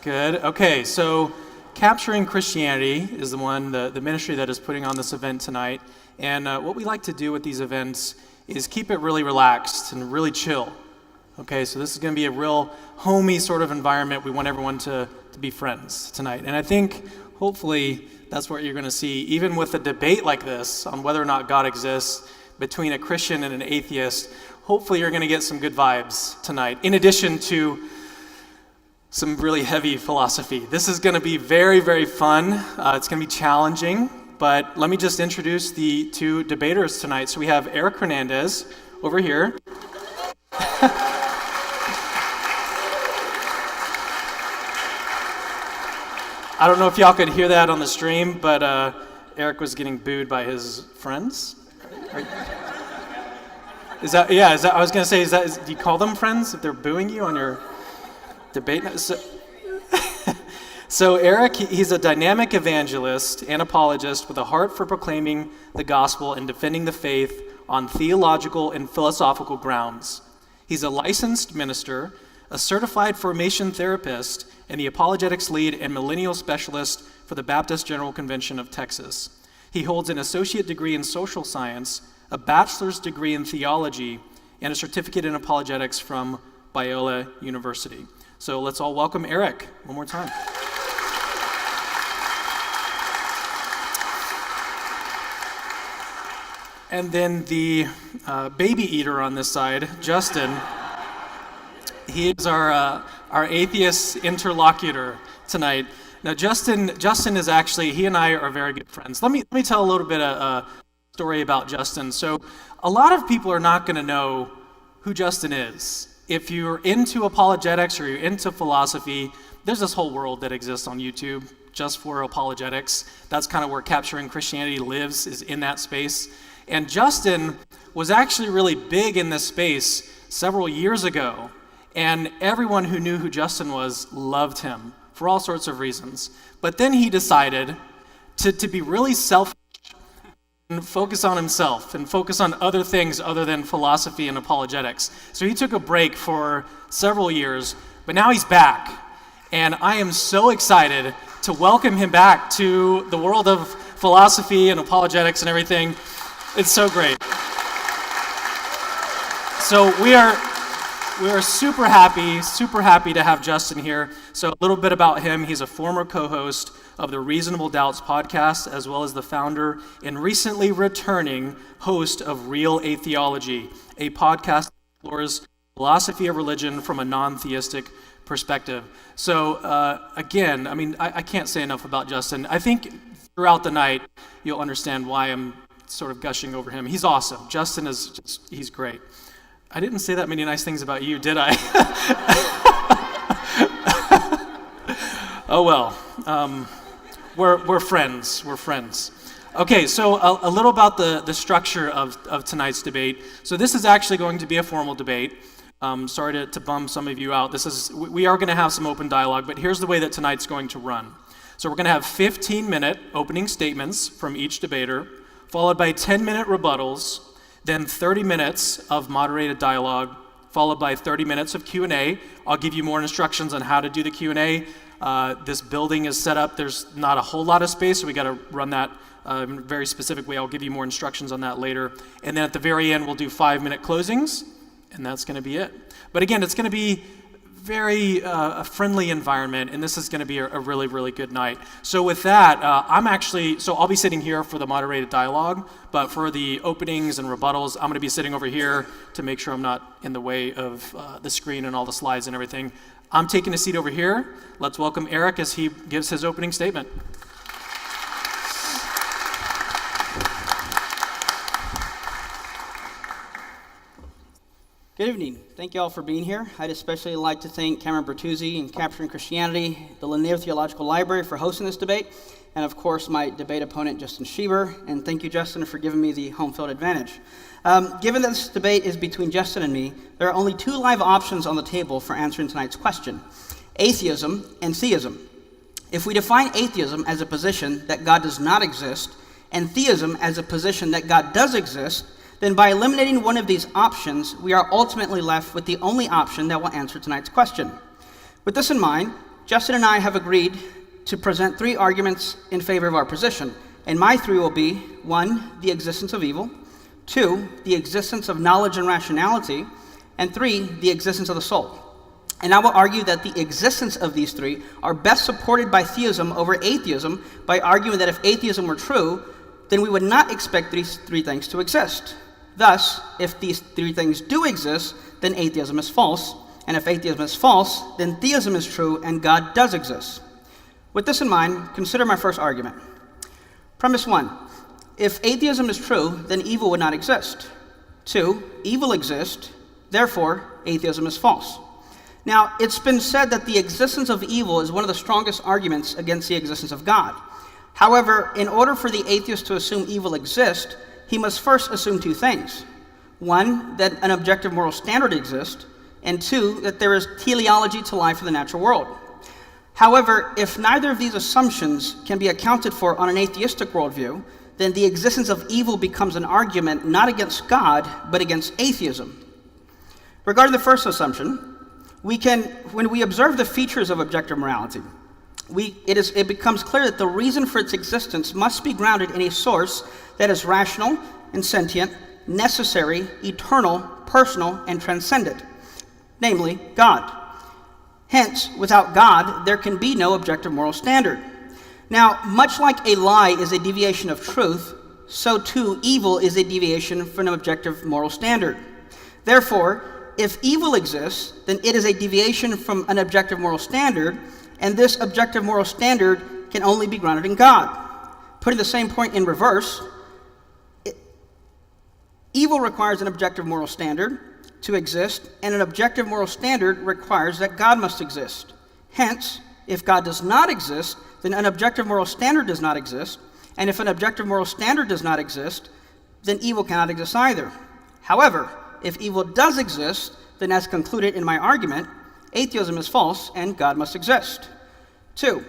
Good. Okay, so Capturing Christianity is the ministry that is putting on this event tonight. And what we like to do with these events is keep it really relaxed and really chill. Okay, so this is going to be a real homey sort of environment. We want everyone to be friends tonight. And I think, hopefully, that's what you're going to see, even with a debate like this on whether or not God exists between a Christian and an atheist. Hopefully you're going to get some good vibes tonight, in addition to some really heavy philosophy. This is going to be very, very fun. It's going to be challenging, but let me just introduce the two debaters tonight. So we have Eric Hernandez over here. I don't know if y'all could hear that on the stream, but Eric was getting booed by his friends. Is that, I was going to say, do you call them friends if they're booing you on your debate? So Eric, he's a dynamic evangelist and apologist with a heart for proclaiming the gospel and defending the faith on theological and philosophical grounds. He's a licensed minister, a certified formation therapist, and the apologetics lead and millennial specialist for the Baptist General Convention of Texas. He holds an associate degree in social science, a bachelor's degree in theology, and a certificate in apologetics from Biola University. So let's all welcome Eric one more time. And then the baby eater on this side, Justin. He is our atheist interlocutor tonight. Now, Justin is actually, he and I are very good friends. Let me tell a little bit of a story about Justin. So a lot of people are not going to know who Justin is. If you're into apologetics or you're into philosophy, there's this whole world that exists on YouTube just for apologetics. That's kind of where Capturing Christianity lives, is in that space. And Justin was actually really big in this space several years ago. And everyone who knew who Justin was loved him for all sorts of reasons. But then he decided to be really selfish and focus on himself and focus on other things other than philosophy and apologetics. So he took a break for several years, but now he's back. And I am so excited to welcome him back to the world of philosophy and apologetics and everything. It's so great. So we are super happy to have Justin here. So a little bit about him. He's a former co-host of the Reasonable Doubts podcast, as well as the founder and recently returning host of Real Atheology, a podcast that explores philosophy of religion from a non-theistic perspective. So again, I can't say enough about Justin. I think throughout the night, you'll understand why I'm sort of gushing over him. He's awesome. Justin he's great. I didn't say that many nice things about you, did I? Oh well, we're friends. We're friends. Okay, so a little about the structure of tonight's debate. So this is actually going to be a formal debate. Sorry to bum some of you out. We are going to have some open dialogue, but here's the way that tonight's going to run. So we're going to have 15-minute opening statements from each debater, followed by 10-minute rebuttals, then 30 minutes of moderated dialogue, followed by 30 minutes of Q&A. I'll give you more instructions on how to do the Q&A. This building is set up. There's not a whole lot of space, so we got to run that in a very specific way. I'll give you more instructions on that later. And then at the very end, we'll do 5-minute closings, and that's going to be it. But again, it's going to be very a friendly environment, and this is going to be a really, really good night. So with that, I'll be sitting here for the moderated dialogue, but for the openings and rebuttals, I'm going to be sitting over here to make sure I'm not in the way of the screen and all the slides and everything. I'm taking a seat over here. Let's welcome Eric as he gives his opening statement. Good evening. Thank you all for being here. I'd especially like to thank Cameron Bertuzzi and Capturing Christianity, the Lanier Theological Library for hosting this debate, and of course my debate opponent, Justin Schieber. And thank you, Justin, for giving me the home field advantage. Given that this debate is between Justin and me, there are only two live options on the table for answering tonight's question: atheism and theism. If we define atheism as a position that God does not exist, and theism as a position that God does exist, then by eliminating one of these options, we are ultimately left with the only option that will answer tonight's question. With this in mind, Justin and I have agreed to present 3 arguments in favor of our position, and my 3 will be: 1, the existence of evil; 2, the existence of knowledge and rationality; and 3, the existence of the soul. And I will argue that the existence of these 3 are best supported by theism over atheism by arguing that if atheism were true, then we would not expect these 3 things to exist. Thus, if these 3 things do exist, then atheism is false. And if atheism is false, then theism is true and God does exist. With this in mind, consider my first argument. Premise 1. If atheism is true, then evil would not exist. 2. Evil exists, therefore atheism is false. Now, it's been said that the existence of evil is one of the strongest arguments against the existence of God. However, in order for the atheist to assume evil exists, he must first assume 2 things. 1, that an objective moral standard exists, and 2, that there is teleology to life in the natural world. However, if neither of these assumptions can be accounted for on an atheistic worldview, then the existence of evil becomes an argument not against God, but against atheism. Regarding the first assumption, when we observe the features of objective morality, it becomes clear that the reason for its existence must be grounded in a source that is rational and sentient, necessary, eternal, personal, and transcendent, namely God. Hence, without God, there can be no objective moral standard. Now, much like a lie is a deviation of truth, so too evil is a deviation from an objective moral standard. Therefore, if evil exists, then it is a deviation from an objective moral standard, and this objective moral standard can only be grounded in God. Putting the same point in reverse, evil requires an objective moral standard to exist, and an objective moral standard requires that God must exist. Hence, if God does not exist, then an objective moral standard does not exist, and if an objective moral standard does not exist, then evil cannot exist either. However, if evil does exist, then as concluded in my argument, atheism is false and God must exist. 2.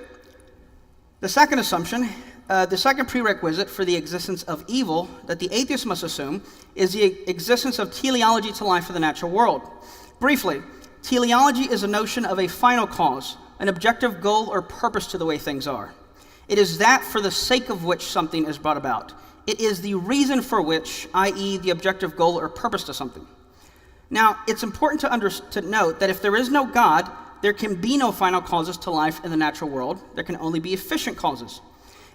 The second assumption, the second prerequisite for the existence of evil that the atheist must assume is the existence of teleology to life of the natural world. Briefly, teleology is a notion of a final cause, an objective goal or purpose to the way things are. It is that for the sake of which something is brought about. It is the reason for which, i.e. the objective goal or purpose to something. Now, it's important to note that if there is no God, there can be no final causes to life in the natural world. There can only be efficient causes.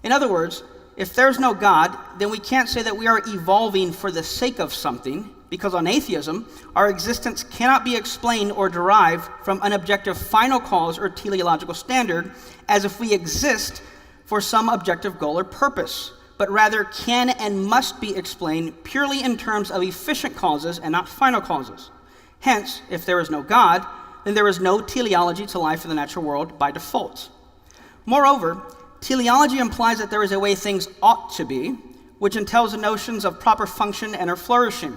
In other words, if there's no God, then we can't say that we are evolving for the sake of something, because on atheism, our existence cannot be explained or derived from an objective final cause or teleological standard, as if we exist for some objective goal or purpose, but rather can and must be explained purely in terms of efficient causes and not final causes. Hence, if there is no God, then there is no teleology to life in the natural world by default. Moreover, teleology implies that there is a way things ought to be, which entails the notions of proper function and or flourishing.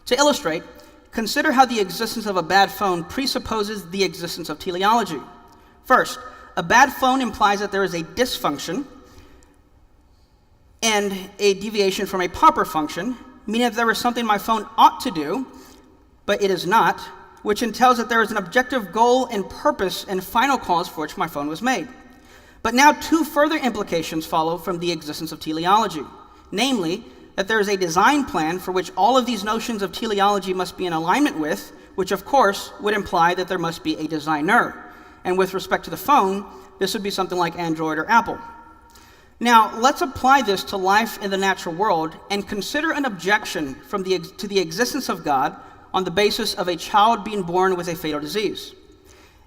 To illustrate, consider how the existence of a bad phone presupposes the existence of teleology. First, a bad phone implies that there is a dysfunction and a deviation from a proper function, meaning that there is something my phone ought to do, but it is not, which entails that there is an objective goal and purpose and final cause for which my phone was made. But now 2 further implications follow from the existence of teleology, namely, that there is a design plan for which all of these notions of teleology must be in alignment with, which of course would imply that there must be a designer. And with respect to the phone, this would be something like Android or Apple. Now, let's apply this to life in the natural world and consider an objection to the existence of God on the basis of a child being born with a fatal disease.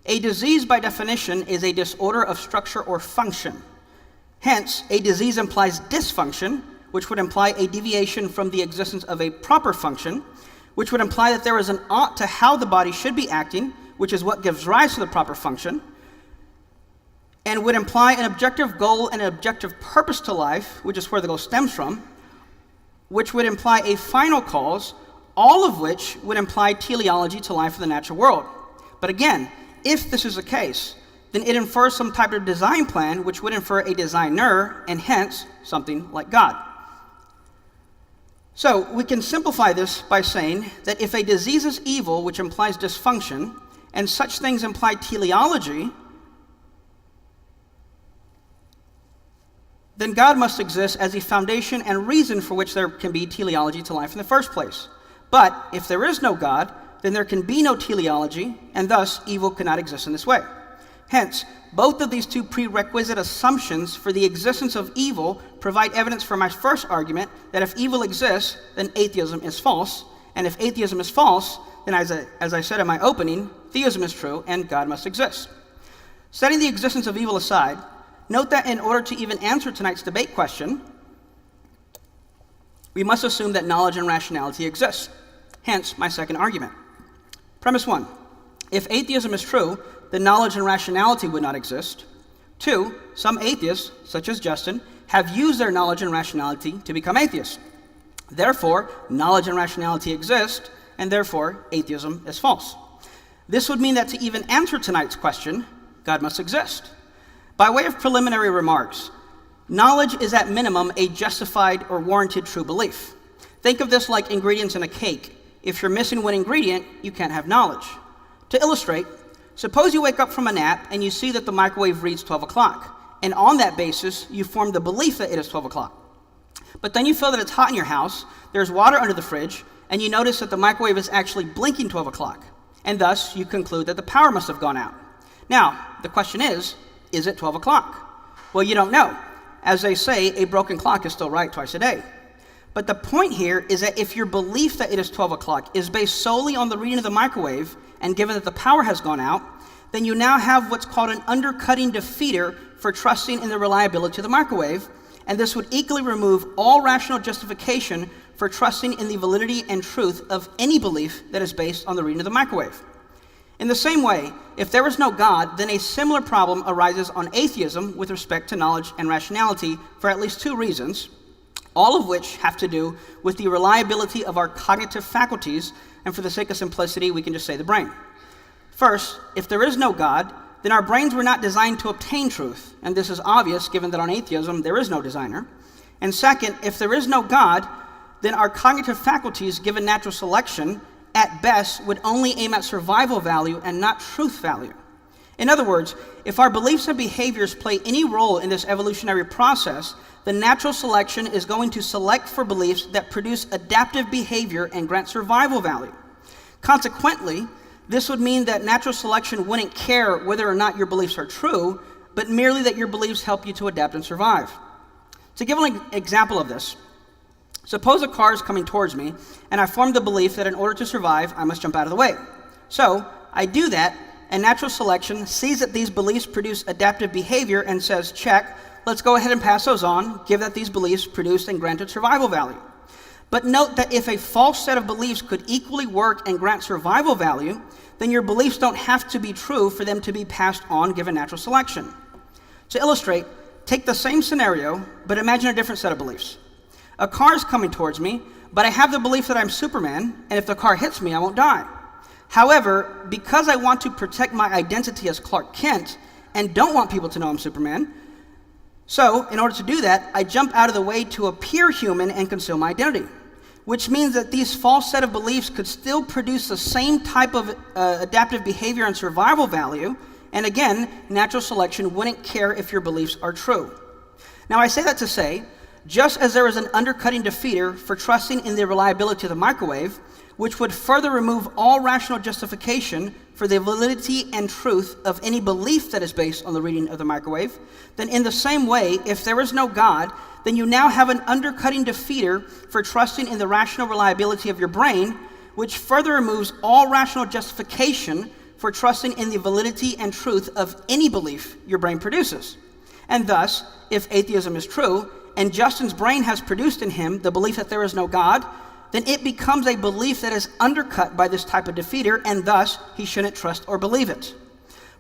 A disease, by definition, is a disorder of structure or function. Hence, a disease implies dysfunction, which would imply a deviation from the existence of a proper function, which would imply that there is an ought to how the body should be acting, which is what gives rise to the proper function, and would imply an objective goal and an objective purpose to life, which is where the goal stems from, which would imply a final cause, all of which would imply teleology to life in the natural world. But again, if this is the case, then it infers some type of design plan, which would infer a designer, and hence, something like God. So, we can simplify this by saying that if a disease is evil, which implies dysfunction, and such things imply teleology, then God must exist as the foundation and reason for which there can be teleology to life in the first place. But if there is no God, then there can be no teleology, and thus evil cannot exist in this way. Hence, both of these two prerequisite assumptions for the existence of evil provide evidence for my first argument that if evil exists, then atheism is false, and if atheism is false, then as I said in my opening, theism is true and God must exist. Setting the existence of evil aside, note that in order to even answer tonight's debate question, we must assume that knowledge and rationality exist. Hence, my second argument. Premise 1. If atheism is true, then knowledge and rationality would not exist. 2. Some atheists, such as Justin, have used their knowledge and rationality to become atheists. Therefore, knowledge and rationality exist, and therefore, atheism is false. This would mean that to even answer tonight's question, God must exist. By way of preliminary remarks, knowledge is at minimum a justified or warranted true belief. Think of this like ingredients in a cake. If you're missing one ingredient, you can't have knowledge. To illustrate, suppose you wake up from a nap and you see that the microwave reads 12 o'clock, and on that basis, you form the belief that it is 12 o'clock. But then you feel that it's hot in your house, there's water under the fridge, and you notice that the microwave is actually blinking 12 o'clock, and thus you conclude that the power must have gone out. Now, the question is it 12 o'clock? Well, you don't know. As they say, a broken clock is still right twice a day. But the point here is that if your belief that it is 12 o'clock is based solely on the reading of the microwave, and given that the power has gone out, then you now have what's called an undercutting defeater for trusting in the reliability of the microwave, and this would equally remove all rational justification for trusting in the validity and truth of any belief that is based on the reading of the microwave. In the same way, if there is no God, then a similar problem arises on atheism with respect to knowledge and rationality for at least two reasons, all of which have to do with the reliability of our cognitive faculties, and for the sake of simplicity, we can just say the brain. First, if there is no God, then our brains were not designed to obtain truth, and this is obvious given that on atheism there is no designer. And second, if there is no God, then our cognitive faculties, given natural selection, at best would only aim at survival value and not truth value. In other words, if our beliefs and behaviors play any role in this evolutionary process, then natural selection is going to select for beliefs that produce adaptive behavior and grant survival value. Consequently, this would mean that natural selection wouldn't care whether or not your beliefs are true, but merely that your beliefs help you to adapt and survive. To give an example of this, suppose a car is coming towards me, and I form the belief that in order to survive, I must jump out of the way. So, I do that, and natural selection sees that these beliefs produce adaptive behavior and says, check, let's go ahead and pass those on, given that these beliefs produced and granted survival value. But note that if a false set of beliefs could equally work and grant survival value, then your beliefs don't have to be true for them to be passed on given natural selection. To illustrate, take the same scenario, but imagine a different set of beliefs. A car is coming towards me, but I have the belief that I'm Superman, and if the car hits me, I won't die. However, because I want to protect my identity as Clark Kent and don't want people to know I'm Superman, so in order to do that, I jump out of the way to appear human and conceal my identity, which means that these false set of beliefs could still produce the same type of adaptive behavior and survival value, and again, natural selection wouldn't care if your beliefs are true. Now I say that to say, just as there is an undercutting defeater for trusting in the reliability of the microwave, which would further remove all rational justification for the validity and truth of any belief that is based on the reading of the microwave, then in the same way, if there is no God, then you now have an undercutting defeater for trusting in the rational reliability of your brain, which further removes all rational justification for trusting in the validity and truth of any belief your brain produces. And thus, if atheism is true, and Justin's brain has produced in him the belief that there is no God, then it becomes a belief that is undercut by this type of defeater, and thus he shouldn't trust or believe it.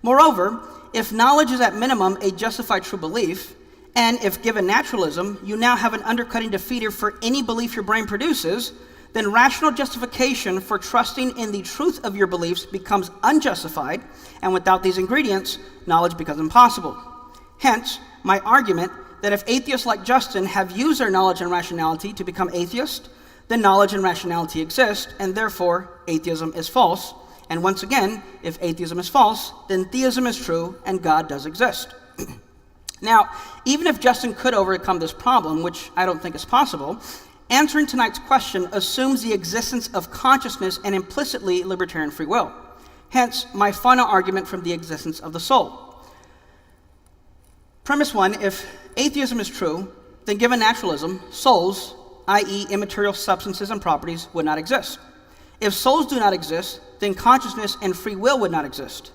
Moreover, if knowledge is at minimum a justified true belief, and if given naturalism, you now have an undercutting defeater for any belief your brain produces, then rational justification for trusting in the truth of your beliefs becomes unjustified, and without these ingredients, knowledge becomes impossible. Hence, my argument that if atheists like Justin have used their knowledge and rationality to become atheists, then knowledge and rationality exist, and therefore atheism is false. And once again, if atheism is false, then theism is true and God does exist. Now, even if Justin could overcome this problem, which I don't think is possible, answering tonight's question assumes the existence of consciousness and implicitly libertarian free will. Hence, my final argument from the existence of the soul. Premise 1, if atheism is true, then given naturalism, souls, i.e. immaterial substances and properties, would not exist. If souls do not exist, then consciousness and free will would not exist.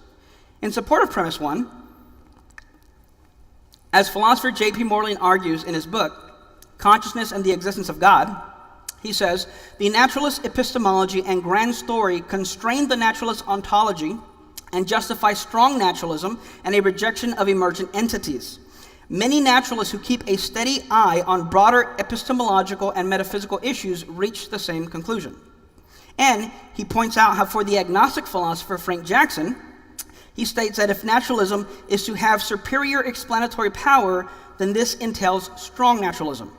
In support of premise 1, as philosopher J.P. Moreland argues in his book, Consciousness and the Existence of God, he says, the naturalist epistemology and grand story constrain the naturalist ontology and justify strong naturalism and a rejection of emergent entities. Many naturalists who keep a steady eye on broader epistemological and metaphysical issues reach the same conclusion. And he points out how for the agnostic philosopher Frank Jackson, he states that if naturalism is to have superior explanatory power, then this entails strong naturalism.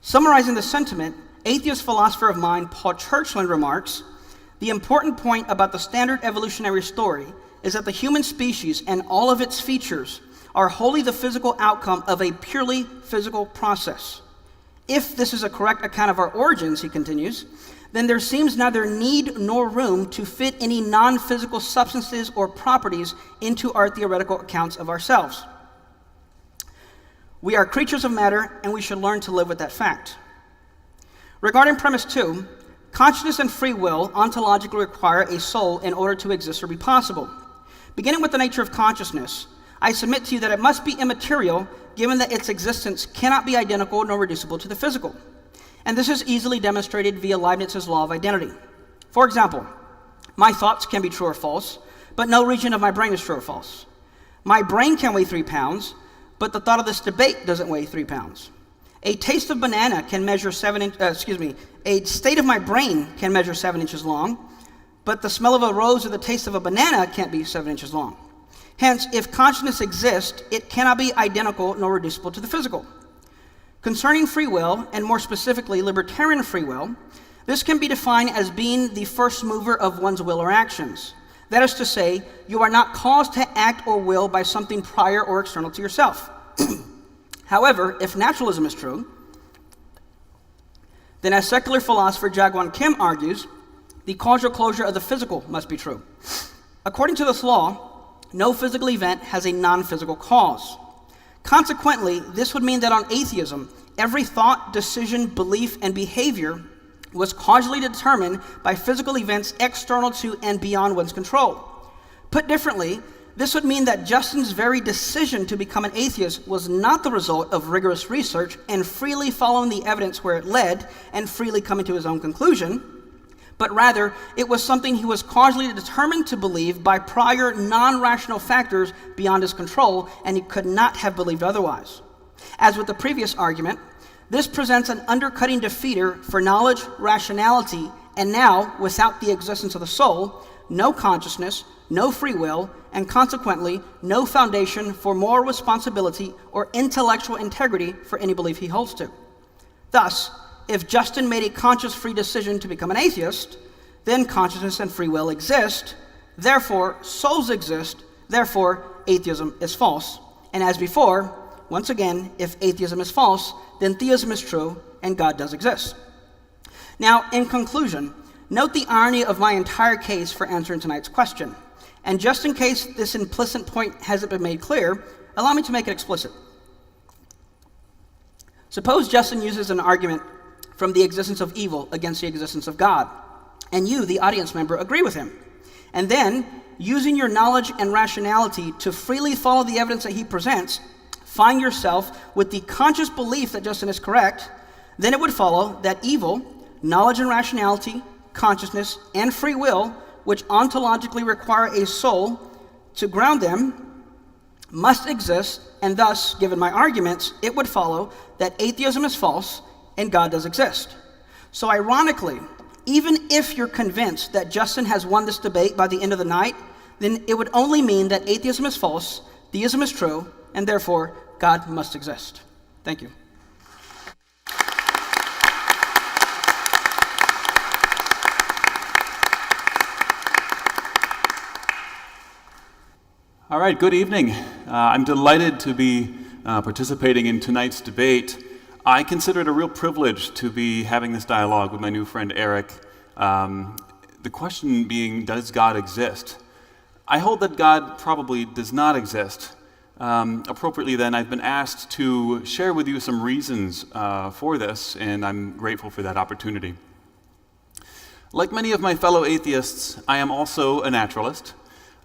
Summarizing the sentiment, atheist philosopher of mind Paul Churchland remarks, the important point about the standard evolutionary story is that the human species and all of its features are wholly the physical outcome of a purely physical process. If this is a correct account of our origins, he continues, then there seems neither need nor room to fit any non-physical substances or properties into our theoretical accounts of ourselves. We are creatures of matter, and we should learn to live with that fact. Regarding premise 2, consciousness and free will ontologically require a soul in order to exist or be possible. Beginning with the nature of consciousness, I submit to you that it must be immaterial, given that its existence cannot be identical nor reducible to the physical. And this is easily demonstrated via Leibniz's law of identity. For example, my thoughts can be true or false, but no region of my brain is true or false. My brain can weigh 3 pounds, but the thought of this debate doesn't weigh 3 pounds. A taste of banana can measure a state of my brain can measure 7 inches long, but the smell of a rose or the taste of a banana can't be 7 inches long. Hence, if consciousness exists, it cannot be identical nor reducible to the physical. Concerning free will, and more specifically libertarian free will, this can be defined as being the first mover of one's will or actions. That is to say, you are not caused to act or will by something prior or external to yourself. However, if naturalism is true, then as secular philosopher Jaegwon Kim argues, the causal closure of the physical must be true. According to this law, no physical event has a non-physical cause. Consequently, this would mean that on atheism, every thought, decision, belief, and behavior was causally determined by physical events external to and beyond one's control. Put differently, this would mean that Justin's very decision to become an atheist was not the result of rigorous research and freely following the evidence where it led and freely coming to his own conclusion, but rather it was something he was causally determined to believe by prior non-rational factors beyond his control, and he could not have believed otherwise. As with the previous argument, this presents an undercutting defeater for knowledge, rationality, and now, without the existence of the soul, no consciousness, no free will, and consequently, no foundation for moral responsibility or intellectual integrity for any belief he holds to. Thus, if Justin made a conscious free decision to become an atheist, then consciousness and free will exist, therefore souls exist, therefore atheism is false. And as before, once again, if atheism is false, then theism is true and God does exist. Now, in conclusion, note the irony of my entire case for answering tonight's question. And just in case this implicit point hasn't been made clear, allow me to make it explicit. Suppose Justin uses an argument from the existence of evil against the existence of God, and you, the audience member, agree with him. And then, using your knowledge and rationality to freely follow the evidence that he presents, find yourself with the conscious belief that Justin is correct, then it would follow that evil, knowledge and rationality, consciousness, and free will, which ontologically require a soul to ground them, must exist, and thus, given my arguments, it would follow that atheism is false and God does exist. So ironically, even if you're convinced that Justin has won this debate by the end of the night, then it would only mean that atheism is false, theism is true, and therefore God must exist. Thank you. All right, good evening. I'm delighted to be participating in tonight's debate. I consider it a real privilege to be having this dialogue with my new friend Eric. The question being, does God exist? I hold that God probably does not exist. Appropriately then, I've been asked to share with you some reasons for this, and I'm grateful for that opportunity. Like many of my fellow atheists, I am also a naturalist.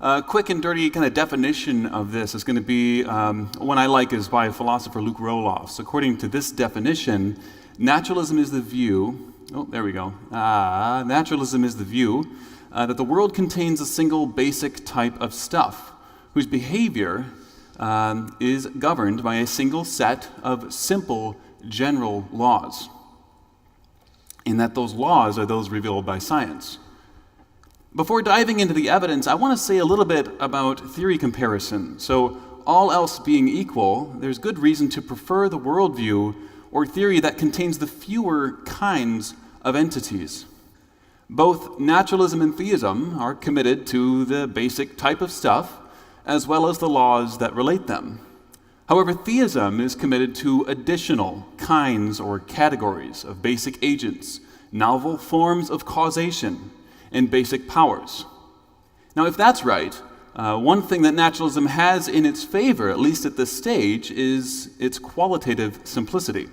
A quick and dirty kind of definition of this is going to be one I like is by philosopher Luke Roelofs. According to this definition, naturalism is the view, naturalism is the view that the world contains a single basic type of stuff whose behavior is governed by a single set of simple general laws, and that those laws are those revealed by science. Before diving into the evidence, I want to say a little bit about theory comparison. So, all else being equal, there's good reason to prefer the worldview or theory that contains the fewer kinds of entities. Both naturalism and theism are committed to the basic type of stuff, as well as the laws that relate them. However, theism is committed to additional kinds or categories of basic agents, novel forms of causation, and basic powers. Now, if that's right, one thing that naturalism has in its favor, at least at this stage, is its qualitative simplicity.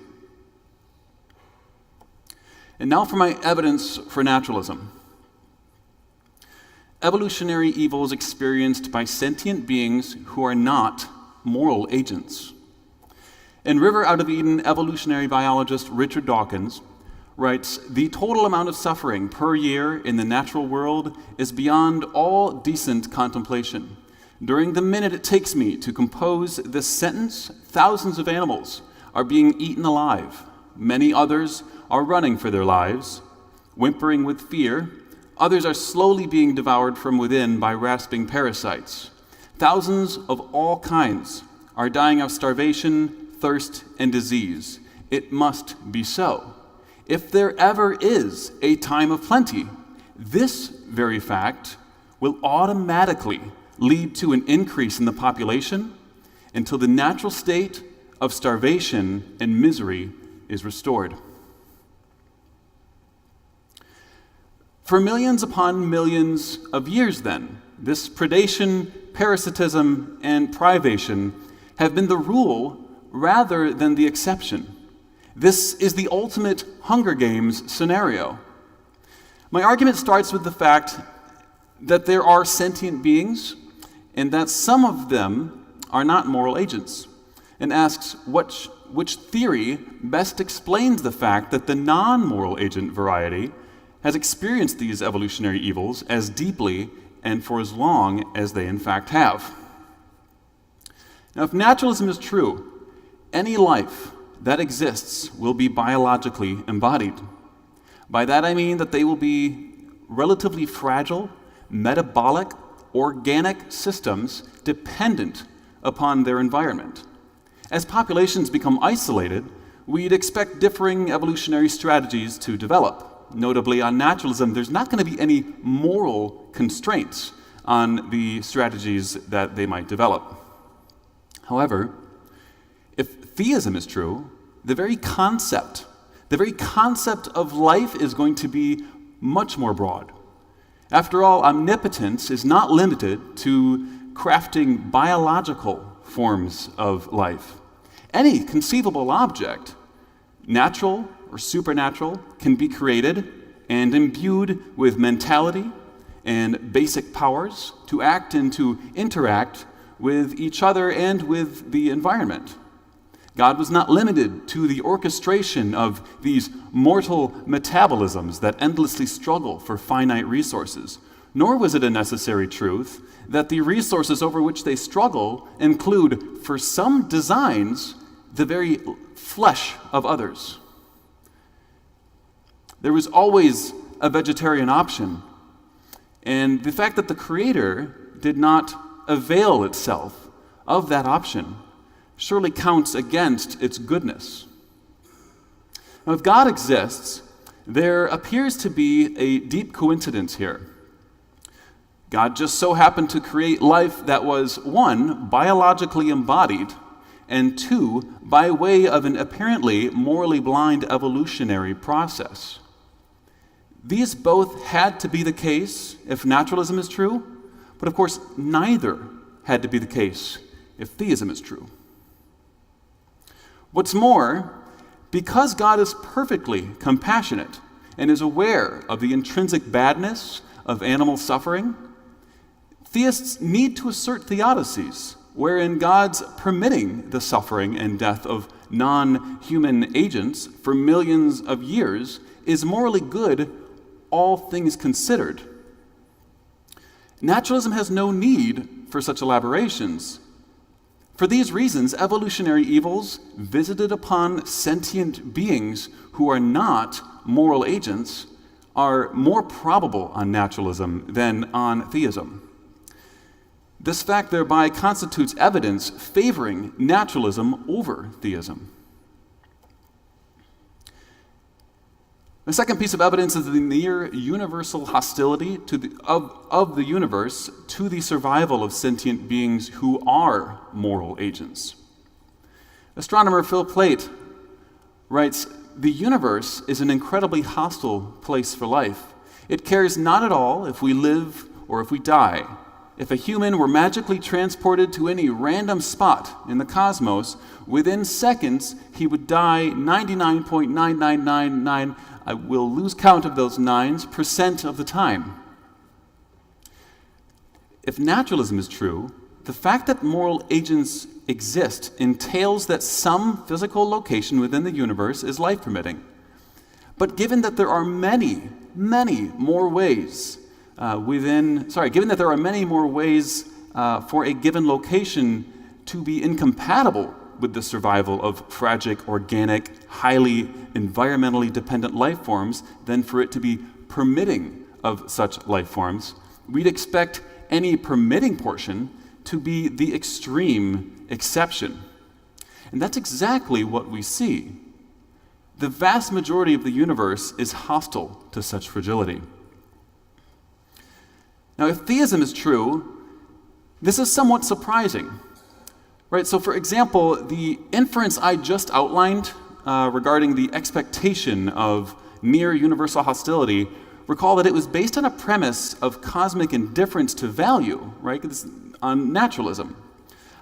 And now for my evidence for naturalism. Evolutionary evils experienced by sentient beings who are not moral agents. In River Out of Eden, evolutionary biologist Richard Dawkins writes, "The total amount of suffering per year in the natural world is beyond all decent contemplation. During the minute it takes me to compose this sentence, thousands of animals are being eaten alive. Many others are running for their lives, whimpering with fear. Others are slowly being devoured from within by rasping parasites. Thousands of all kinds are dying of starvation, thirst, and disease. It must be so. If there ever is a time of plenty, this very fact will automatically lead to an increase in the population until the natural state of starvation and misery is restored." For millions upon millions of years then, this predation, parasitism, and privation have been the rule rather than the exception. This is the ultimate Hunger Games scenario. My argument starts with the fact that there are sentient beings and that some of them are not moral agents, and asks which theory best explains the fact that the non-moral agent variety has experienced these evolutionary evils as deeply and for as long as they in fact have. Now, if naturalism is true, any life that exists will be biologically embodied. By that I mean that they will be relatively fragile, metabolic, organic systems dependent upon their environment. As populations become isolated, we'd expect differing evolutionary strategies to develop. Notably, on naturalism, there's not going to be any moral constraints on the strategies that they might develop. However, if theism is true, the very concept of life is going to be much more broad. After all, omnipotence is not limited to crafting biological forms of life. Any conceivable object, natural or supernatural, can be created and imbued with mentality and basic powers to act and to interact with each other and with the environment. God was not limited to the orchestration of these mortal metabolisms that endlessly struggle for finite resources, nor was it a necessary truth that the resources over which they struggle include, for some designs, the very flesh of others. There was always a vegetarian option, and the fact that the Creator did not avail itself of that option surely counts against its goodness. Now, if God exists, there appears to be a deep coincidence here. God just so happened to create life that was, one, biologically embodied, and 2, by way of an apparently morally blind evolutionary process. These both had to be the case if naturalism is true, but of course neither had to be the case if theism is true. What's more, because God is perfectly compassionate and is aware of the intrinsic badness of animal suffering, theists need to assert theodicies wherein God's permitting the suffering and death of non-human agents for millions of years is morally good, all things considered. Naturalism has no need for such elaborations. For these reasons, evolutionary evils visited upon sentient beings who are not moral agents are more probable on naturalism than on theism. This fact thereby constitutes evidence favoring naturalism over theism. The second piece of evidence is the near universal hostility of the universe to the survival of sentient beings who are moral agents. Astronomer Phil Plait writes, "The universe is an incredibly hostile place for life. It cares not at all if we live or if we die. If a human were magically transported to any random spot in the cosmos, within seconds he would die 99.9999, I will lose count of those nines, % of the time." If naturalism is true, the fact that moral agents exist entails that some physical location within the universe is life permitting. But given that there are many more ways for a given location to be incompatible with the survival of tragic, organic, highly environmentally dependent life forms than for it to be permitting of such life forms, we'd expect any permitting portion to be the extreme exception. And that's exactly what we see. The vast majority of the universe is hostile to such fragility. Now, if theism is true, this is somewhat surprising. Right, so for example, the inference I just outlined regarding the expectation of near universal hostility, recall that it was based on a premise of cosmic indifference to value, right, on naturalism.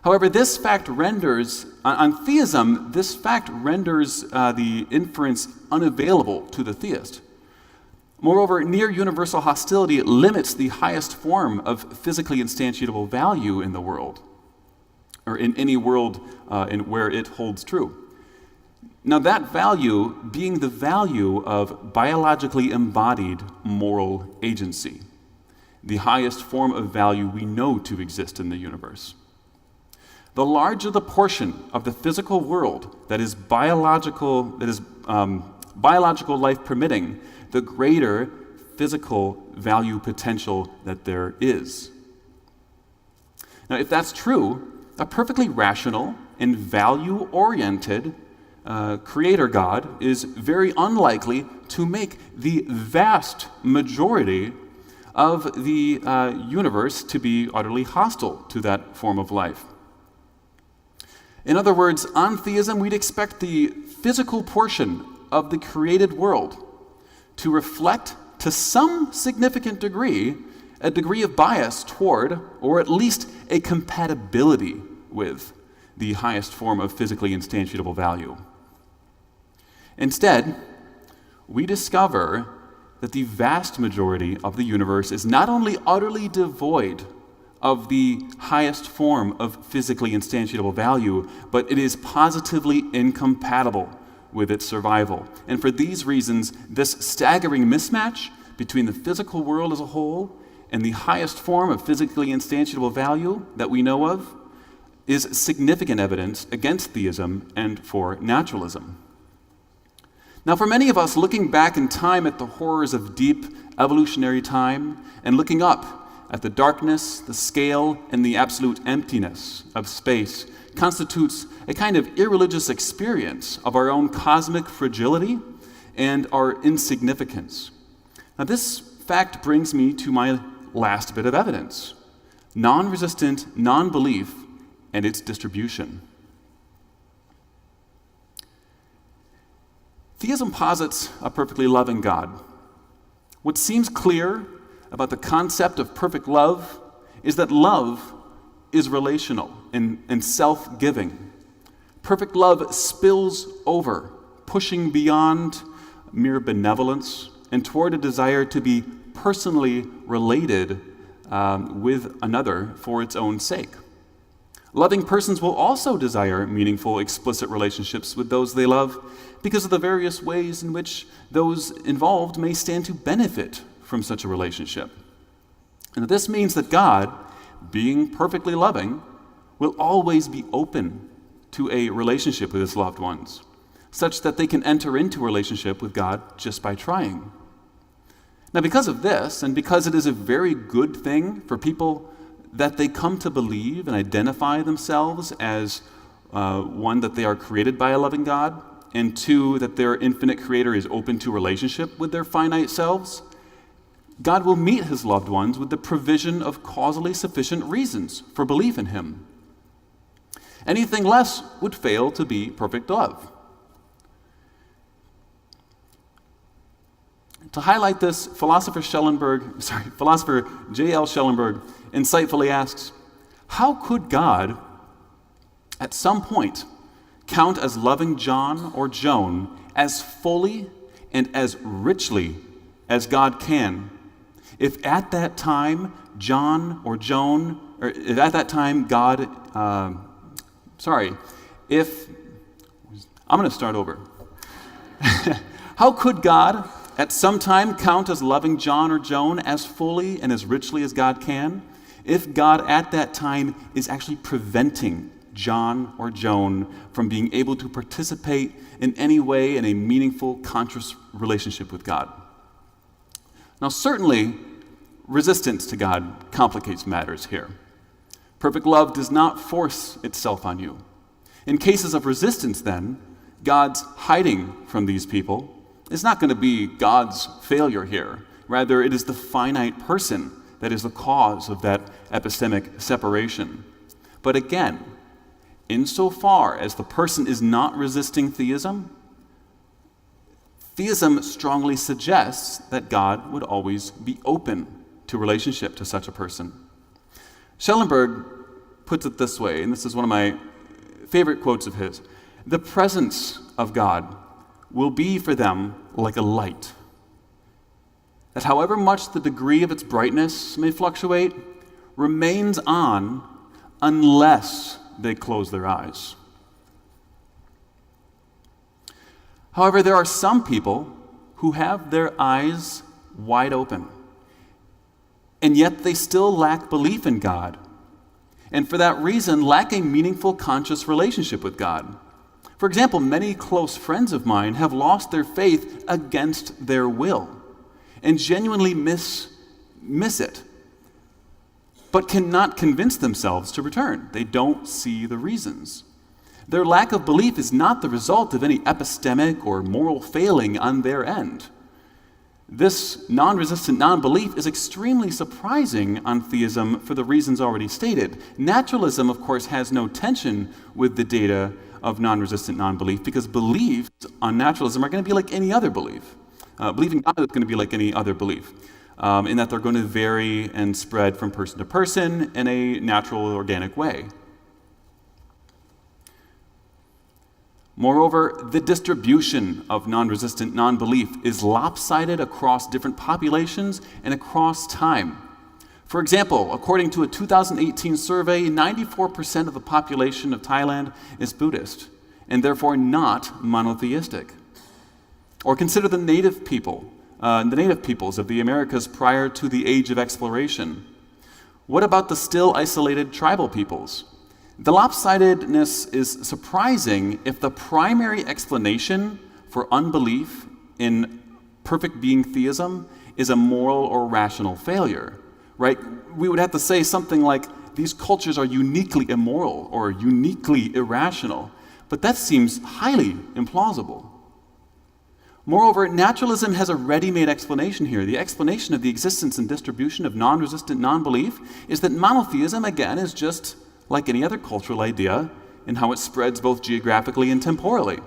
However, this fact renders, on theism, this fact renders the inference unavailable to the theist. Moreover, near universal hostility limits the highest form of physically instantiatable value in the world, or in any world where it holds true. Now, that value being the value of biologically embodied moral agency, the highest form of value we know to exist in the universe. The larger the portion of the physical world that is biological life permitting, the greater physical value potential that there is. Now, if that's true, a perfectly rational and value-oriented creator God is very unlikely to make the vast majority of the universe to be utterly hostile to that form of life. In other words, on theism, we'd expect the physical portion of the created world to reflect, to some significant degree, a degree of bias toward, or at least a compatibility with, the highest form of physically instantiatable value. Instead, we discover that the vast majority of the universe is not only utterly devoid of the highest form of physically instantiatable value, but it is positively incompatible with its survival. And for these reasons, this staggering mismatch between the physical world as a whole and the highest form of physically instantiatable value that we know of is significant evidence against theism and for naturalism. Now, for many of us, looking back in time at the horrors of deep evolutionary time and looking up at the darkness, the scale, and the absolute emptiness of space constitutes a kind of irreligious experience of our own cosmic fragility and our insignificance. Now, this fact brings me to my last bit of evidence: non-resistant non-belief and its distribution. Theism posits a perfectly loving God. What seems clear about the concept of perfect love is that love is relational and self-giving. Perfect love spills over, pushing beyond mere benevolence and toward a desire to be personally related with another for its own sake. Loving persons will also desire meaningful, explicit relationships with those they love because of the various ways in which those involved may stand to benefit from such a relationship. And this means that God, being perfectly loving, will always be open to a relationship with his loved ones, such that they can enter into a relationship with God just by trying. Now, because of this, and because it is a very good thing for people that they come to believe and identify themselves as one, that they are created by a loving God, and two, that their infinite creator is open to relationship with their finite selves, God will meet his loved ones with the provision of causally sufficient reasons for belief in him. Anything less would fail to be perfect love. To highlight this, philosopher J.L. Schellenberg insightfully asks, how could God, at some point, count as loving John or Joan as fully and as richly as God can, if at that time God, I'm going to start over. How could God at some time count as loving John or Joan as fully and as richly as God can, if God at that time is actually preventing John or Joan from being able to participate in any way in a meaningful, conscious relationship with God? Now, certainly, resistance to God complicates matters here. Perfect love does not force itself on you. In cases of resistance, then, God's hiding from these people is not going to be God's failure here. Rather, it is the finite person that is the cause of that epistemic separation. But again, insofar as the person is not resisting theism, theism strongly suggests that God would always be open to relationship to such a person. Schellenberg puts it this way, and this is one of my favorite quotes of his: the presence of God will be for them like a light, that however much the degree of its brightness may fluctuate, remains on unless they close their eyes. However, there are some people who have their eyes wide open, and yet they still lack belief in God, and for that reason lack a meaningful, conscious relationship with God. For example, many close friends of mine have lost their faith against their will and genuinely miss it, but cannot convince themselves to return. They don't see the reasons. Their lack of belief is not the result of any epistemic or moral failing on their end. This non-resistant non-belief is extremely surprising on theism for the reasons already stated. Naturalism, of course, has no tension with the data of non-resistant non-belief, because beliefs on naturalism are going to be like any other belief. Believing God is going to be like any other belief, in that they're going to vary and spread from person to person in a natural, organic way. Moreover, the distribution of non-resistant non-belief is lopsided across different populations and across time. For example, according to a 2018 survey, 94% of the population of Thailand is Buddhist, and therefore not monotheistic. Or consider the native peoples of the Americas prior to the age of exploration. What about the still isolated tribal peoples? The lopsidedness is surprising if the primary explanation for unbelief in perfect being theism is a moral or rational failure, right? We would have to say something like, these cultures are uniquely immoral or uniquely irrational, but that seems highly implausible. Moreover, naturalism has a ready-made explanation here. The explanation of the existence and distribution of non-resistant non-belief is that monotheism, again, is just like any other cultural idea in how it spreads both geographically and temporally.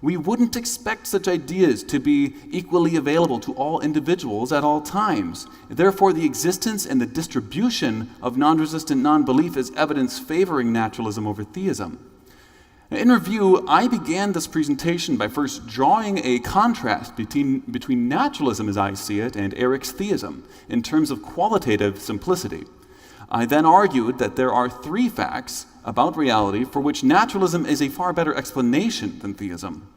we wouldn't expect such ideas to be equally available to all individuals at all times. Therefore, the existence and the distribution of non-resistant non-belief is evidence favoring naturalism over theism. In review, I began this presentation by first drawing a contrast between naturalism as I see it and Eric's theism in terms of qualitative simplicity. I then argued that there are three facts about reality for which naturalism is a far better explanation than theism.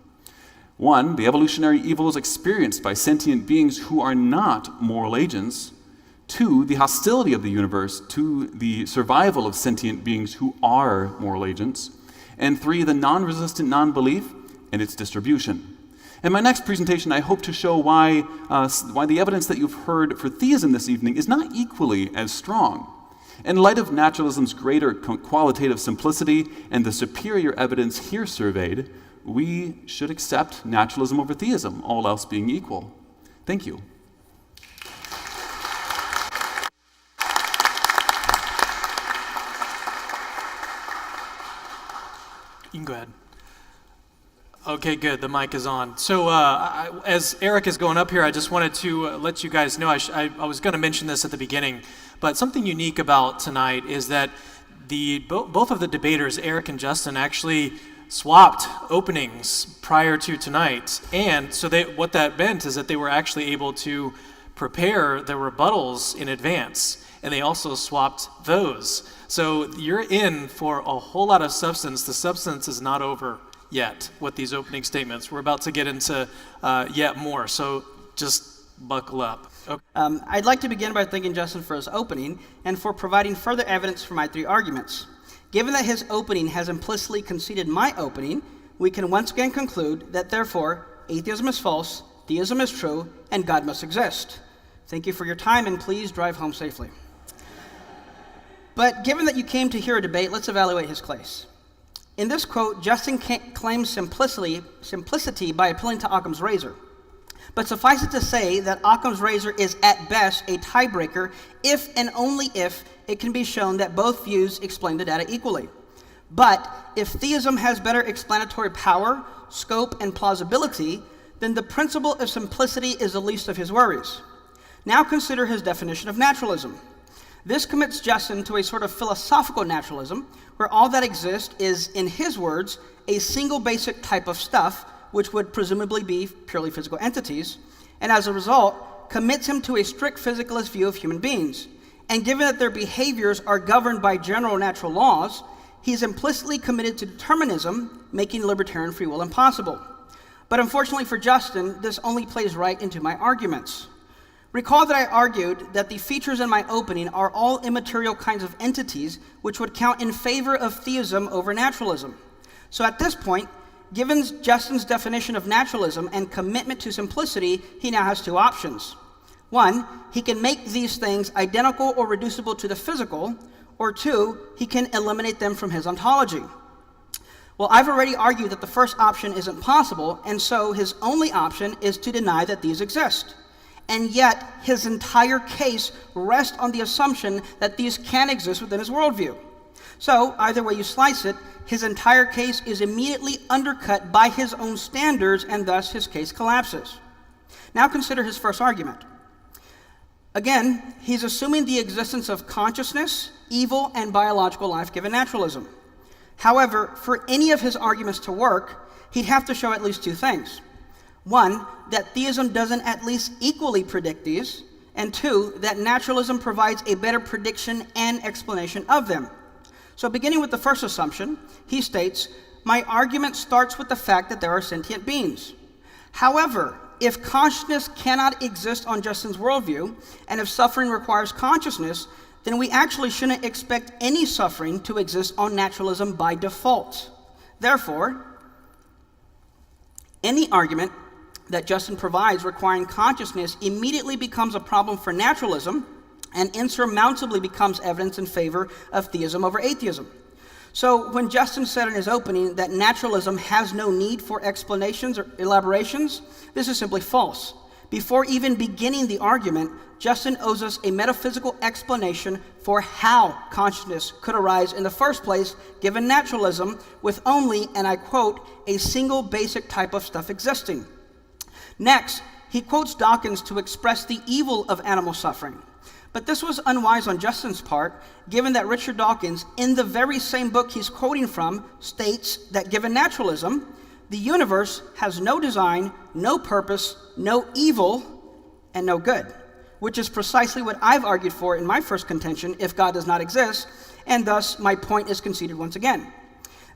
One, the evolutionary evils experienced by sentient beings who are not moral agents. Two, the hostility of the universe to the survival of sentient beings who are moral agents. And three, the non-resistant non-belief and its distribution. In my next presentation, I hope to show why the evidence that you've heard for theism this evening is not equally as strong. In light of naturalism's greater qualitative simplicity and the superior evidence here surveyed, we should accept naturalism over theism, all else being equal. Thank you. You can go ahead. Okay, good. The mic is on. So as Eric is going up here, I just wanted to let you guys know, I was going to mention this at the beginning, but something unique about tonight is that both of the debaters, Eric and Justin, actually swapped openings prior to tonight. And so what that meant is that they were actually able to prepare the rebuttals in advance, and they also swapped those. So you're in for a whole lot of substance. The substance is not over yet with these opening statements. We're about to get into yet more, so just buckle up. Okay. I'd like to begin by thanking Justin for his opening and for providing further evidence for my three arguments. Given that his opening has implicitly conceded my opening, we can once again conclude that therefore atheism is false, theism is true, and God must exist. Thank you for your time, and please drive home safely. But given that you came to hear a debate, let's evaluate his case. In this quote, Justin claims simplicity by appealing to Occam's razor. But suffice it to say that Occam's razor is at best a tiebreaker if and only if it can be shown that both views explain the data equally. But if theism has better explanatory power, scope, and plausibility, then the principle of simplicity is the least of his worries. Now consider his definition of naturalism. This commits Justin to a sort of philosophical naturalism, where all that exists is, in his words, a single basic type of stuff, which would presumably be purely physical entities, and as a result, commits him to a strict physicalist view of human beings. And given that their behaviors are governed by general natural laws, he's implicitly committed to determinism, making libertarian free will impossible. But unfortunately for Justin, this only plays right into my arguments. Recall that I argued that the features in my opening are all immaterial kinds of entities which would count in favor of theism over naturalism. So at this point, given Justin's definition of naturalism and commitment to simplicity, he now has two options. One, he can make these things identical or reducible to the physical, or two, he can eliminate them from his ontology. Well, I've already argued that the first option isn't possible, and so his only option is to deny that these exist. And yet, his entire case rests on the assumption that these can exist within his worldview. So, either way you slice it, his entire case is immediately undercut by his own standards, and thus his case collapses. Now consider his first argument. Again, he's assuming the existence of consciousness, evil, and biological life given naturalism. However, for any of his arguments to work, he'd have to show at least two things. One, that theism doesn't at least equally predict these, and two, that naturalism provides a better prediction and explanation of them. So beginning with the first assumption, he states, my argument starts with the fact that there are sentient beings. However, if consciousness cannot exist on Justin's worldview, and if suffering requires consciousness, then we actually shouldn't expect any suffering to exist on naturalism by default. Therefore, any argument that Justin provides requiring consciousness immediately becomes a problem for naturalism and insurmountably becomes evidence in favor of theism over atheism. So when Justin said in his opening that naturalism has no need for explanations or elaborations, this is simply false, Before even beginning the argument, Justin owes us a metaphysical explanation for how consciousness could arise in the first place, given naturalism, with only, and I quote, a single basic type of stuff existing. Next, he quotes Dawkins to express the evil of animal suffering. But this was unwise on Justin's part, given that Richard Dawkins, in the very same book he's quoting from, states that given naturalism, the universe has no design, no purpose, no evil, and no good, which is precisely what I've argued for in my first contention, if God does not exist, and thus my point is conceded once again.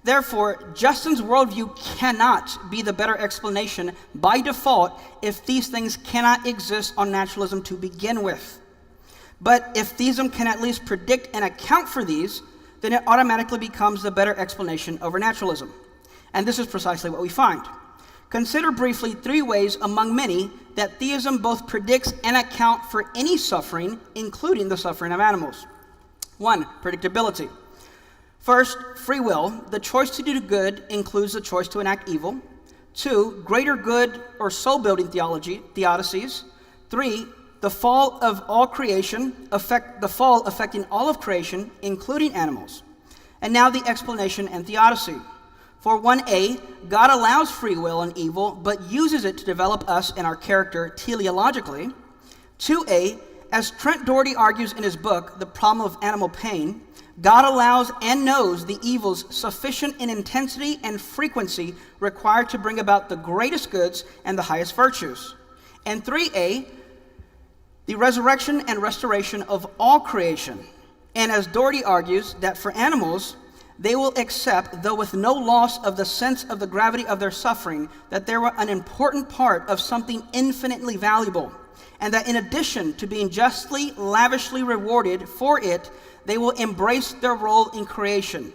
Therefore, Justin's worldview cannot be the better explanation by default if these things cannot exist on naturalism to begin with. But if theism can at least predict and account for these, then it automatically becomes the better explanation over naturalism. And this is precisely what we find. Consider briefly 3 ways among many that theism both predicts and accounts for any suffering, including the suffering of animals. 1, predictability. First, free will. The choice to do good includes the choice to enact evil. 2, greater good or soul-building theodicies. 3, the fall of all creation, the fall affecting all of creation, including animals. And now the explanation and theodicy. For 1a, God allows free will and evil, but uses it to develop us and our character teleologically. 2a, as Trent Doherty argues in his book, The Problem of Animal Pain, God allows and knows the evils sufficient in intensity and frequency required to bring about the greatest goods and the highest virtues. And 3a, the resurrection and restoration of all creation. And as Doherty argues, that for animals, they will accept, though with no loss of the sense of the gravity of their suffering, that they were an important part of something infinitely valuable, and that in addition to being justly, lavishly rewarded for it, they will embrace their role in creation.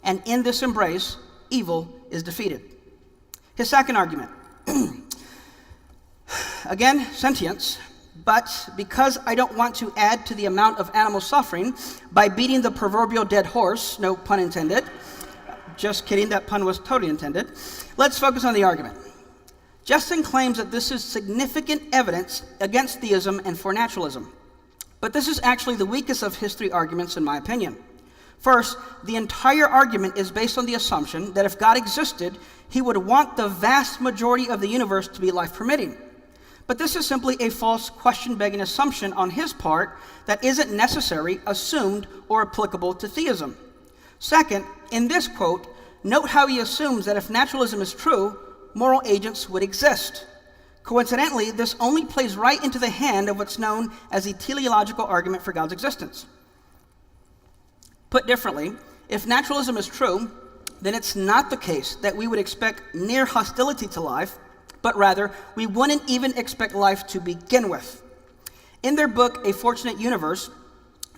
And in this embrace, evil is defeated. His second argument. Again, sentience. But because I don't want to add to the amount of animal suffering by beating the proverbial dead horse, no pun intended, just kidding, that pun was totally intended, let's focus on the argument. Justin claims that this is significant evidence against theism and for naturalism. But this is actually the weakest of his 3 arguments in my opinion. First, the entire argument is based on the assumption that if God existed, he would want the vast majority of the universe to be life-permitting. But this is simply a false question-begging assumption on his part that isn't necessary, assumed, or applicable to theism. Second, in this quote, note how he assumes that if naturalism is true, moral agents would exist. Coincidentally, this only plays right into the hand of what's known as the teleological argument for God's existence. Put differently, if naturalism is true, then it's not the case that we would expect near hostility to life, but rather, we wouldn't even expect life to begin with. In their book, A Fortunate Universe,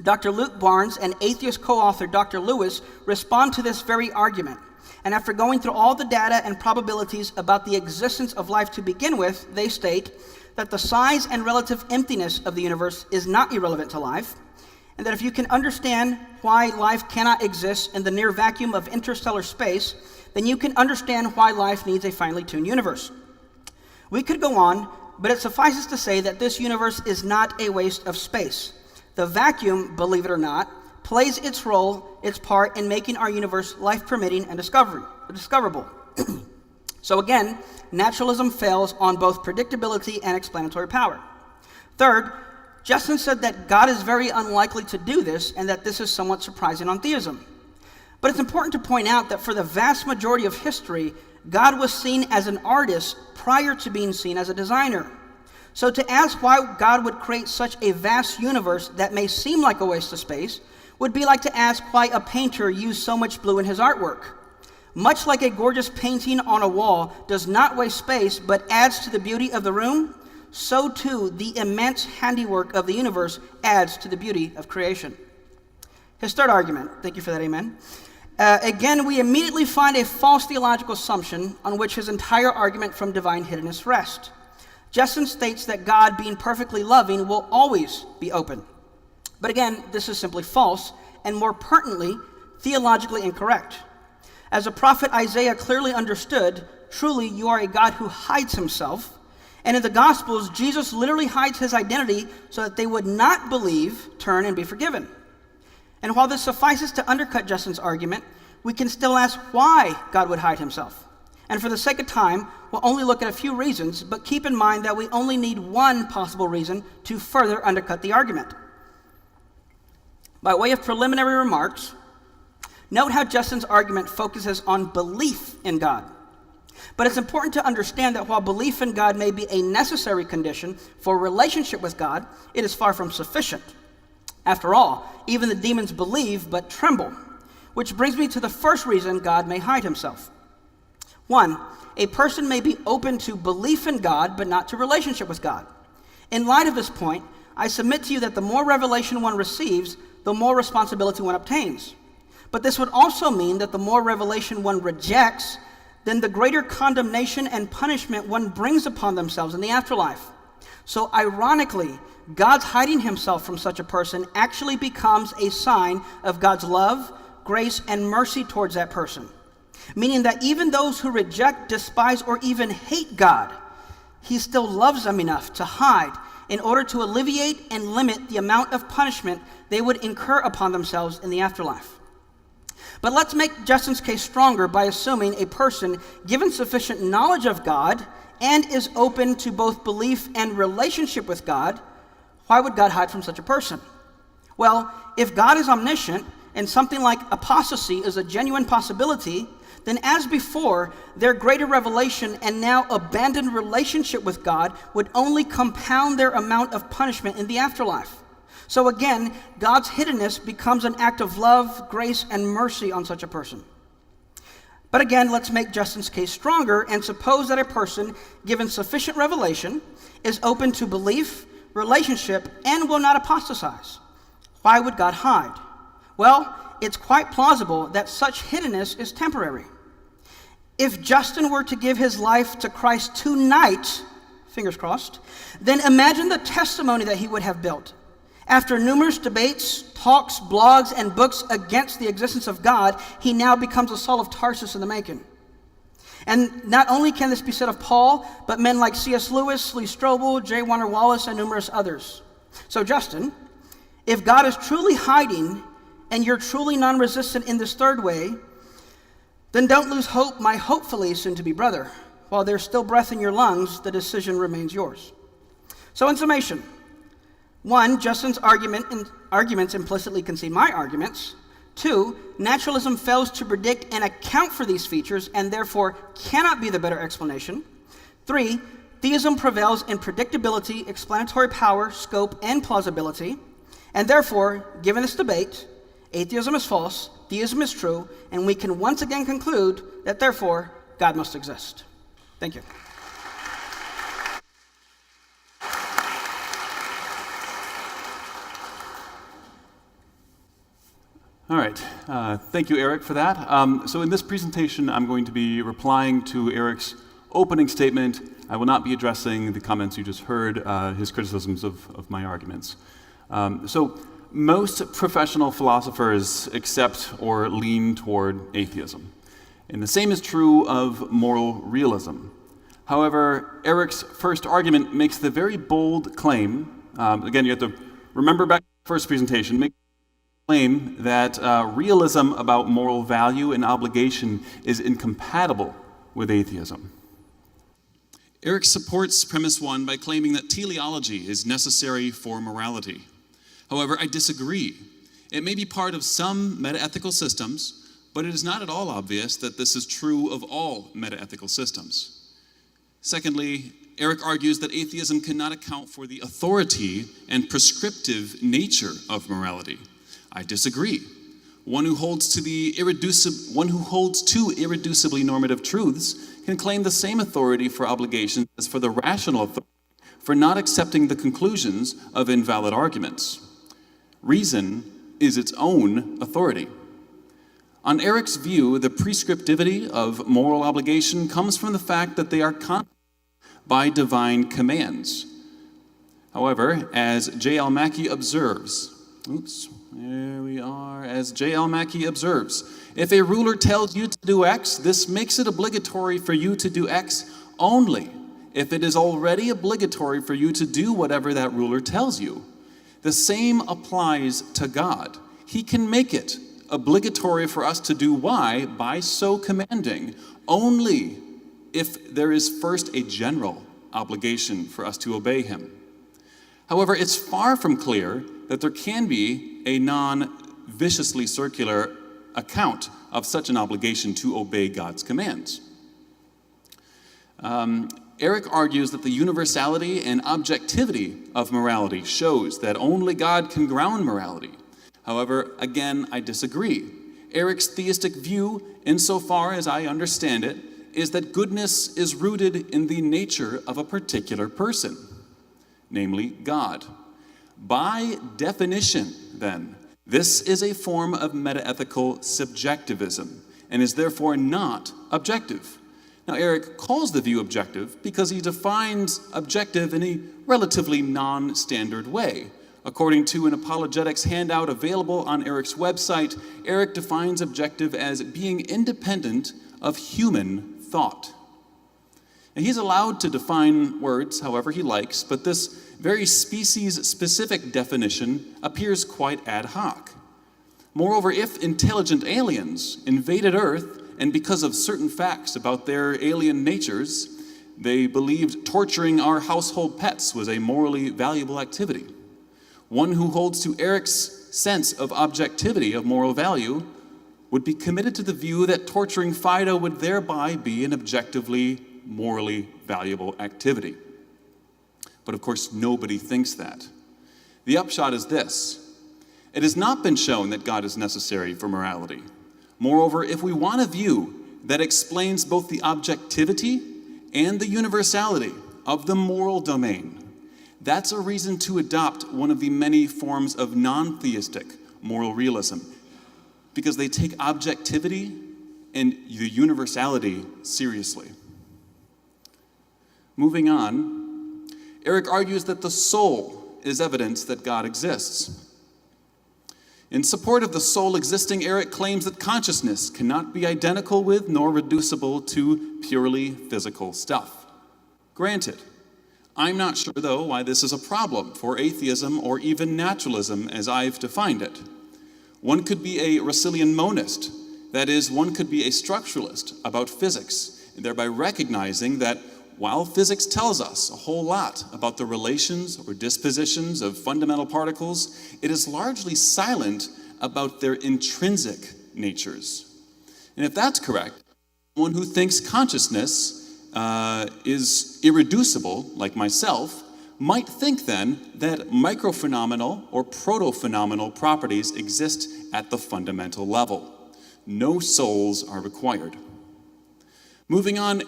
Dr. Luke Barnes and atheist co-author Dr. Lewis respond to this very argument. And after going through all the data and probabilities about the existence of life to begin with, they state that the size and relative emptiness of the universe is not irrelevant to life, and that if you can understand why life cannot exist in the near vacuum of interstellar space, then you can understand why life needs a finely tuned universe. We could go on, but it suffices to say that this universe is not a waste of space. The vacuum, believe it or not, plays its role, its part in making our universe life-permitting and discoverable. So again, naturalism fails on both predictability and explanatory power. Third, Justin said that God is very unlikely to do this and that this is somewhat surprising on theism. But it's important to point out that for the vast majority of history, God was seen as an artist prior to being seen as a designer. So to ask why God would create such a vast universe that may seem like a waste of space would be like to ask why a painter used so much blue in his artwork. Much like a gorgeous painting on a wall does not waste space but adds to the beauty of the room, so too the immense handiwork of the universe adds to the beauty of creation. His third argument, thank you for that, amen. Again, we immediately find a false theological assumption on which his entire argument from divine hiddenness rests. Justin states that God, being perfectly loving, will always be open. But again, this is simply false, and more pertinently, theologically incorrect. As the prophet Isaiah clearly understood, truly you are a God who hides himself, And in the Gospels, Jesus literally hides his identity so that they would not believe, turn, and be forgiven. And while this suffices to undercut Justin's argument, we can still ask why God would hide himself. And for the sake of time, we'll only look at a few reasons, but keep in mind that we only need one possible reason to further undercut the argument. By way of preliminary remarks, note how Justin's argument focuses on belief in God. But it's important to understand that while belief in God may be a necessary condition for a relationship with God, it is far from sufficient. After all, even the demons believe but tremble, which brings me to the first reason God may hide himself. 1, a person may be open to belief in God but not to relationship with God. In light of this point, I submit to you that the more revelation one receives, the more responsibility one obtains. But this would also mean that the more revelation one rejects, then the greater condemnation and punishment one brings upon themselves in the afterlife. So ironically, God's hiding himself from such a person actually becomes a sign of God's love, grace, and mercy towards that person. Meaning that even those who reject, despise, or even hate God, he still loves them enough to hide in order to alleviate and limit the amount of punishment they would incur upon themselves in the afterlife. But let's make Justin's case stronger by assuming a person given sufficient knowledge of God and is open to both belief and relationship with God. Why would God hide from such a person? Well, if God is omniscient and something like apostasy is a genuine possibility, then as before, their greater revelation and now abandoned relationship with God would only compound their amount of punishment in the afterlife. So again, God's hiddenness becomes an act of love, grace, and mercy on such a person. But again, let's make Justin's case stronger and suppose that a person given sufficient revelation is open to belief, relationship, and will not apostatize. Why would God hide? Well, it's quite plausible that such hiddenness is temporary. If Justin were to give his life to Christ tonight, fingers crossed, then imagine the testimony that he would have built. After numerous debates, talks, blogs, and books against the existence of God, he now becomes a Saul of Tarsus in the making. And not only can this be said of Paul, but men like C.S. Lewis, Lee Strobel, J. Warner Wallace, and numerous others. So Justin, if God is truly hiding and you're truly non-resistant in this third way, then don't lose hope, my hopefully soon-to-be brother. While there's still breath in your lungs, the decision remains yours. So in summation, 1, Justin's arguments implicitly concede my arguments. 2, naturalism fails to predict and account for these features and therefore cannot be the better explanation. 3, theism prevails in predictability, explanatory power, scope, and plausibility. And therefore, given this debate, atheism is false, theism is true, and we can once again conclude that therefore, God must exist. Thank you. All right. Thank you, Eric, for that. So in this presentation, I'm going to be replying to Eric's opening statement. I will not be addressing the comments you just heard, his criticisms of my arguments. So most professional philosophers accept or lean toward atheism. And the same is true of moral realism. However, Eric's first argument makes the very bold claim, again, you have to remember back to the first presentation, make claim that realism about moral value and obligation is incompatible with atheism. Eric supports premise 1 by claiming that teleology is necessary for morality. However, I disagree. It may be part of some metaethical systems, but it is not at all obvious that this is true of all metaethical systems. Secondly, Eric argues that atheism cannot account for the authority and prescriptive nature of morality. I disagree. One who holds to irreducibly normative truths can claim the same authority for obligations as for the rational authority for not accepting the conclusions of invalid arguments. Reason is its own authority. On Eric's view, the prescriptivity of moral obligation comes from the fact that they are controlled by divine commands. However, as J.L. Mackie observes, as J.L. Mackie observes, if a ruler tells you to do X, this makes it obligatory for you to do X only if it is already obligatory for you to do whatever that ruler tells you. The same applies to God. He can make it obligatory for us to do Y by so commanding, only if there is first a general obligation for us to obey him. However, it's far from clear that there can be a non-viciously circular account of such an obligation to obey God's commands. Eric argues that the universality and objectivity of morality shows that only God can ground morality. However, again, I disagree. Eric's theistic view, insofar as I understand it, is that goodness is rooted in the nature of a particular person, namely God. By definition, then, this is a form of metaethical subjectivism and is therefore not objective. Now, Eric calls the view objective because he defines objective in a relatively non-standard way. According to an apologetics handout available on Eric's website, Eric defines objective as being independent of human thought. Now, he's allowed to define words however he likes, but this very species-specific definition appears quite ad hoc. Moreover, if intelligent aliens invaded Earth and because of certain facts about their alien natures, they believed torturing our household pets was a morally valuable activity, one who holds to Eric's sense of objectivity of moral value would be committed to the view that torturing Fido would thereby be an objectively, morally valuable activity. But of course, nobody thinks that. The upshot is this: it has not been shown that God is necessary for morality. Moreover, if we want a view that explains both the objectivity and the universality of the moral domain, that's a reason to adopt one of the many forms of non-theistic moral realism, because they take objectivity and the universality seriously. Moving on, Eric argues that the soul is evidence that God exists. In support of the soul existing, Eric claims that consciousness cannot be identical with nor reducible to purely physical stuff. Granted, I'm not sure, though, why this is a problem for atheism or even naturalism as I've defined it. One could be a Russellian monist, that is, one could be a structuralist about physics, thereby recognizing that while physics tells us a whole lot about the relations or dispositions of fundamental particles, it is largely silent about their intrinsic natures. And if that's correct, one who thinks consciousness is irreducible, like myself, might think then that microphenomenal or proto-phenomenal properties exist at the fundamental level. No souls are required. Moving on,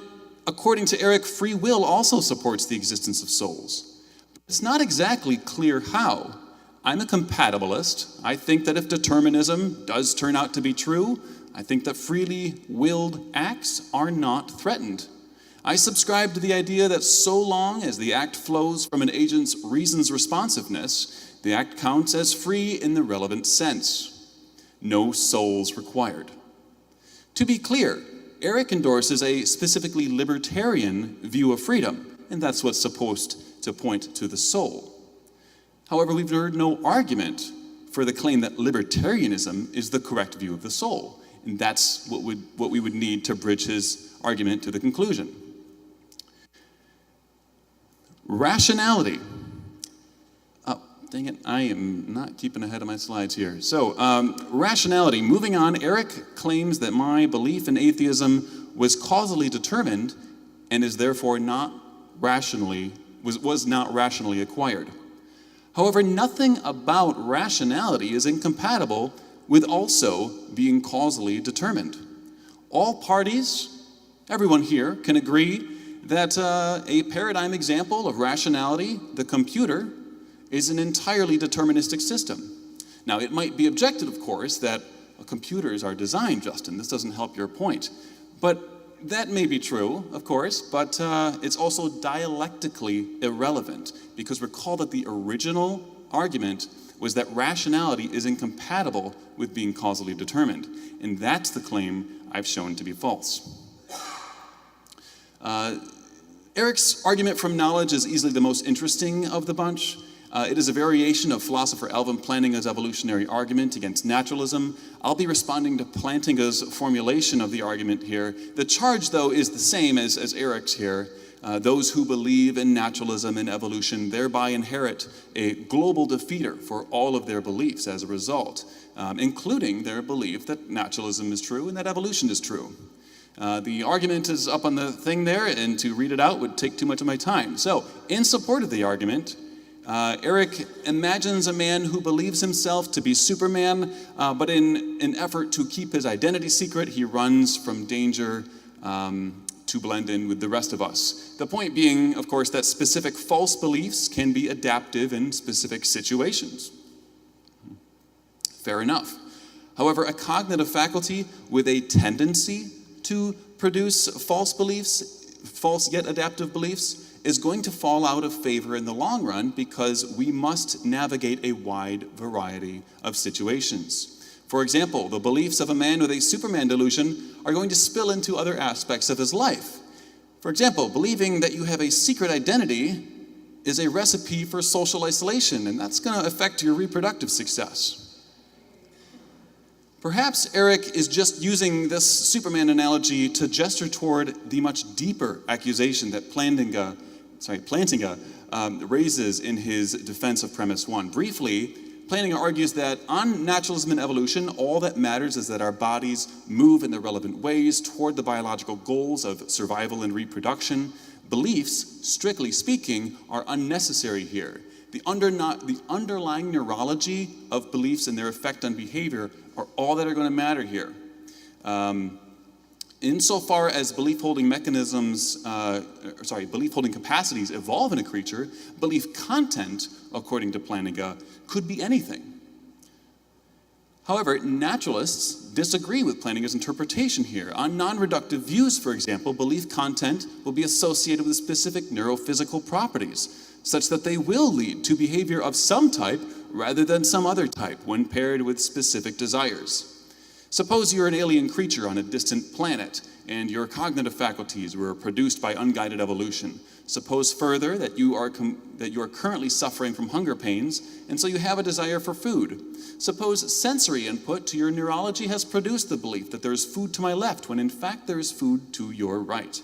according to Eric, free will also supports the existence of souls. It's not exactly clear how. I'm a compatibilist. I think that if determinism does turn out to be true, I think that freely willed acts are not threatened. I subscribe to the idea that so long as the act flows from an agent's reason's responsiveness, the act counts as free in the relevant sense. No souls required. To be clear, Eric endorses a specifically libertarian view of freedom, and that's what's supposed to point to the soul. However, we've heard no argument for the claim that libertarianism is the correct view of the soul, and that's what we would need to bridge his argument to the conclusion. Rationality. Oh, dang it, I am not keeping ahead of my slides here. So, rationality. Moving on, Eric claims that my belief in atheism was causally determined and is therefore not rationally, was not rationally acquired. However, nothing about rationality is incompatible with also being causally determined. All parties, everyone here, can agree that a paradigm example of rationality, the computer, is an entirely deterministic system. Now, it might be objected, of course, that computers are designed, Justin. This doesn't help your point. But that may be true, of course, but it's also dialectically irrelevant, because recall that the original argument was that rationality is incompatible with being causally determined. And that's the claim I've shown to be false. Eric's argument from knowledge is easily the most interesting of the bunch. It is a variation of philosopher Alvin Plantinga's evolutionary argument against naturalism. I'll be responding to Plantinga's formulation of the argument here. The charge, though, is the same as Eric's here. Those who believe in naturalism and evolution thereby inherit a global defeater for all of their beliefs as a result, including their belief that naturalism is true and that evolution is true. The argument is up on the thing there, and to read it out would take too much of my time. So, in support of the argument, Eric imagines a man who believes himself to be Superman, but in an effort to keep his identity secret, he runs from danger to blend in with the rest of us. The point being, of course, that specific false beliefs can be adaptive in specific situations. Fair enough. However, a cognitive faculty with a tendency to produce false beliefs, false yet adaptive beliefs, is going to fall out of favor in the long run because we must navigate a wide variety of situations. For example, the beliefs of a man with a Superman delusion are going to spill into other aspects of his life. For example, believing that you have a secret identity is a recipe for social isolation, and that's going to affect your reproductive success. Perhaps Eric is just using this Superman analogy to gesture toward the much deeper accusation that Plantinga raises in his defense of premise one. Briefly, Plantinga argues that on naturalism and evolution, all that matters is that our bodies move in the relevant ways toward the biological goals of survival and reproduction. Beliefs, strictly speaking, are unnecessary here. The underlying neurology of beliefs and their effect on behavior are all that are going to matter here. Insofar as belief-holding capacities evolve in a creature, belief content, according to Plantinga, could be anything. However, naturalists disagree with Plantinga's interpretation here. On non-reductive views, for example, belief content will be associated with specific neurophysical properties, such that they will lead to behavior of some type rather than some other type when paired with specific desires. Suppose you're an alien creature on a distant planet and your cognitive faculties were produced by unguided evolution. Suppose further that you are currently suffering from hunger pains, and so you have a desire for food. Suppose sensory input to your neurology has produced the belief that there is food to my left when in fact there is food to your right.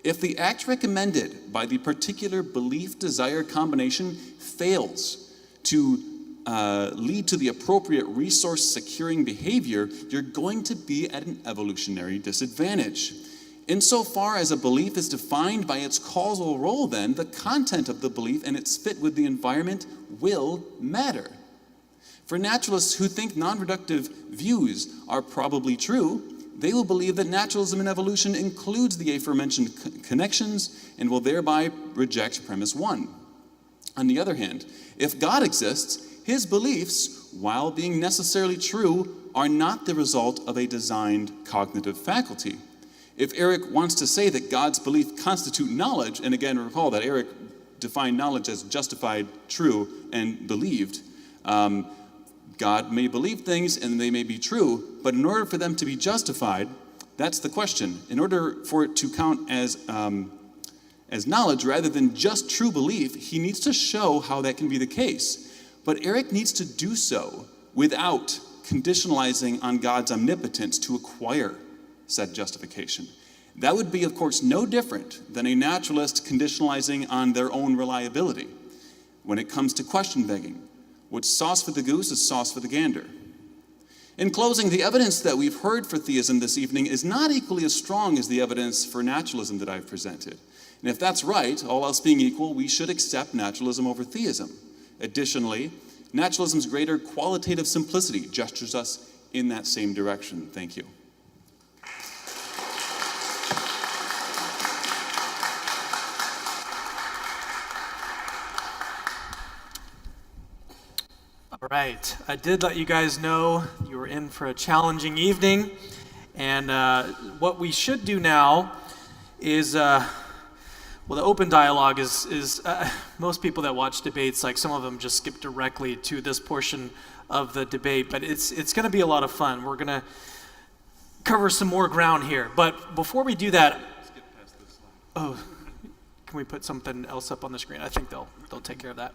If the act recommended by the particular belief-desire combination fails to lead to the appropriate resource-securing behavior, you're going to be at an evolutionary disadvantage. Insofar as a belief is defined by its causal role, then, the content of the belief and its fit with the environment will matter. For naturalists who think non-reductive views are probably true, they will believe that naturalism and evolution includes the aforementioned connections and will thereby reject premise one. On the other hand, if God exists, his beliefs, while being necessarily true, are not the result of a designed cognitive faculty. If Eric wants to say that God's beliefs constitute knowledge, and again recall that Eric defined knowledge as justified, true, and believed, God may believe things and they may be true, but in order for them to be justified, that's the question. In order for it to count as knowledge rather than just true belief, he needs to show how that can be the case. But Eric needs to do so without conditionalizing on God's omnipotence to acquire said justification. That would be, of course, no different than a naturalist conditionalizing on their own reliability. When it comes to question begging, what's sauce for the goose is sauce for the gander. In closing, the evidence that we've heard for theism this evening is not equally as strong as the evidence for naturalism that I've presented. And if that's right, all else being equal, we should accept naturalism over theism. Additionally, naturalism's greater qualitative simplicity gestures us in that same direction. Thank you. All right, I did let you guys know you were in for a challenging evening, and what we should do now is well, the open dialogue is most people that watch debates, like some of them just skip directly to this portion of the debate, but it's going to be a lot of fun. We're going to cover some more ground here. But before we do that, can we put something else up on the screen? I think they'll take care of that.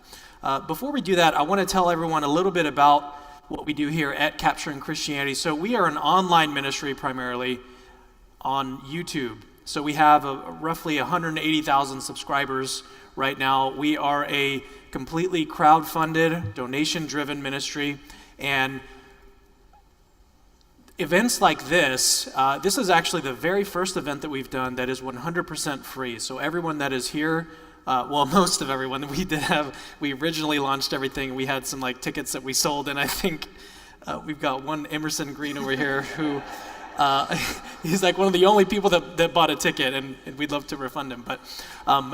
Before we do that, I want to tell everyone a little bit about what we do here at Capturing Christianity. So we are an online ministry primarily on YouTube. So we have roughly 180,000 subscribers right now. We are a completely crowd-funded, donation-driven ministry, and events like this, this is actually the very first event that we've done that is 100% free. So everyone that is here, well, most of everyone, we originally launched everything. We had some tickets that we sold, and I think we've got one Emerson Green over here who, he's one of the only people that bought a ticket, and we'd love to refund him. But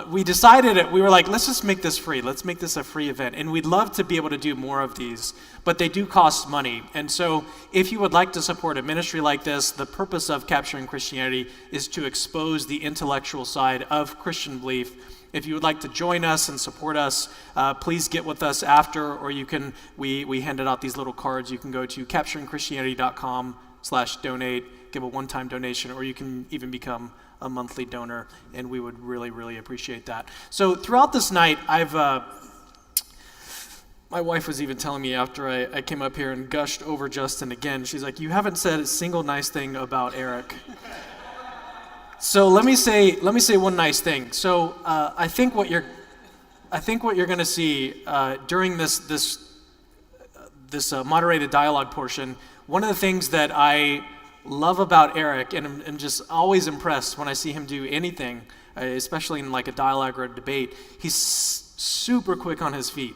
we decided, we were let's just make this free. Let's make this a free event. And we'd love to be able to do more of these, but they do cost money. And so if you would like to support a ministry like this, the purpose of Capturing Christianity is to expose the intellectual side of Christian belief. If you would like to join us and support us, please get with us after, or you can, we handed out these little cards. You can go to capturingchristianity.com/donate, give a one-time donation, or you can even become a monthly donor, and we would really, really appreciate that. So throughout this night, my wife was even telling me after I came up here and gushed over Justin again, she's like, you haven't said a single nice thing about Eric. So let me say one nice thing. So I think what you're going to see during this moderated dialogue portion, one of the things that I love about Eric, and I'm just always impressed when I see him do anything, especially in a dialogue or a debate, he's super quick on his feet.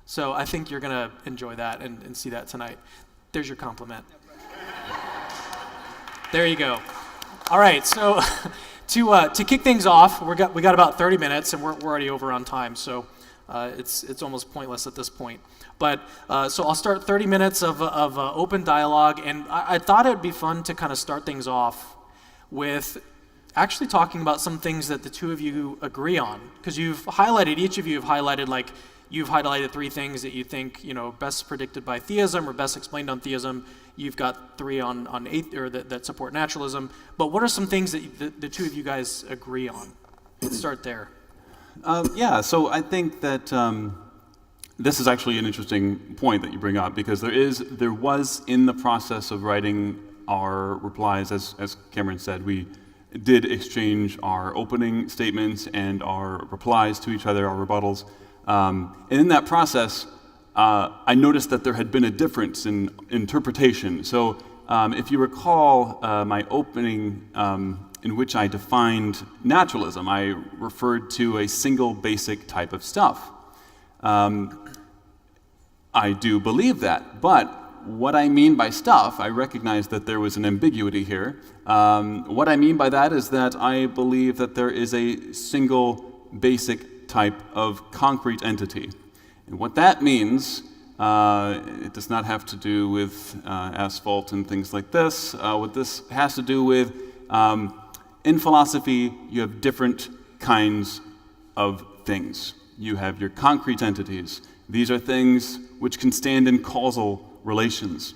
So I think you're going to enjoy that and see that tonight. There's your compliment. There you go. All right, so to kick things off, we got about 30 minutes, and we're already over on time, so it's almost pointless at this point. But so I'll start 30 minutes of open dialogue, and I thought it would be fun to kind of start things off with actually talking about some things that the two of you agree on, because each of you have highlighted you've highlighted three things that you think best predicted by theism or best explained on theism. You've got three on that support naturalism. But what are some things that the two of you guys agree on? Let's start there. So I think that this is actually an interesting point that you bring up, because there was in the process of writing our replies, as Cameron said, we did exchange our opening statements and our replies to each other, our rebuttals. And in that process, I noticed that there had been a difference in interpretation. So if you recall my opening in which I defined naturalism, I referred to a single basic type of stuff. I do believe that, but what I mean by stuff, I recognize that there was an ambiguity here. What I mean by that is that I believe that there is a single basic type of concrete entity. And what that means, it does not have to do with asphalt and things like this. What this has to do with, in philosophy, you have different kinds of things. You have your concrete entities. These are things which can stand in causal relations.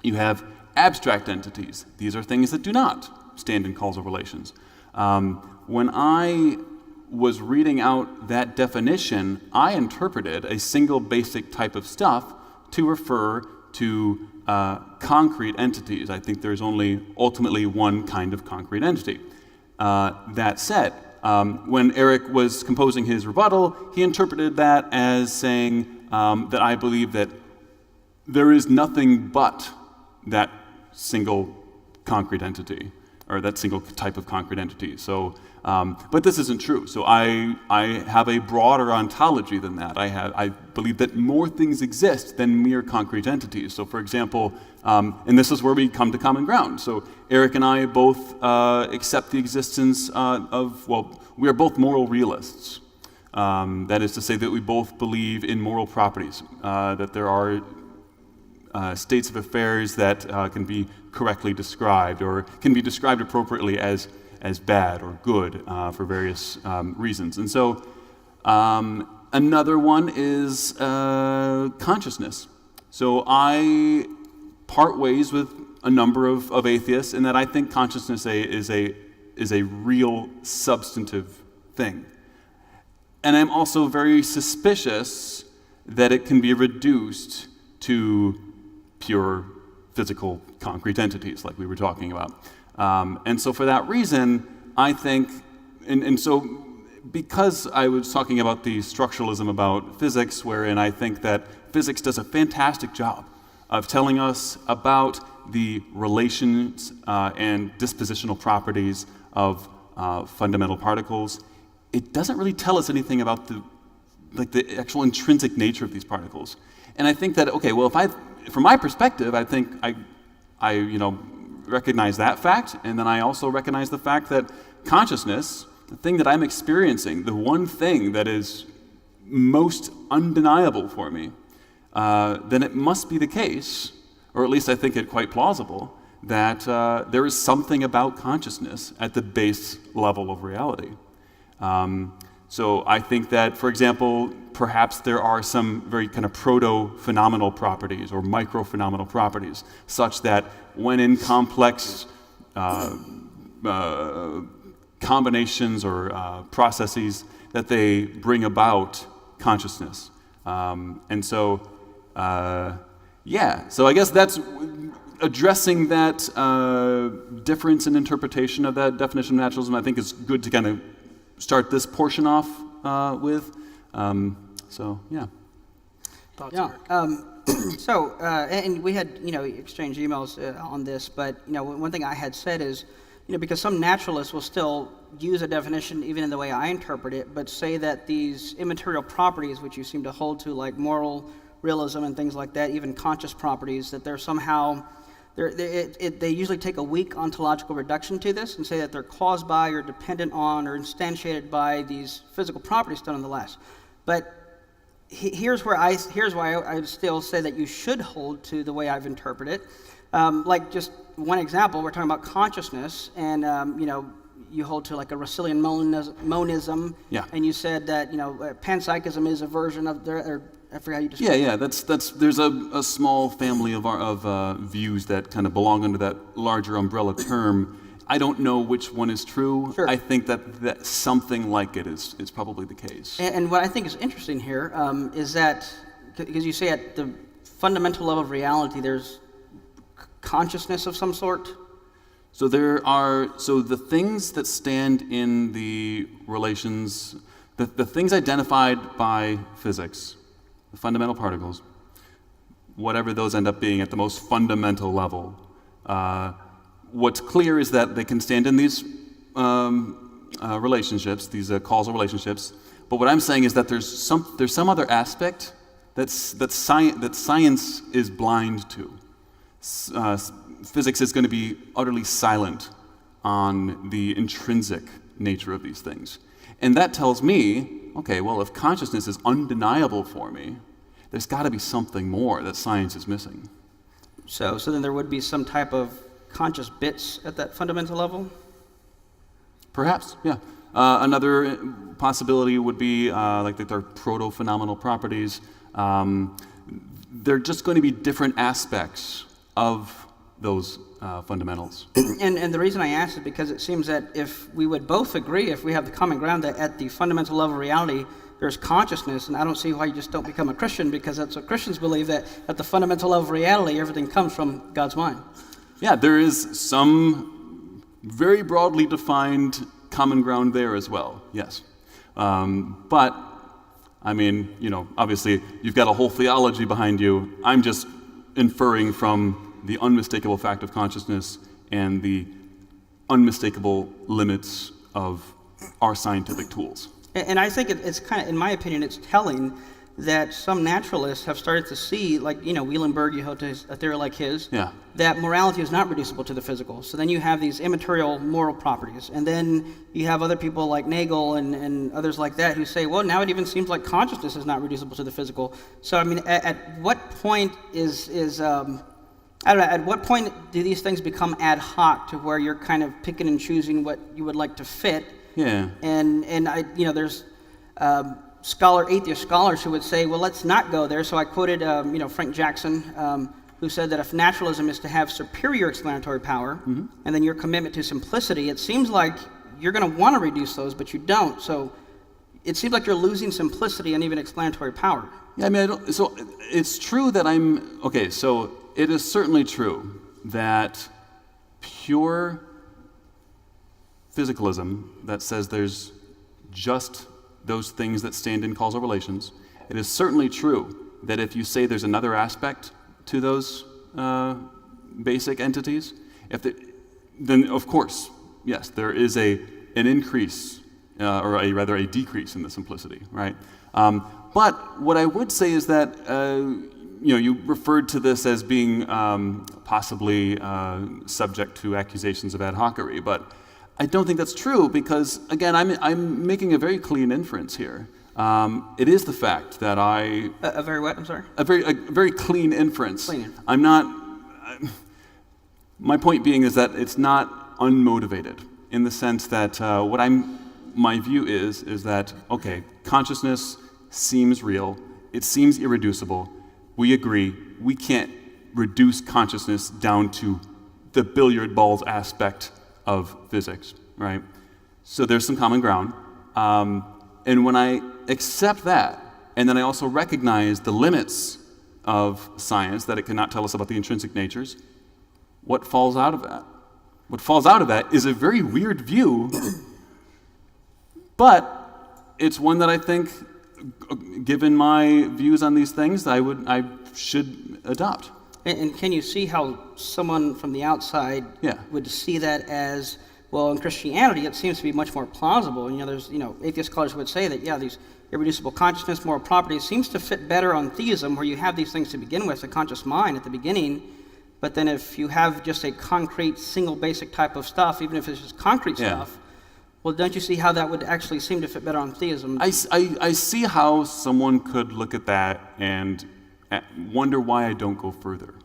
You have abstract entities. These are things that do not stand in causal relations. When I was reading out that definition, I interpreted a single basic type of stuff to refer to concrete entities. I think there's only ultimately one kind of concrete entity. That said, when Eric was composing his rebuttal, he interpreted that as saying that I believe that there is nothing but that single concrete entity, or that single type of concrete entity. So, but this isn't true. So I have a broader ontology than that. I believe that more things exist than mere concrete entities. So, for example, and this is where we come to common ground. So Eric and I both accept the existence we are both moral realists. That is to say that we both believe in moral properties, that there are states of affairs that can be correctly described or can be described appropriately as bad or good for various reasons. And so another one is consciousness. So I part ways with a number of atheists in that I think consciousness is a real substantive thing. And I'm also very suspicious that it can be reduced to pure physical concrete entities like we were talking about. And so for that reason, I think, and so because I was talking about the structuralism about physics, wherein I think that physics does a fantastic job of telling us about the relations and dispositional properties of fundamental particles, it doesn't really tell us anything about the actual intrinsic nature of these particles. And I think that, okay, well, from my perspective, I think I recognize that fact, and then I also recognize the fact that consciousness, the thing that I'm experiencing, the one thing that is most undeniable for me, then it must be the case, or at least I think it quite plausible, that there is something about consciousness at the base level of reality. So I think that, for example, perhaps there are some very kind of proto-phenomenal properties or micro-phenomenal properties, such that when in complex combinations or processes, that they bring about consciousness. And so, so I guess that's addressing that difference in interpretation of that definition of naturalism. I think it's good to kind of start this portion off with. So, yeah. Thoughts, Yeah. Eric? And we had, exchanged emails on this, but, one thing I had said is, because some naturalists will still use a definition, even in the way I interpret it, but say that these immaterial properties, which you seem to hold to, like moral realism and things like that, even conscious properties, that they're somehow, they usually take a weak ontological reduction to this and say that they're caused by or dependent on or instantiated by these physical properties nonetheless. But here's why I still say that you should hold to the way I've interpreted it. Like just one example, we're talking about consciousness, and you hold to like a Russellian monism, yeah. And you said that panpsychism is a version of or I forgot how you described it. Yeah. That's there's a small family of views that kind of belong under that larger umbrella term. I don't know which one is true. Sure. I think that something like it is probably the case. And what I think is interesting here is that, because you say at the fundamental level of reality, there's consciousness of some sort. So the things that stand in the relations, the things identified by physics, the fundamental particles, whatever those end up being at the most fundamental level, what's clear is that they can stand in these relationships, these causal relationships. But what I'm saying is that there's some other aspect that science is blind to. Physics is going to be utterly silent on the intrinsic nature of these things. And that tells me, okay, well, if consciousness is undeniable for me, there's got to be something more that science is missing. So then there would be some type of conscious bits at that fundamental level? Perhaps, yeah. Another possibility would be like that they're proto-phenomenal properties. They're just going to be different aspects of those fundamentals. And the reason I ask is because it seems that if we would both agree, if we have the common ground that at the fundamental level of reality, there's consciousness, and I don't see why you just don't become a Christian, because that's what Christians believe, that at the fundamental level of reality, everything comes from God's mind. Yeah, there is some very broadly defined common ground there as well, yes. But, I mean, obviously you've got a whole theology behind you. I'm just inferring from the unmistakable fact of consciousness and the unmistakable limits of our scientific tools. And I think it's kind of, in my opinion, it's telling that some naturalists have started to see, like, Wielenberg, you hold to a theory like his, yeah, that morality is not reducible to the physical. So then you have these immaterial moral properties. And then you have other people like Nagel and others like that who say, well, now it even seems like consciousness is not reducible to the physical. So, I mean, at what point at what point do these things become ad hoc to where you're kind of picking and choosing what you would like to fit? Yeah. And there's atheist scholars who would say, well, let's not go there. So I quoted, Frank Jackson, who said that if naturalism is to have superior explanatory power, mm-hmm. and then your commitment to simplicity, it seems like you're going to want to reduce those, but you don't. So it seems like you're losing simplicity and even explanatory power. Yeah, I mean, so it's true that so it is certainly true that pure physicalism that says there's just those things that stand in causal relations, it is certainly true that if you say there's another aspect to those basic entities, then of course, yes, there is an increase, or rather a decrease in the simplicity, right? But what I would say is that, you referred to this as being possibly subject to accusations of ad hocery, but I don't think that's true because, again, I'm making a very clean inference here. It is the fact that A very what? I'm sorry? A very clean inference. Clean. I'm not... my point being is that it's not unmotivated in the sense that my view is that, okay, consciousness seems real, it seems irreducible, we agree, we can't reduce consciousness down to the billiard balls aspect of physics, right? So there's some common ground. And when I accept that, and then I also recognize the limits of science, that it cannot tell us about the intrinsic natures, what falls out of that? What falls out of that is a very weird view, but it's one that I think, given my views on these things, I should adopt. And can you see how someone from the outside would see that as, well, in Christianity, it seems to be much more plausible. There's, atheist scholars would say that, these irreducible consciousness, moral properties seems to fit better on theism, where you have these things to begin with, a conscious mind at the beginning. But then if you have just a concrete, single basic type of stuff, even if it's just concrete stuff, well, don't you see how that would actually seem to fit better on theism? I see how someone could look at that and wonder why I don't go further.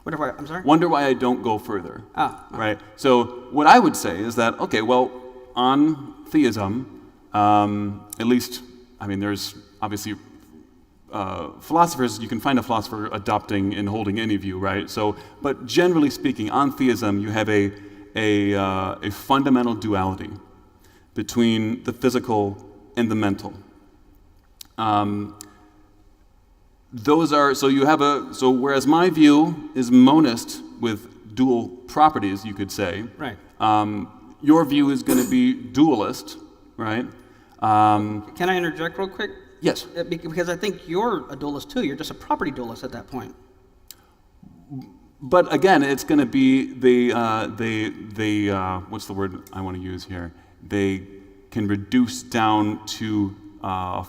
I'm sorry? Wonder why I don't go further. Okay. Right? So what I would say is that, okay, well, on theism, at least, there's obviously philosophers, you can find a philosopher adopting and holding any view, right? So, but generally speaking, on theism, you have a fundamental duality between the physical and the mental. Whereas my view is monist with dual properties, you could say. Right. Your view is going to be dualist, right? Can I interject real quick? Yes. Because I think you're a dualist too. You're just a property dualist at that point. But again, it's going to be what's the word I want to use here? They can reduce down to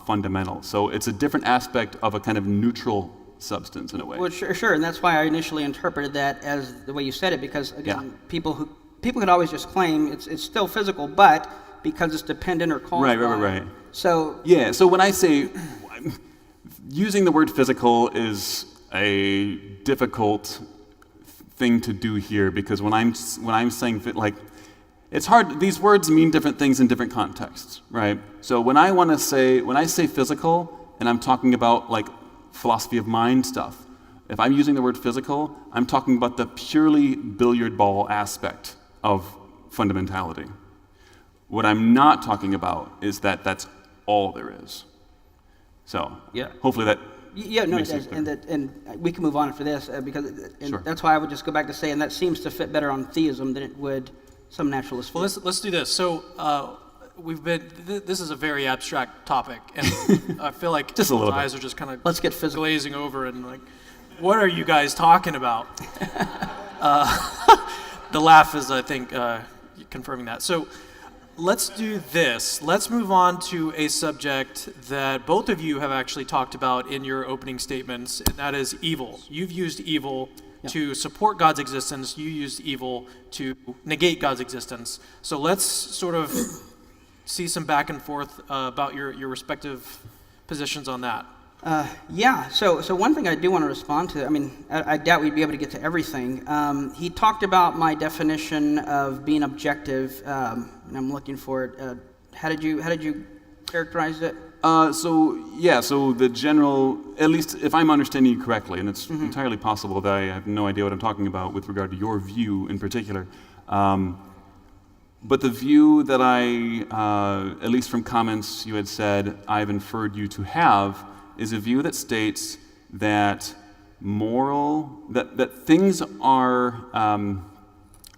fundamental. So it's a different aspect of a kind of neutral substance in a way. Well, sure, and that's why I initially interpreted that as the way you said it, because again, people could always just claim it's still physical, but because it's dependent or caused by. Right. So so when I say using the word physical is a difficult thing to do here, because when I'm saying it's hard. These words mean different things in different contexts, right? So when I say physical, and I'm talking about philosophy of mind stuff, if I'm using the word physical, I'm talking about the purely billiard ball aspect of fundamentality. What I'm not talking about is that that's all there is. So hopefully that. Yeah, no, it does, and we can move on after this because that's why I would just go back to saying that seems to fit better on theism than it would some naturalist view. Well, let's do this. So this is a very abstract topic, and I feel like just people's eyes are just kind of let's get physical, glazing over, and what are you guys talking about? The laugh is, I think, confirming that. So let's do this. Let's move on to a subject that both of you have actually talked about in your opening statements, and that is evil. You've used evil to support God's existence. You used evil to negate God's existence. So let's sort of see some back and forth about your respective positions on that. So one thing I do want to respond to, I doubt we'd be able to get to everything. He talked about my definition of being objective, and I'm looking for it. How did you characterize it? So the general, at least if I'm understanding you correctly, and it's entirely possible that I have no idea what I'm talking about with regard to your view in particular, But the view that at least from comments you had said, I've inferred you to have, is a view that states that that things are,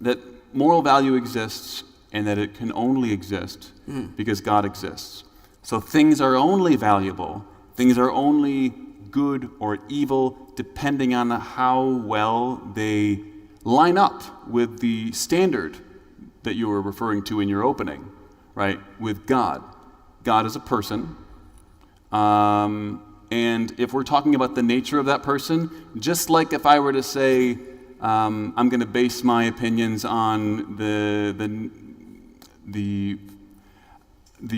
that moral value exists and that it can only exist because God exists. So things are only valuable, things are only good or evil depending on how well they line up with the standard that you were referring to in your opening, right? With God. God is a person. And if we're talking about the nature of that person, just like if I were to say, I'm going to base my opinions on the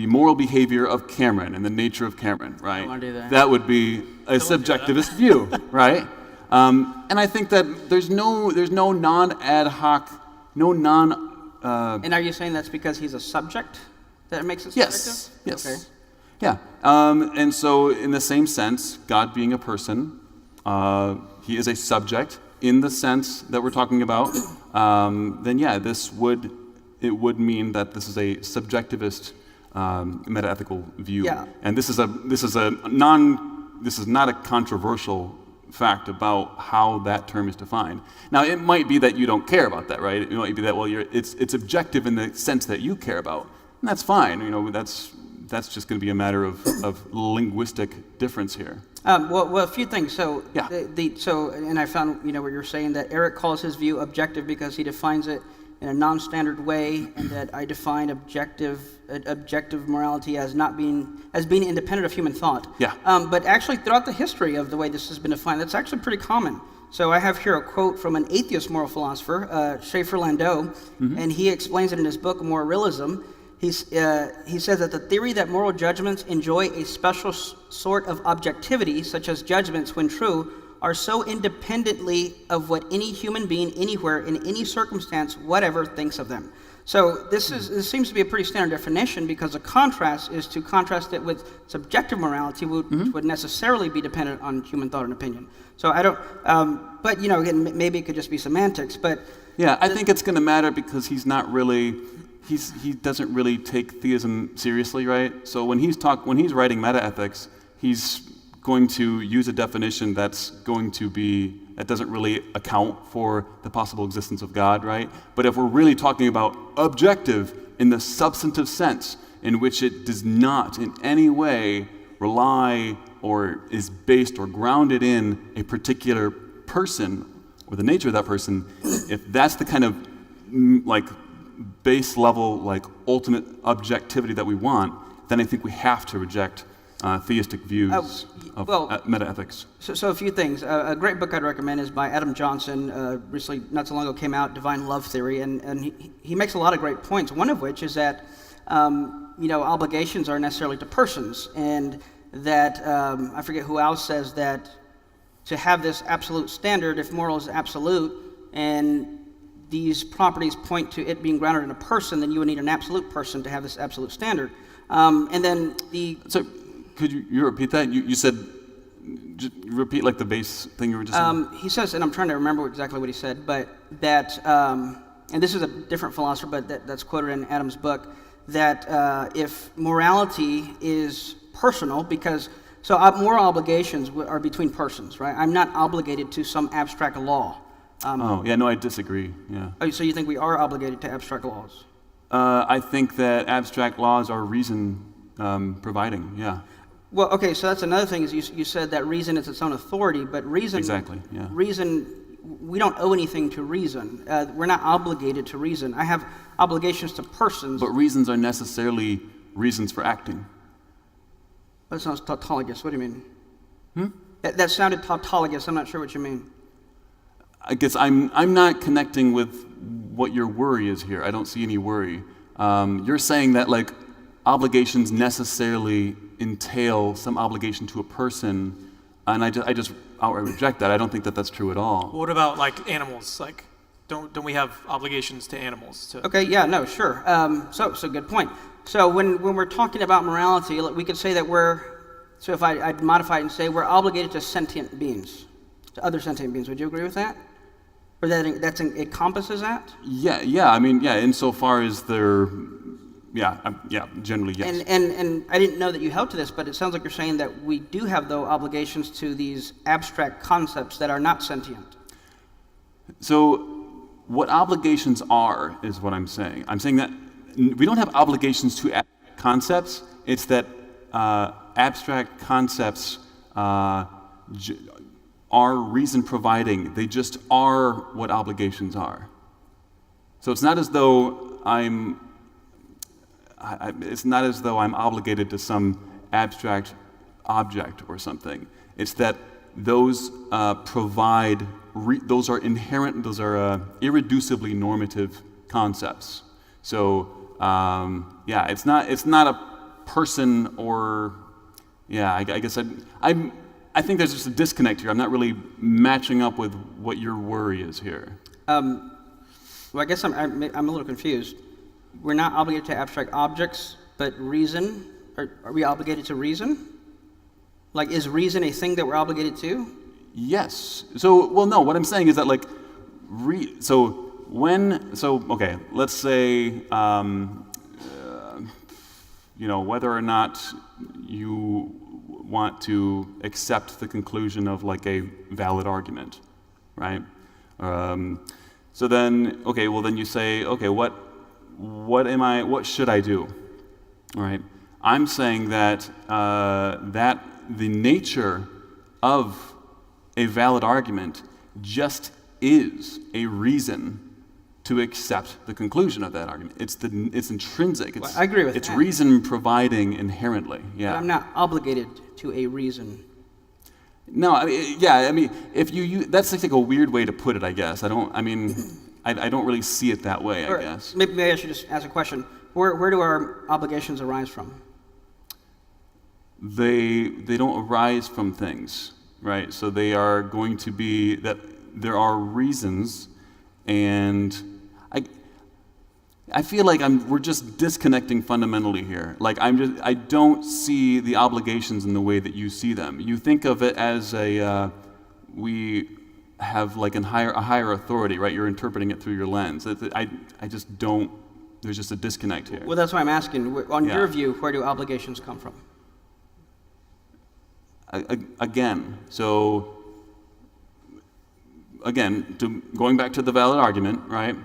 moral behavior of Cameron and the nature of Cameron, right? I don't want to do that. That would be a subjectivist view, right? And I think that there's no non-ad hoc, and are you saying that's because he's a subject that makes it subjective? Yes. Okay. Yeah. And so in the same sense, God being a person, he is a subject in the sense that we're talking about, then yeah, it would mean that this is a subjectivist metaethical view. Yeah. And this is not a controversial fact about how that term is defined. Now, it might be that you don't care about that, right? It might be that, well, it's objective in the sense that you care about, and that's fine. That's just going to be a matter of linguistic difference here. Well, a few things. So, Yeah. And I found, what you're saying, that Eric calls his view objective because he defines it in a non-standard way, and that I define objective morality as being independent of human thought. Yeah. But actually, throughout the history of the way this has been defined, that's actually pretty common. So I have here a quote from an atheist moral philosopher, Schaefer Landau, and he explains it in his book, Moral Realism. He says that the theory that moral judgments enjoy a special sort of objectivity, such as judgments, when true, are so independently of what any human being anywhere in any circumstance whatever thinks of them. So this seems to be a pretty standard definition, because the contrast is to contrast it with subjective morality, which would necessarily be dependent on human thought and opinion. So I don't, but again, maybe it could just be semantics, but. Yeah, I think it's going to matter because he doesn't really take theism seriously, right? So when he's writing metaethics, he's going to use a definition that doesn't really account for the possible existence of God, right? But if we're really talking about objective in the substantive sense, in which it does not in any way rely or is based or grounded in a particular person or the nature of that person, if that's the kind of base level, ultimate objectivity that we want, then I think we have to reject theistic views of metaethics. So a few things. A great book I'd recommend is by Adam Johnson. Recently, not so long ago, came out, Divine Love Theory, and he makes a lot of great points. One of which is that obligations aren't necessarily to persons, and that I forget who else says that to have this absolute standard, if moral is absolute, and these properties point to it being grounded in a person, then you would need an absolute person to have this absolute standard. And then So, could you repeat that? You said, repeat the base thing you were just saying? He says, and I'm trying to remember exactly what he said, but that, and this is a different philosopher, but that's quoted in Adam's book, that if morality is personal, because moral obligations are between persons, right? I'm not obligated to some abstract law. I disagree, yeah. Oh, so you think we are obligated to abstract laws? I think that abstract laws are reason providing, yeah. Well, okay, so that's another thing, is you said that reason is its own authority, but reason... Exactly, yeah. Reason, we don't owe anything to reason. We're not obligated to reason. I have obligations to persons. But reasons are necessarily reasons for acting. That sounds tautologous. What do you mean? That sounded tautologous. I'm not sure what you mean. I guess I'm not connecting with what your worry is here. I don't see any worry. You're saying that obligations necessarily entail some obligation to a person, and I just outright reject that. I don't think that that's true at all. What about animals? Don't we have obligations to animals? Okay, yeah, no, sure. So good point. So when we're talking about morality, we could say that so if I'd modify it and say we're obligated to sentient beings, to other sentient beings. Would you agree with that? Or that encompasses that? Yeah. I mean, insofar as they're, generally yes. And I didn't know that you held to this, but it sounds like you're saying that we do have, though, obligations to these abstract concepts that are not sentient. So what obligations are is what I'm saying. I'm saying that we don't have obligations to concepts. It's that abstract concepts are reason providing. They just are what obligations are. So it's not as though I'm obligated to some abstract object or something. It's that those provide. Those are inherent. Those are irreducibly normative concepts. So it's not a person or I guess I think there's just a disconnect here. I'm not really matching up with what your worry is here. Well, I guess I'm a little confused. We're not obligated to abstract objects, but reason. Are we obligated to reason? Like, is reason a thing that we're obligated to? Yes. So, well, no. What I'm saying is that, like, let's say, whether or not you want to accept the conclusion of like a valid argument, right? So then, then you say, what should I do? All right. I'm saying that that the nature of a valid argument just is a reason to accept the conclusion of that argument. It's intrinsic. I agree with that. It's reason providing inherently. Yeah. But I'm not obligated to a reason. No, if you that's like a weird way to put it, I guess. I don't really see it that way, I guess. Maybe I should just ask a question. Where do our obligations arise from? They don't arise from things, right? So they are going to be that there are reasons, and I feel like we're just disconnecting fundamentally here. Like I don't see the obligations in the way that you see them. You think of it as we have like a higher authority, right? You're interpreting it through your lens. I just don't. There's just a disconnect here. Well, that's why I'm asking. On your view, where do obligations come from? Again, going back to the valid argument, right?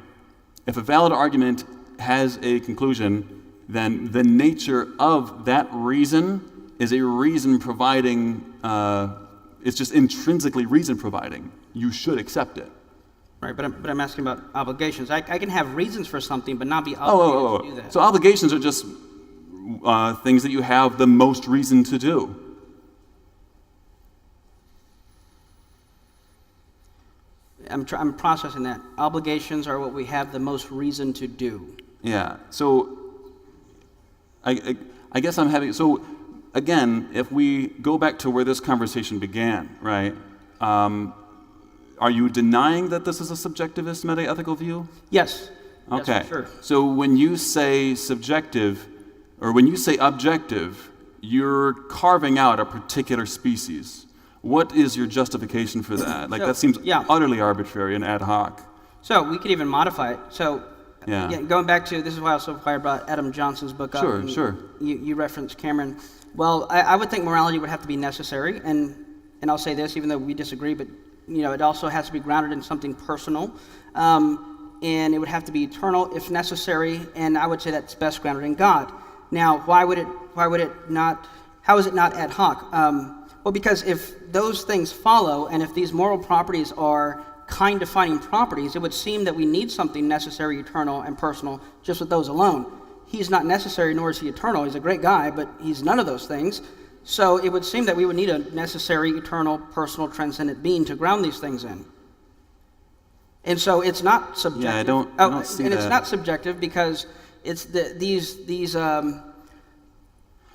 If a valid argument has a conclusion, then the nature of that reason is a reason providing, it's just intrinsically reason providing. You should accept it. Right, but I'm asking about obligations. I can have reasons for something, but not be obligated to do that. So obligations are just things that you have the most reason to do. I'm processing that. Obligations are what we have the most reason to do. Yeah. So I guess I'm having. So again, if we go back to where this conversation began, right? Are you denying that this is a subjectivist meta-ethical view? Yes. Okay. Yes, for sure. So when you say subjective, or when you say objective, you're carving out a particular species. What is your justification for that? Like, that seems utterly arbitrary and ad hoc. So we could even modify it. So going back to, this is why I brought Adam Johnson's book up. Sure. You referenced Cameron. Well, I would think morality would have to be necessary, and I'll say this, even though we disagree, but it also has to be grounded in something personal, and it would have to be eternal if necessary, and I would say that's best grounded in God. Now, why would it not? How is it not ad hoc? Well, because if those things follow, and if these moral properties are kind-defining properties, it would seem that we need something necessary, eternal, and personal just with those alone. He's not necessary, nor is he eternal. He's a great guy, but he's none of those things. So it would seem that we would need a necessary, eternal, personal, transcendent being to ground these things in. And so it's not subjective. Yeah, I don't see and that. It's not subjective because it's these.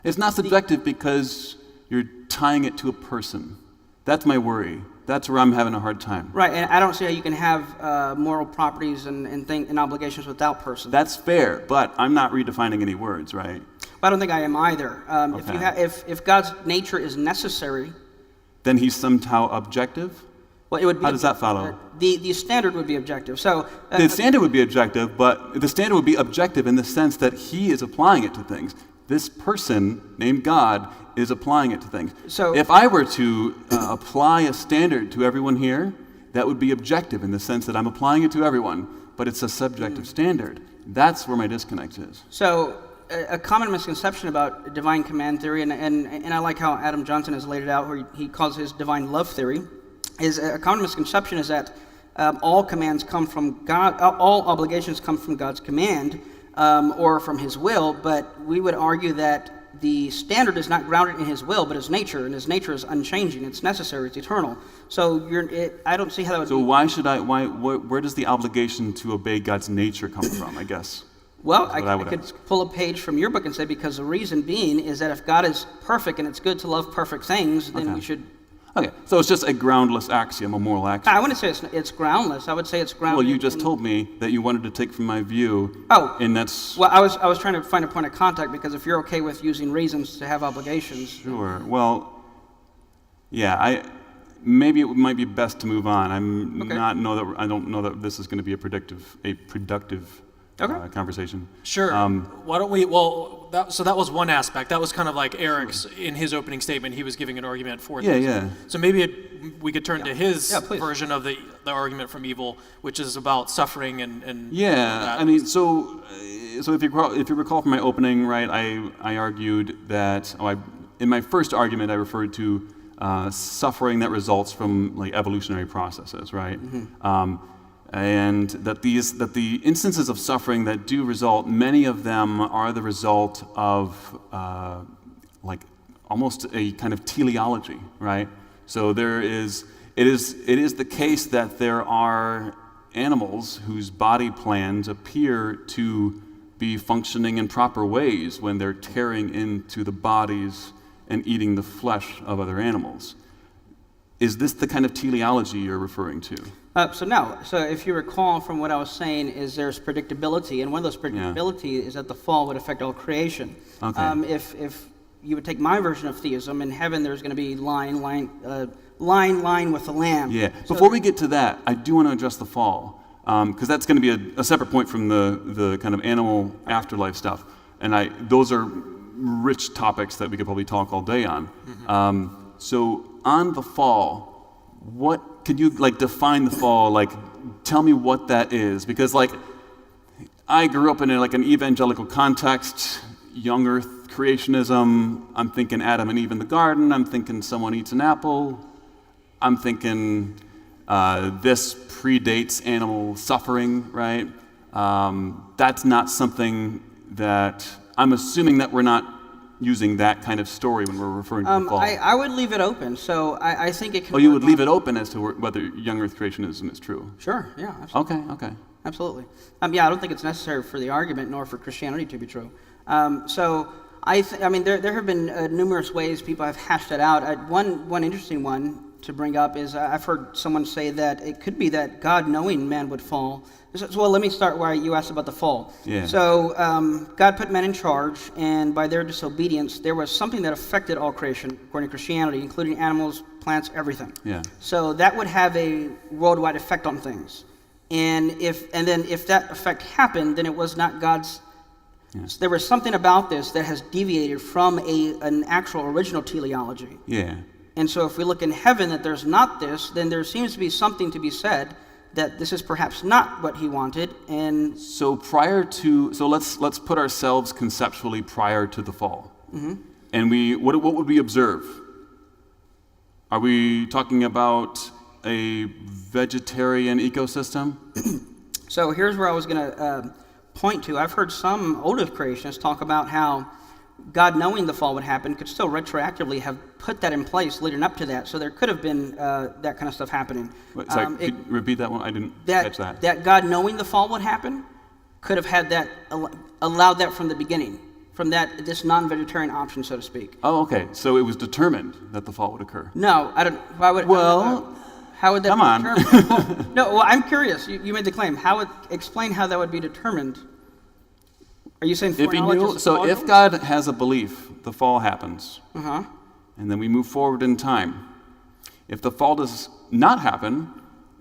It's not subjective because you're tying it to a person. That's my worry. That's where I'm having a hard time. Right, and I don't see how you can have moral properties and obligations without person. That's fair, but I'm not redefining any words, right? I don't think I am either. Okay. If God's nature is necessary, then he's somehow objective? Well, it would be How does that follow? The standard would be objective. So The standard would be objective, but the standard would be objective in the sense that he is applying it to things. This person named God is applying it to things. So- if I were to apply a standard to everyone here, that would be objective in the sense that I'm applying it to everyone, but it's a subjective standard. That's where my disconnect is. So a common misconception about divine command theory, and I like how Adam Johnson has laid it out, where he calls his divine love theory, is a common misconception is that all commands come from God, all obligations come from God's command or from His will, but we would argue that the standard is not grounded in His will, but His nature, and His nature is unchanging. It's necessary. It's eternal. So I don't see how that would. So where does the obligation to obey God's nature come from, I guess? Well, That's what I would could ask. pull a page from your book and say, because the reason being is that if God is perfect and it's good to love perfect things, then Okay. we should. Okay, so it's just a groundless axiom, a moral axiom. I wouldn't say it's groundless. I would say it's grounded. Well, you just in- told me that you wanted to take from my view, Oh. and that's... Well, I was trying to find a point of contact, because if you're okay with using reasons to have obligations. Sure. Well, yeah, maybe it might be best to move on. Okay. I don't know that this is going to be a productive Okay. conversation. Sure. Why don't we? Well, that was one aspect. That was kind of like Eric's in his opening statement. He was giving an argument for Yeah, things. yeah. So maybe we could turn to his Yeah, please. version of the argument from evil, which is about suffering and Yeah, that. I mean, so if you recall from my opening, right, I argued that in my first argument I referred to suffering that results from like evolutionary processes, right? And that the instances of suffering that do result, many of them are the result of like almost a kind of teleology, right? So it is the case that there are animals whose body plans appear to be functioning in proper ways when they're tearing into the bodies and eating the flesh of other animals. Is this the kind of teleology you're referring to? So if you recall from what I was saying, is there's predictability, and one of those predictability is that the fall would affect all creation. Okay. If you would take my version of theism, in heaven there's going to be line with the lamb. Yeah. So- Before we get to that, I do want to address the fall, because that's going to be a separate point from the kind of animal afterlife stuff, and those are rich topics that we could probably talk all day on. So on the fall, could you like define the fall? Like, tell me what that is, because like I grew up in an evangelical context, young Earth creationism. I'm thinking Adam and Eve in the garden. I'm thinking someone eats an apple. I'm thinking this predates animal suffering, right? That's not something that I'm assuming that we're not using that kind of story when we're referring to the fall. I would leave it open. So I think it can. Oh, you would leave it open as to whether young Earth creationism is true. Sure. Yeah. Absolutely. Okay. Absolutely. Yeah, I don't think it's necessary for the argument nor for Christianity to be true. So I mean, there have been numerous ways people have hashed it out. One interesting one to bring up is I've heard someone say that it could be that God, knowing man would fall. So, well, let me start where you asked about the fall. Yeah. So God put men in charge, and by their disobedience, there was something that affected all creation, according to Christianity, including animals, plants, everything. Yeah. So that would have a worldwide effect on things. And then if that effect happened, then it was not God's. Yeah. So there was something about this that has deviated from an actual original teleology. Yeah. And so if we look in heaven that there's not this, then there seems to be something to be said that this is perhaps not what he wanted. And So let's put ourselves conceptually prior to the fall. Mm-hmm. And what would we observe? Are we talking about a vegetarian ecosystem? so here's where I was going to point to. I've heard some older creationists talk about how God, knowing the fall would happen, could still retroactively have put that in place leading up to that. So there could have been that kind of stuff happening. Wait, sorry, could you repeat that one? I didn't catch that. That God, knowing the fall would happen, could have had that, allowed that from the beginning, from this non-vegetarian option, so to speak. Oh, okay. So it was determined that the fall would occur. No, I don't. Why would? Well, how would that come be on. determined? No, well, I'm curious. You made the claim. Explain how that would be determined. Are you saying If he foreknowledge knew, is so causal? if God has a belief, the fall happens, Uh-huh. and then we move forward in time. If the fall does not happen,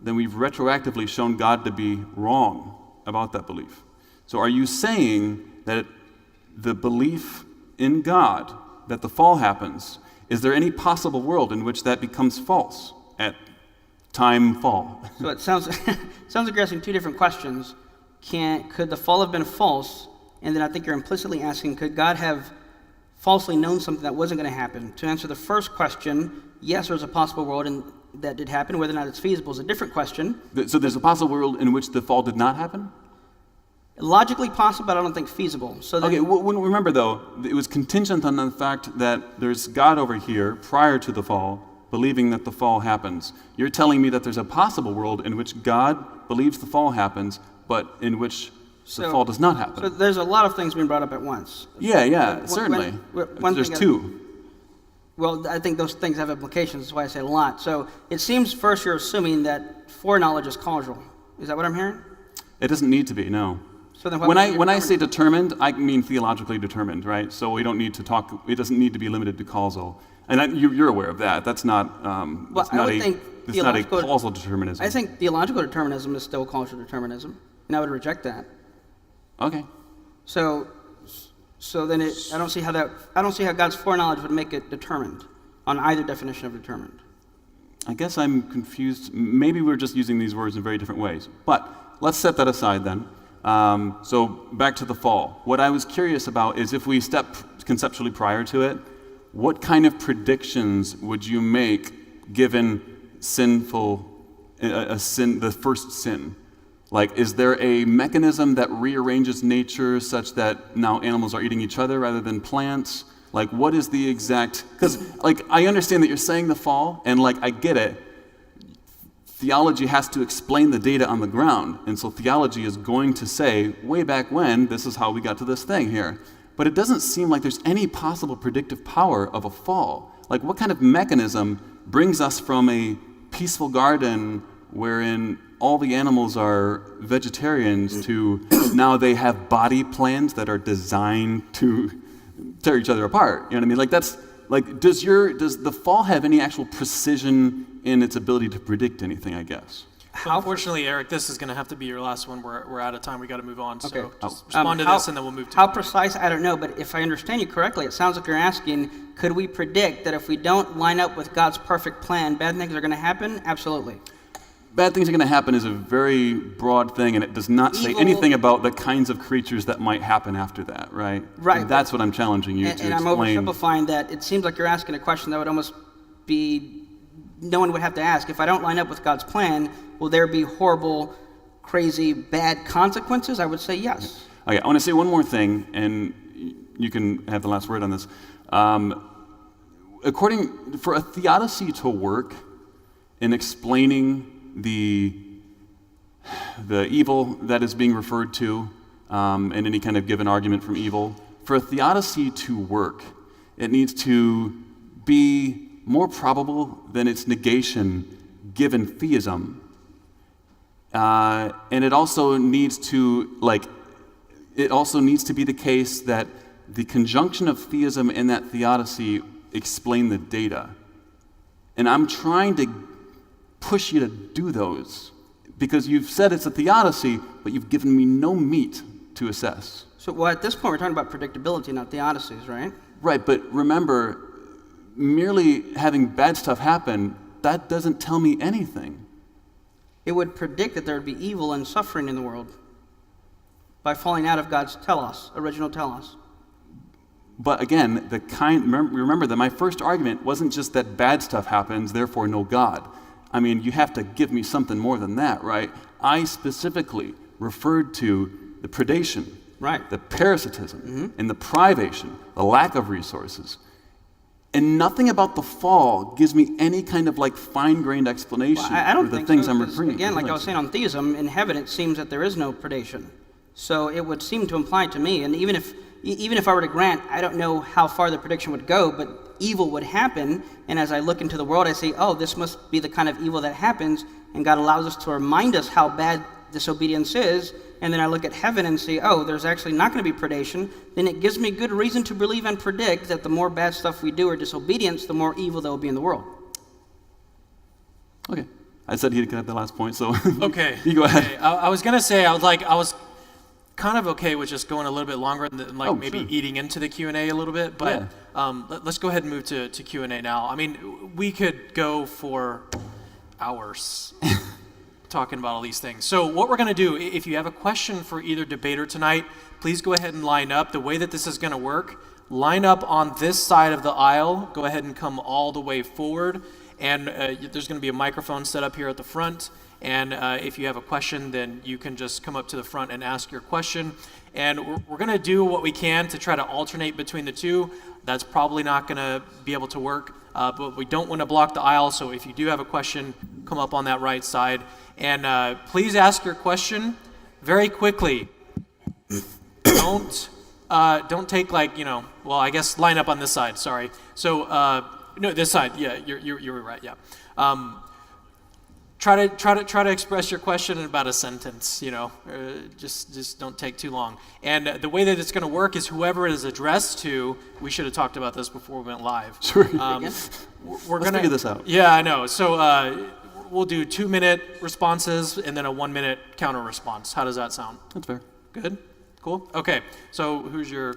then we've retroactively shown God to be wrong about that belief. So are you saying that the belief in God, that the fall happens, is there any possible world in which that becomes false at time fall? So it sounds like you're asking two different questions. Could the fall have been false? And then I think you're implicitly asking, could God have falsely known something that wasn't going to happen? To answer the first question, yes, there's a possible world that did happen. Whether or not it's feasible is a different question. So there's a possible world in which the fall did not happen? Logically possible, but I don't think feasible. So then, Okay, well, remember though, it was contingent on the fact that there's God over here prior to the fall, believing that the fall happens. You're telling me that there's a possible world in which God believes the fall happens, but in which the fall does not happen. So there's a lot of things being brought up at once. Yeah, certainly. There's two. Well, I think those things have implications. That's why I say a lot. So it seems first you're assuming that foreknowledge is causal. Is that what I'm hearing? It doesn't need to be, no. So then When I say determined, I mean theologically determined, right? So we don't need to talk. It doesn't need to be limited to causal, and you're aware of that. That's not. It's not a causal determinism. I think theological determinism is still causal determinism, and I would reject that. Okay. So then I don't see how God's foreknowledge would make it determined on either definition of determined. I guess I'm confused. Maybe we're just using these words in very different ways. But let's set that aside then. So back to the fall. What I was curious about is if we step conceptually prior to it, what kind of predictions would you make given the first sin? Like, is there a mechanism that rearranges nature such that now animals are eating each other rather than plants? Like, what is the exact... Because, like, I understand that you're saying the fall, and, like, I get it. Theology has to explain the data on the ground, and so theology is going to say, way back when, this is how we got to this thing here. But it doesn't seem like there's any possible predictive power of a fall. Like, what kind of mechanism brings us from a peaceful garden wherein all the animals are vegetarians to now they have body plans that are designed to tear each other apart? You know what I mean? Like, that's like, does the fall have any actual precision in its ability to predict anything, I guess? Unfortunately, Eric, this is going to have to be your last one. We're out of time. We got to move on. Okay. So just respond to this, and then we'll move to how precise, I don't know, but if I understand you correctly, it sounds like you're asking, could we predict that if we don't line up with God's perfect plan, bad things are going to happen? Absolutely. Bad things are going to happen is a very broad thing, and it does not say anything about the kinds of creatures that might happen after that, right? Right. And that's what I'm challenging you to explain. And I'm oversimplifying that. It seems like you're asking a question that would almost be, no one would have to ask. If I don't line up with God's plan, will there be horrible, crazy, bad consequences? I would say yes. Okay, I want to say one more thing, and you can have the last word on this. For a theodicy to work in explaining the evil that is being referred to, and any kind of given argument from evil, for a theodicy to work, it needs to be more probable than its negation given theism. And it also needs to be the case that the conjunction of theism and that theodicy explain the data. And I'm trying to push you to do those, because you've said it's a theodicy, but you've given me no meat to assess. So, at this point, we're talking about predictability, not theodicies, right? Right, but remember, merely having bad stuff happen, that doesn't tell me anything. It would predict that there would be evil and suffering in the world by falling out of God's original telos. But again, remember that my first argument wasn't just that bad stuff happens, therefore no God. I mean, you have to give me something more than that, right? I specifically referred to the predation, right, the parasitism, and the privation, the lack of resources. And nothing about the fall gives me any kind of fine-grained explanation for the things I'm referring to. Again, like I was saying on theism, in heaven it seems that there is no predation. So it would seem to imply to me, and even if I were to grant, I don't know how far the prediction would go, but evil would happen, and as I look into the world, I say, oh, this must be the kind of evil that happens, and God allows us to remind us how bad disobedience is, and then I look at heaven and see, oh, there's actually not going to be predation, then it gives me good reason to believe and predict that the more bad stuff we do or disobedience, the more evil there will be in the world. Okay. I said he could have the last point, so Okay. you go ahead. Okay. I was gonna say I was kind of okay with just going a little bit longer and like maybe sure. eating into the Q&A a little bit, but let's go ahead and move to Q&A now. I mean, we could go for hours talking about all these things. So what we're going to do, if you have a question for either debater tonight, please go ahead and line up. The way that this is going to work, line up on this side of the aisle. Go ahead and come all the way forward. And there's going to be a microphone set up here at the front. And if you have a question, then you can just come up to the front and ask your question. And we're going to do what we can to try to alternate between the two. That's probably not going to be able to work, but we don't want to block the aisle. So if you do have a question, come up on that right side. And please ask your question very quickly. Don't take well, I guess line up on this side, sorry. So, no, this side, yeah, you're right, yeah. Try to express your question in about a sentence, just don't take too long. And the way that it's going to work is whoever it is addressed to, we should have talked about this before we went live. Sure. Let's figure this out. Yeah, I know. So we'll do 2-minute responses and then a 1-minute counter response. How does that sound? That's fair. Good? Cool? Okay, so who's your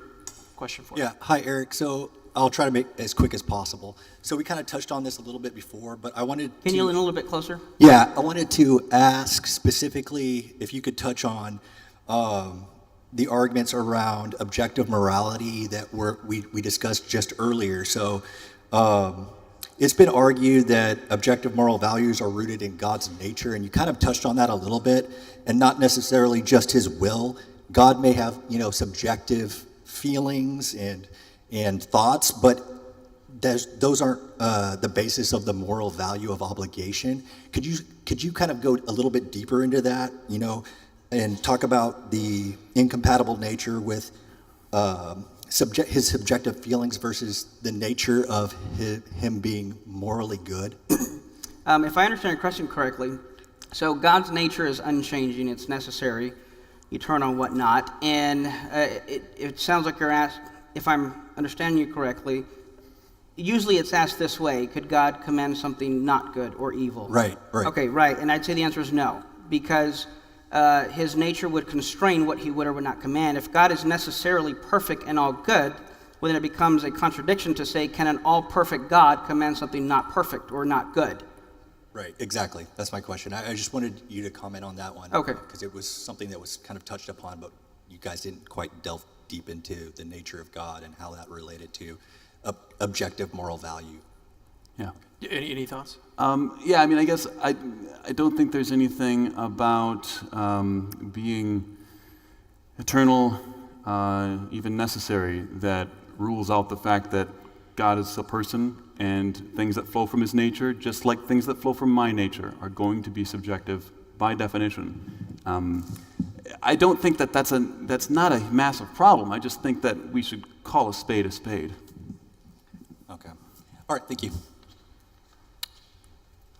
question for? Yeah, hi Eric. So I'll try to make it as quick as possible. So we kind of touched on this a little bit before, but I wanted Can you lean a little bit closer? Yeah, I wanted to ask specifically if you could touch on the arguments around objective morality that we discussed just earlier. So it's been argued that objective moral values are rooted in God's nature, and you kind of touched on that a little bit, and not necessarily just his will. God may have, subjective feelings and thoughts, but those aren't the basis of the moral value of obligation. Could you kind of go a little bit deeper into that, and talk about the incompatible nature with his subjective feelings versus the nature of him being morally good? If I understand your question correctly, so God's nature is unchanging, it's necessary, eternal, whatnot, and it sounds like you're asked, if I'm understanding you correctly, usually it's asked this way: could God command something not good or evil? Right. Okay, right, and I'd say the answer is no, because his nature would constrain what he would or would not command. If God is necessarily perfect and all good, well, then it becomes a contradiction to say, can an all-perfect God command something not perfect or not good? Right, exactly. That's my question. I just wanted you to comment on that one. Okay. Because it was something that was kind of touched upon, but you guys didn't quite delve deep into the nature of God and how that related to objective moral value. Yeah. Any thoughts? Yeah, I mean, I guess I don't think there's anything about being eternal, even necessary, that rules out the fact that God is a person and things that flow from his nature, just like things that flow from my nature, are going to be subjective by definition. I don't think that's not a massive problem. I just think that we should call a spade a spade. Okay. All right, thank you.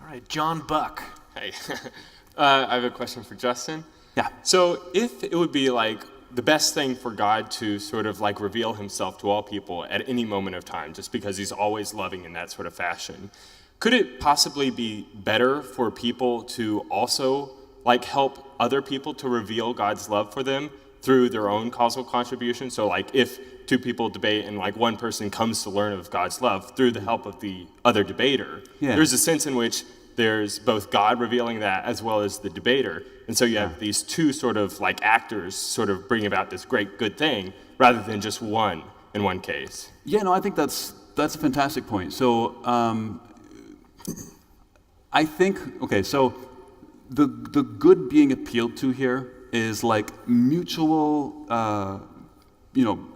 All right, John Buck. Hey, I have a question for Justin. Yeah. So if it would be like the best thing for God to sort of like reveal himself to all people at any moment of time, just because he's always loving in that sort of fashion, could it possibly be better for people to also like help other people to reveal God's love for them through their own causal contribution? So like if two people debate and like one person comes to learn of God's love through the help of the other debater, there's a sense in which there's both God revealing that as well as the debater. And so you have these two sort of like actors sort of bring about this great good thing rather than just one in one case. Yeah, no, I think that's a fantastic point. So I think, okay, so the good being appealed to here is like mutual,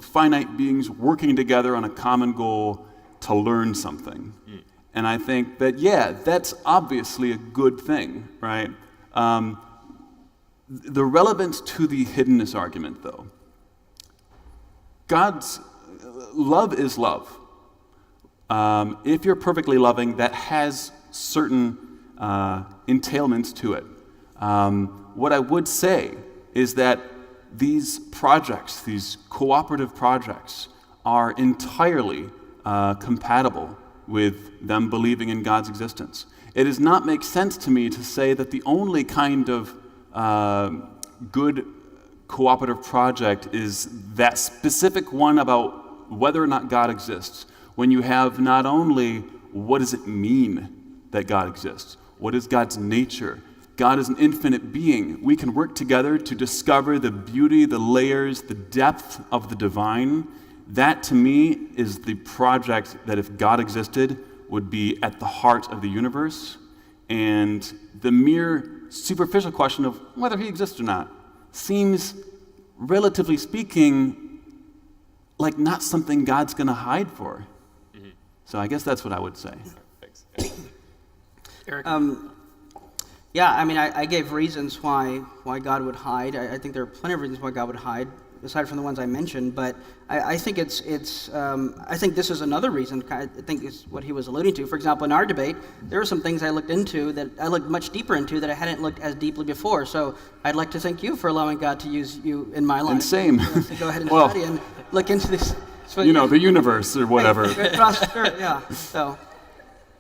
finite beings working together on a common goal to learn something. And I think that, that's obviously a good thing, right? The relevance to the hiddenness argument, though, God's love is love. If you're perfectly loving, that has certain entailments to it. What I would say is that these projects, these cooperative projects, are entirely compatible with them believing in God's existence. It does not make sense to me to say that the only kind of good cooperative project is that specific one about whether or not God exists, when you have not only what does it mean that God exists, what is God's nature. God is an infinite being. We can work together to discover the beauty, the layers, the depth of the divine. That, to me, is the project that, if God existed, would be at the heart of the universe. And the mere superficial question of whether he exists or not seems, relatively speaking, like not something God's going to hide for. Mm-hmm. So I guess that's what I would say. Thanks. Eric? Yeah, I mean, I gave reasons why God would hide. I think there are plenty of reasons why God would hide, aside from the ones I mentioned. But I think I think this is another reason. I think is what he was alluding to. For example, in our debate, there were some things I looked much deeper into that I hadn't looked as deeply before. So I'd like to thank you for allowing God to use you in my life. And same. To go ahead and study and look into this. So, the universe or whatever. Sure, yeah. So,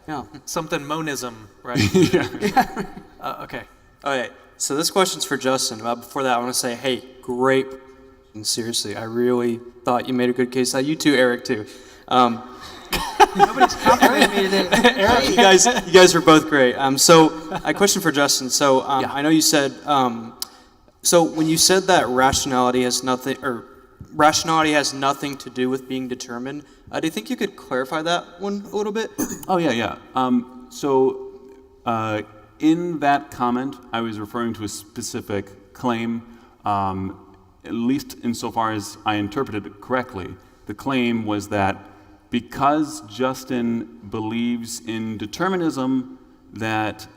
yeah. Something monism, right? Yeah. Okay. Okay, so this question's for Justin. Before that, I want to say, hey, great. And seriously, I really thought you made a good case. You too, Eric, too. Nobody's complimenting me today. Eric, you guys were both great. So, a question for Justin. So, I know you said, so when you said that rationality has nothing to do with being determined, do you think you could clarify that one a little bit? Oh, yeah. In that comment, I was referring to a specific claim, at least insofar as I interpreted it correctly. The claim was that because Justin believes in determinism, that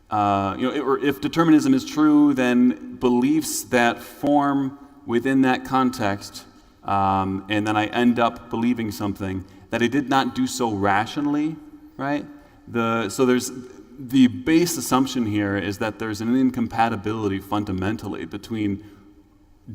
or if determinism is true, then beliefs that form within that context, and then I end up believing something, that I did not do so rationally, right? So there's the base assumption here is that there's an incompatibility fundamentally between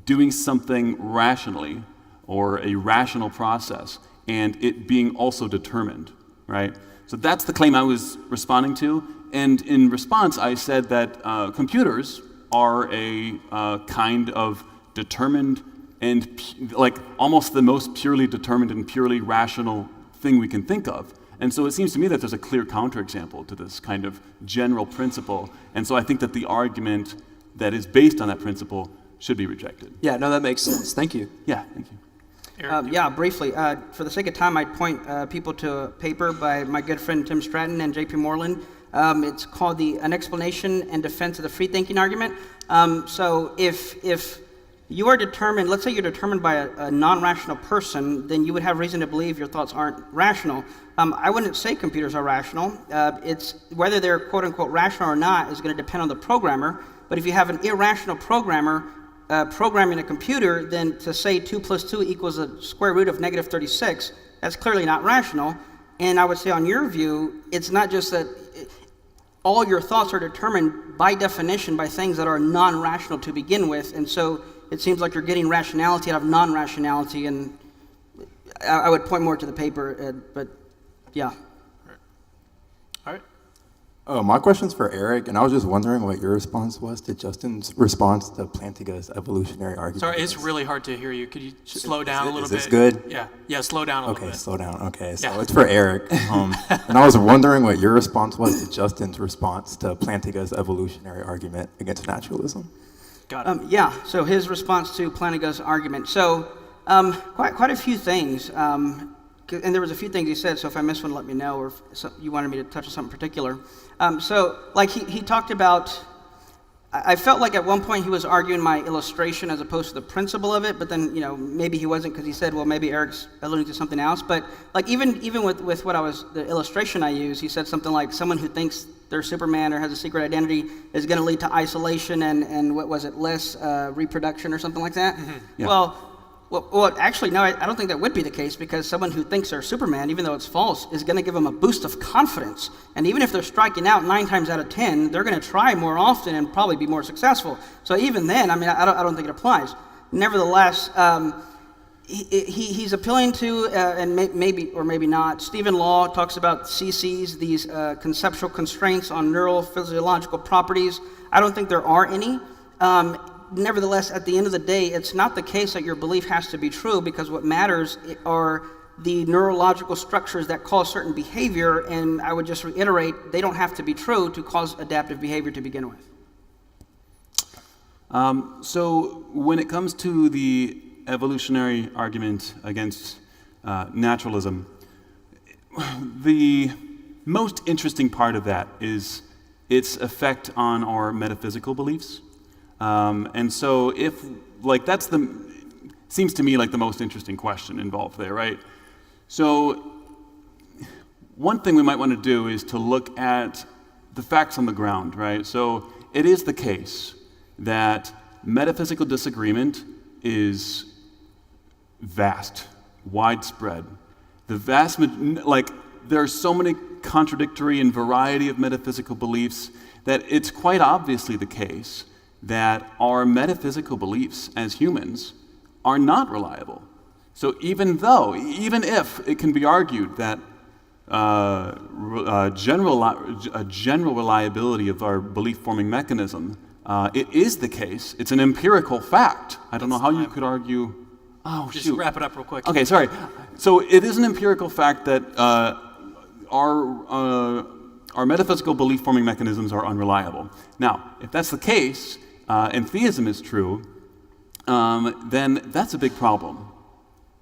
doing something rationally or a rational process and it being also determined, right? So that's the claim I was responding to. And in response, I said that computers are a kind of determined and like almost the most purely determined and purely rational thing we can think of. And so it seems to me that there's a clear counterexample to this kind of general principle. And so I think that the argument that is based on that principle should be rejected. Yeah, no, that makes sense. Thank you. Yeah, thank you. Yeah, briefly. For the sake of time, I'd point people to a paper by my good friend Tim Stratton and J.P. Moreland. It's called An Explanation and Defense of the Free Thinking Argument. So if you are determined, let's say you're determined by a non-rational person, then you would have reason to believe your thoughts aren't rational. I wouldn't say computers are rational. It's whether they're quote-unquote rational or not is going to depend on the programmer. But if you have an irrational programmer programming a computer, then to say 2 + 2 equals a square root of -36, that's clearly not rational. And I would say on your view, it's not just that all your thoughts are determined by definition by things that are non-rational to begin with. And so it seems like you're getting rationality out of non-rationality, and I would point more to the paper, but yeah. All right. Oh, my question's for Eric, and I was just wondering what your response was to Justin's response to Plantinga's evolutionary argument. Sorry, it's really hard to hear you. Could you slow down a little bit? Is this good? Yeah, slow down a little bit. Okay, slow down. Okay, so Yeah. it's for Eric. And I was wondering what your response was to Justin's response to Plantinga's evolutionary argument against naturalism. Got it. Yeah, so his response to Plantinga's argument. So quite a few things, and there was a few things he said, so if I miss one, let me know, or if you wanted me to touch on something particular. So like he talked about, I felt like at one point he was arguing my illustration as opposed to the principle of it, but then, maybe he wasn't, because he said, well, maybe Eric's alluding to something else. But like even with what the illustration I used, he said something like someone who thinks they're Superman or has a secret identity is going to lead to isolation and what was it, less reproduction or something like that. Mm-hmm. Yeah. Well, actually, no, I don't think that would be the case, because someone who thinks they're Superman, even though it's false, is going to give them a boost of confidence. And even if they're striking out 9 times out of 10, they're going to try more often and probably be more successful. So even then, I don't think it applies. Nevertheless, he's appealing to, and maybe or maybe not, Stephen Law talks about CCs, these conceptual constraints on neurophysiological properties. I don't think there are any. Nevertheless, at the end of the day, it's not the case that your belief has to be true, because what matters are the neurological structures that cause certain behavior, and I would just reiterate, they don't have to be true to cause adaptive behavior to begin with. So when it comes to the evolutionary argument against naturalism, the most interesting part of that is its effect on our metaphysical beliefs. And so if, like, seems to me like the most interesting question involved there, right? So one thing we might want to do is to look at the facts on the ground, right? So it is the case that metaphysical disagreement is vast, widespread. There are so many contradictory and variety of metaphysical beliefs that it's quite obviously the case that our metaphysical beliefs as humans are not reliable. So even if it can be argued that a general reliability of our belief-forming mechanism, it is the case. It's an empirical fact. I don't know how you could argue. Oh, Just shoot. wrap it up real quick. Okay, sorry. So it is an empirical fact that our metaphysical belief-forming mechanisms are unreliable. Now, if that's the case, and theism is true, then that's a big problem.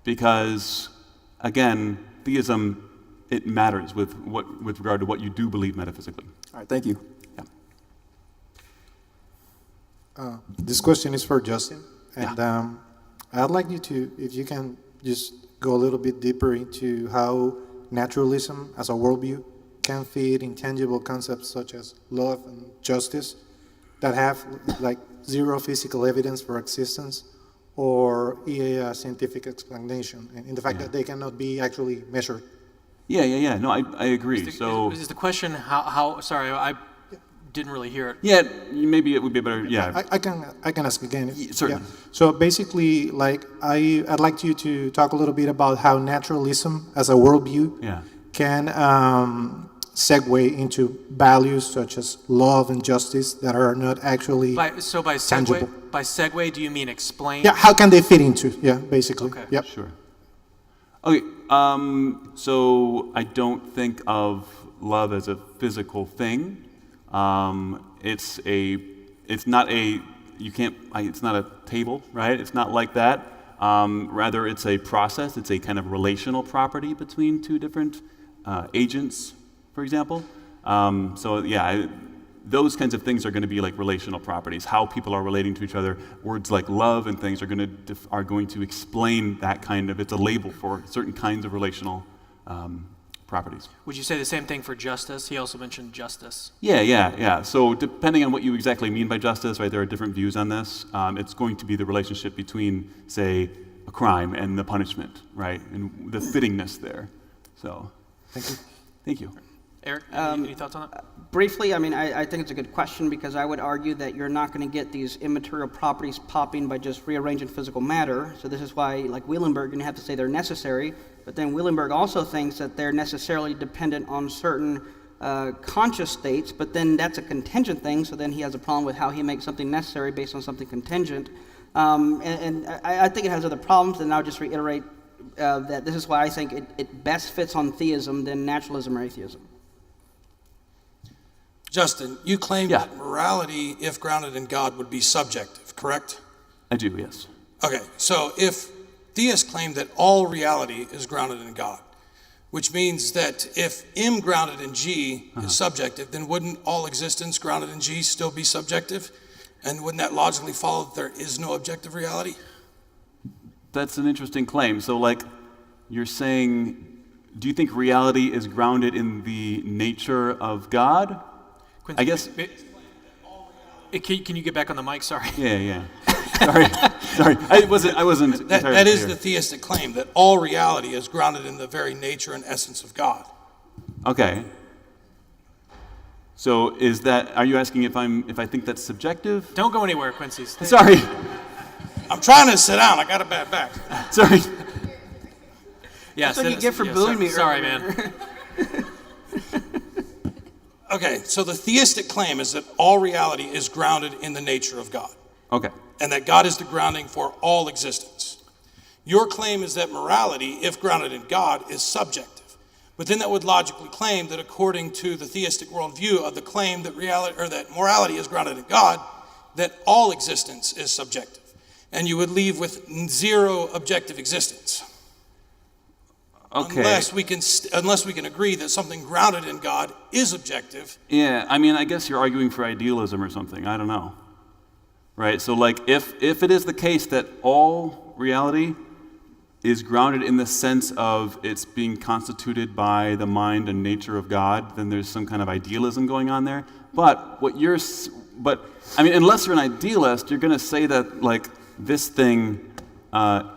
Because, again, theism, it matters with regard to what you do believe metaphysically. All right, thank you. Yeah. This question is for Justin, and I'd like you to, if you can, just go a little bit deeper into how naturalism as a worldview can fit intangible concepts such as love and justice that have like zero physical evidence for existence, or a scientific explanation, and in the fact that they cannot be actually measured. Yeah. No, I agree. Is the question how? Sorry, I didn't really hear it. Yeah, maybe it would be better. Yeah, I can ask again. certainly. Yeah. So basically, like I'd like you to talk a little bit about how naturalism as a worldview can segue into values such as love and justice that are not actually tangible. By segue, do you mean explain? Yeah, how can they fit into? Yeah, basically. Okay. Yep. Sure. Okay, so I don't think of love as a physical thing. It's not a table, right? It's not like that. Rather, it's a process. It's a kind of relational property between two different agents, for example. Those kinds of things are going to be like relational properties. How people are relating to each other. Words like love and things are going to explain that kind of. It's a label for certain kinds of relational properties. Would you say the same thing for justice? He also mentioned justice. Yeah. So depending on what you exactly mean by justice, right, there are different views on this. It's going to be the relationship between, say, a crime and the punishment, right, and the fittingness there. So, thank you. Eric, any thoughts on that? Briefly, I mean, I think it's a good question, because I would argue that you're not going to get these immaterial properties popping by just rearranging physical matter. So this is why, like Wielenberg, you're going to have to say they're necessary. But then Wielenberg also thinks that they're necessarily dependent on certain conscious states, but then that's a contingent thing, so then he has a problem with how he makes something necessary based on something contingent. And I think it has other problems, and I'll just reiterate that this is why I think it best fits on theism than naturalism or atheism. Justin, you claim that morality, if grounded in God, would be subjective, correct? I do, yes. Okay, so if theists claim that all reality is grounded in God, which means that if M grounded in G is subjective, then wouldn't all existence grounded in G still be subjective? And wouldn't that logically follow that there is no objective reality? That's an interesting claim. So, like, you're saying, do you think reality is grounded in the nature of God? Quincy, I guess. Can you get back on the mic? Sorry. Yeah. Sorry. I wasn't. That is the theistic claim, that all reality is grounded in the very nature and essence of God. Okay. So are you asking if I think that's subjective? Don't go anywhere, Quincy. Sorry. I'm trying to sit down. I got a bad back. Sorry. Yes, That's what you get for booing me Sorry, earlier. man. Okay, so the theistic claim is that all reality is grounded in the nature of God, Okay. and that God is the grounding for all existence. Your claim is that morality, if grounded in God, is subjective. But then that would logically claim that according to the theistic worldview of the claim that reality or that morality is grounded in God, that all existence is subjective. And you would leave with zero objective existence. Okay. Unless we can agree that something grounded in God is objective. Yeah, I mean, I guess you're arguing for idealism or something. I don't know. Right? So, like, if it is the case that all reality is grounded in the sense of it's being constituted by the mind and nature of God, then there's some kind of idealism going on there. But I mean, unless you're an idealist, you're going to say that, like, this thing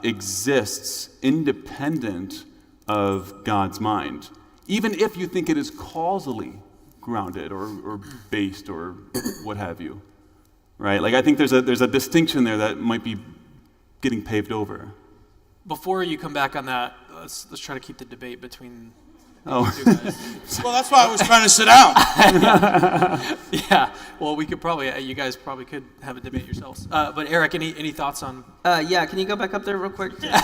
exists independent of God's mind, even if you think it is causally grounded or based or what have you, right? Like, I think there's a distinction there that might be getting paved over. Before you come back on that, let's try to keep the debate between Oh. you two guys. Well, that's why I was trying to sit down. Yeah, well, we could probably, you guys probably could have a debate yourselves. But Eric, any thoughts on? Yeah, can you go back up there real quick? Yeah,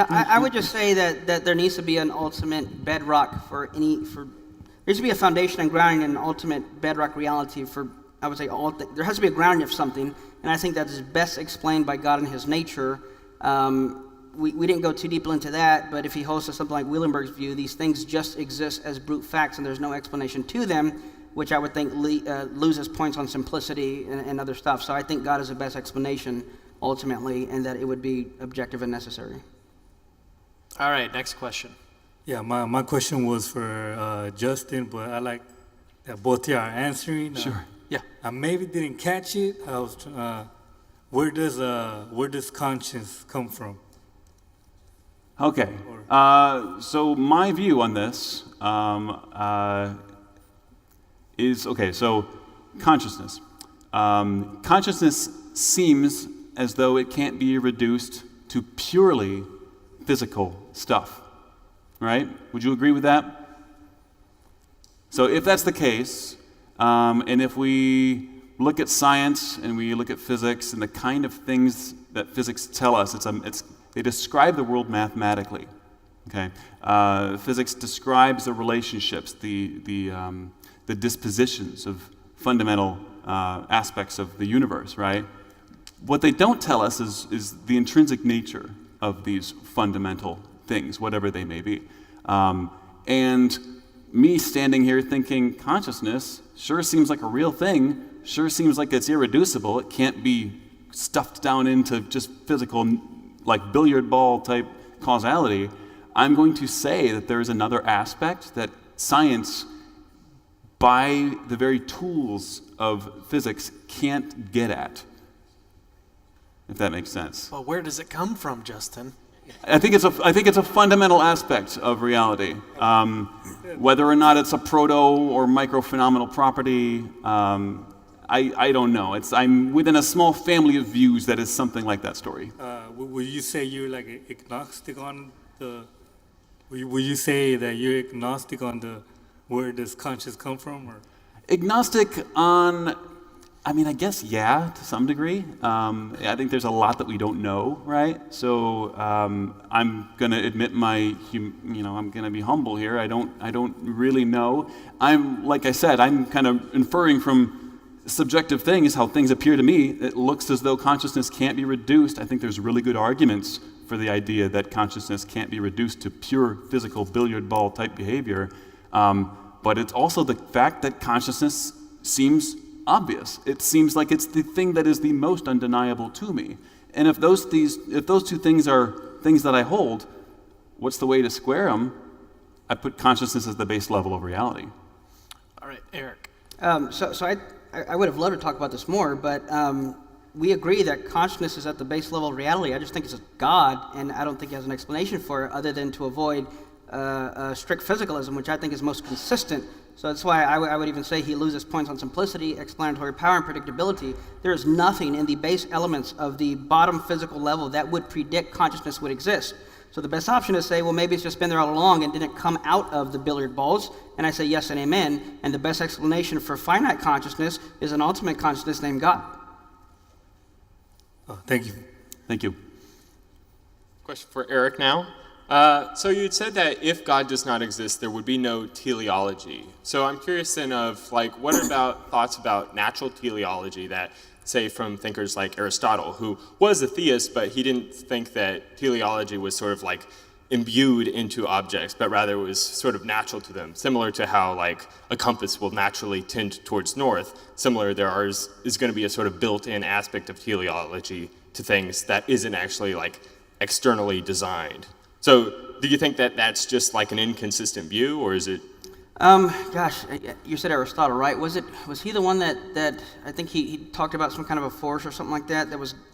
I would just say that there needs to be an ultimate bedrock there needs to be a foundation and grounding and an ultimate bedrock reality for, I would say, there has to be a grounding of something, and I think that is best explained by God and his nature. We didn't go too deep into that, but if he holds to something like Wielenberg's view, these things just exist as brute facts and there's no explanation to them, which I would think loses points on simplicity and other stuff. So I think God is the best explanation ultimately, and that it would be objective and necessary. All right, next question. Yeah, my question was for Justin, but I like that both of you are answering. Sure. Yeah. I maybe didn't catch it. I was where does conscience come from? Okay. So my view on this is, okay, so consciousness. Consciousness seems as though it can't be reduced to purely physical stuff, right? Would you agree with that? So if that's the case, and if we look at science and we look at physics and the kind of things that physics tell us, they describe the world mathematically. Okay, physics describes the relationships, the dispositions of fundamental aspects of the universe. Right. What they don't tell us is the intrinsic nature of these fundamental things, whatever they may be. And me standing here thinking consciousness sure seems like a real thing. Sure seems like it's irreducible. It can't be stuffed down into just physical, like billiard ball type causality. I'm going to say that there is another aspect that science, by the very tools of physics, can't get at, if that makes sense. Well, where does it come from, Justin? I think it's a fundamental aspect of reality. Whether or not it's a proto or microphenomenal property, I don't know. I'm within a small family of views that is something like that story. Would you say you're like agnostic on the? Would you say that you're agnostic on the where does conscience come from, or? Agnostic on, I mean, I guess yeah, to some degree. I think there's a lot that we don't know, right? So I'm gonna admit I'm gonna be humble here. I don't really know. Like I said, I'm kind of inferring from subjective things, how things appear to me. It looks as though consciousness can't be reduced. I think there's really good arguments for the idea that consciousness can't be reduced to pure physical billiard ball type behavior. But it's also the fact that consciousness seems obvious. It seems like it's the thing that is the most undeniable to me. And if those two things are things that I hold, what's the way to square them? I put consciousness as the base level of reality. All right, Eric. So I would have loved to talk about this more, but we agree that consciousness is at the base level of reality. I just think it's a God, and I don't think he has an explanation for it other than to avoid strict physicalism, which I think is most consistent. So that's why I would even say he loses points on simplicity, explanatory power, and predictability. There is nothing in the base elements of the bottom physical level that would predict consciousness would exist. So the best option is to say, well, maybe it's just been there all along and didn't come out of the billiard balls. And I say yes and amen. And the best explanation for finite consciousness is an ultimate consciousness named God. Oh, thank you. Thank you. Question for Eric now. So you had said that if God does not exist, there would be no teleology. So I'm curious then of, like, what about thoughts about natural teleology that, say, from thinkers like Aristotle, who was a theist, but he didn't think that teleology was sort of like imbued into objects, but rather was sort of natural to them, similar to how like a compass will naturally tend towards north. Similar, is going to be a sort of built-in aspect of teleology to things that isn't actually like externally designed. So do you think that that's just like an inconsistent view, or is it? Gosh, you said Aristotle, right? Was he the one that I think he talked about some kind of a force or something like that?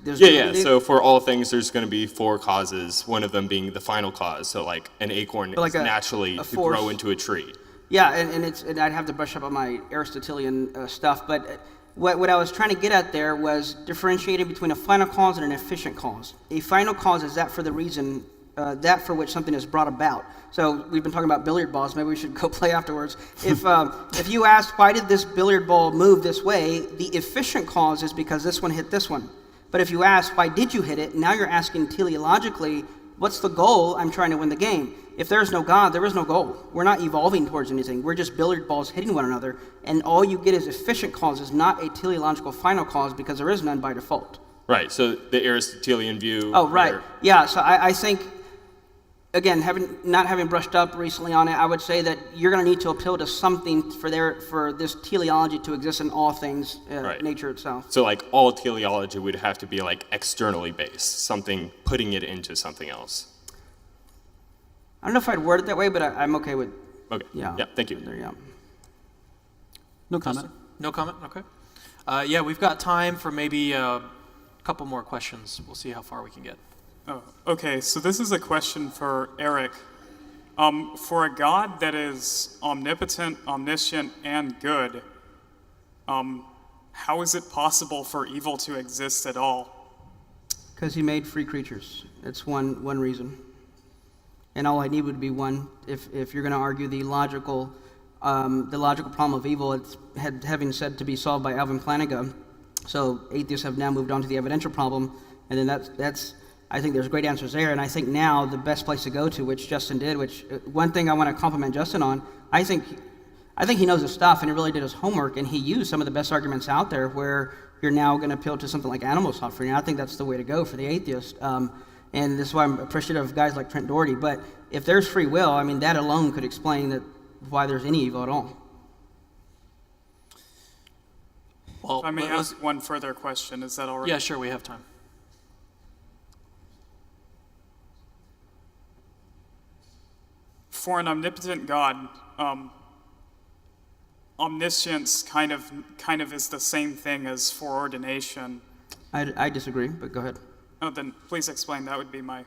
Yeah. So for all things, there's going to be four causes. One of them being the final cause. So like an acorn is naturally to grow into a tree. Yeah, and I'd have to brush up on my Aristotelian stuff, but what I was trying to get at there was differentiating between a final cause and an efficient cause. A final cause is that for the reason. That for which something is brought about. So we've been talking about billiard balls. Maybe we should go play afterwards. If you asked, why did this billiard ball move this way, the efficient cause is because this one hit this one. But if you ask, why did you hit it, now you're asking teleologically, what's the goal? I'm trying to win the game. If there's no God, there is no goal. We're not evolving towards anything. We're just billiard balls hitting one another. And all you get is efficient causes, not a teleological final cause, because there is none by default. Right, so the Aristotelian view. Oh, right. Yeah, so I think, again, not having brushed up recently on it, I would say that you're going to need to appeal to something for this teleology to exist in all things, right. Nature itself. So like all teleology would have to be like externally based, something putting it into something else. I don't know if I'd word it that way, but I'm okay with. Okay. Yeah. Thank you. There, yeah. No comment. No comment. Okay. Yeah, we've got time for maybe a couple more questions. We'll see how far we can get. Oh, okay, so this is a question for Eric. For a God that is omnipotent, omniscient, and good, how is it possible for evil to exist at all? Because he made free creatures. That's one reason. And all I need would be one. If you're going to argue the logical problem of evil, it's having said to be solved by Alvin Plantinga. So atheists have now moved on to the evidential problem, and then that's. I think there's great answers there, and I think now the best place to go to, which Justin did, which one thing I want to compliment Justin on, I think he knows his stuff, and he really did his homework, and he used some of the best arguments out there where you're now going to appeal to something like animal suffering, and I think that's the way to go for the atheist, and this is why I'm appreciative of guys like Trent Doherty, but if there's free will, I mean, that alone could explain why there's any evil at all. Well, if I may ask one further question, is that all right? Yeah, sure, we have time. For an omnipotent God, omniscience kind of is the same thing as foreordination. I disagree, but go ahead. Oh, then please explain. That would be my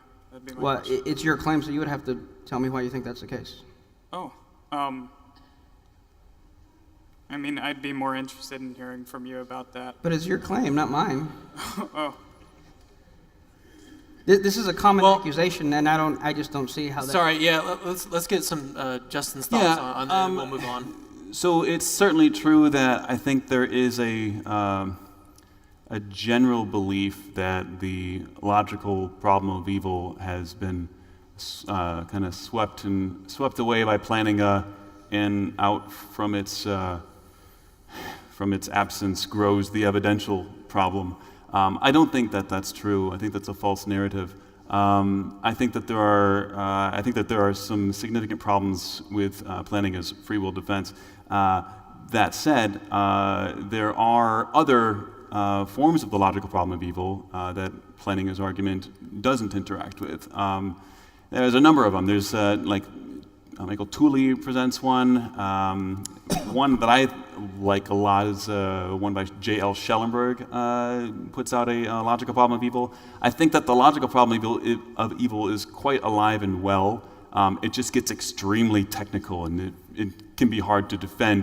well, question. It's your claim, so you would have to tell me why you think that's the case. Oh, I mean, I'd be more interested in hearing from you about that. But it's your claim, not mine. Oh. This is a common accusation, and I just don't see how that... Sorry, yeah, let's get some Justin's thoughts on that, and we'll move on. So it's certainly true that I think there is a general belief that the logical problem of evil has been kind of swept away by Plantinga, and out from its absence grows the evidential problem. I don't think that that's true. I think that's a false narrative. I think that there are some significant problems with Plantinga's free will defense. That said, there are other forms of the logical problem of evil that Plantinga's argument doesn't interact with. There's a number of them. There's Michael Tooley presents one. One that I like a lot is one by J.L. Schellenberg, puts out a logical problem of evil. I think that the logical problem of evil is quite alive and well. It just gets extremely technical, and it can be hard to defend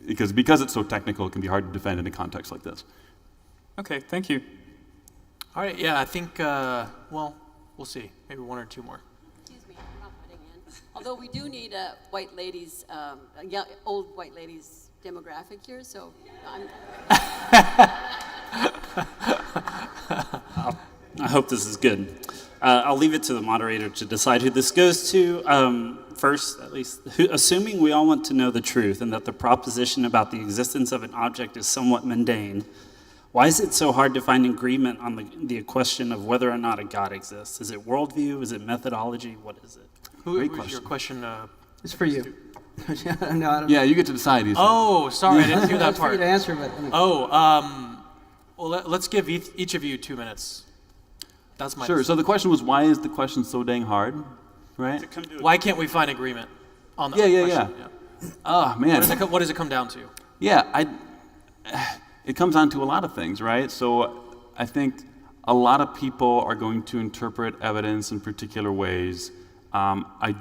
because it's so technical, it can be hard to defend in a context like this. Okay, thank you. All right, yeah, I think, we'll see. Maybe one or two more. Although we do need a old white ladies demographic here, so I hope this is good. I'll leave it to the moderator to decide who this goes to. First, at least, assuming we all want to know the truth and that the proposition about the existence of an object is somewhat mundane, why is it so hard to find agreement on the question of whether or not a God exists? Is it worldview? Is it methodology? What is it? Who's your question? It's for you. No, I don't Yeah, you get to decide. Oh, sorry, I didn't hear that It's for you part. to answer, but Well, let's give each of you 2 minutes. That's my Sure. So the question was, why is the question so dang hard, right? Why can't we find agreement on the question? Oh man. What does it come down to? Yeah, it comes down to a lot of things, right? So I think a lot of people are going to interpret evidence in particular ways. I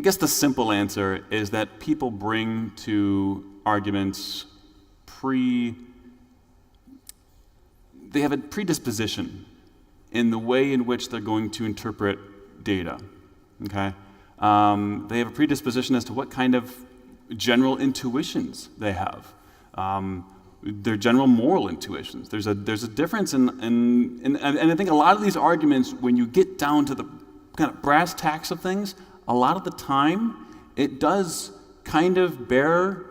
guess the simple answer is that people bring to arguments they have a predisposition in the way in which they're going to interpret data, okay? They have a predisposition as to what kind of general intuitions they have. Their general moral intuitions. There's a difference and I think a lot of these arguments, when you get down to the kind of brass tacks of things, a lot of the time it does kind of bear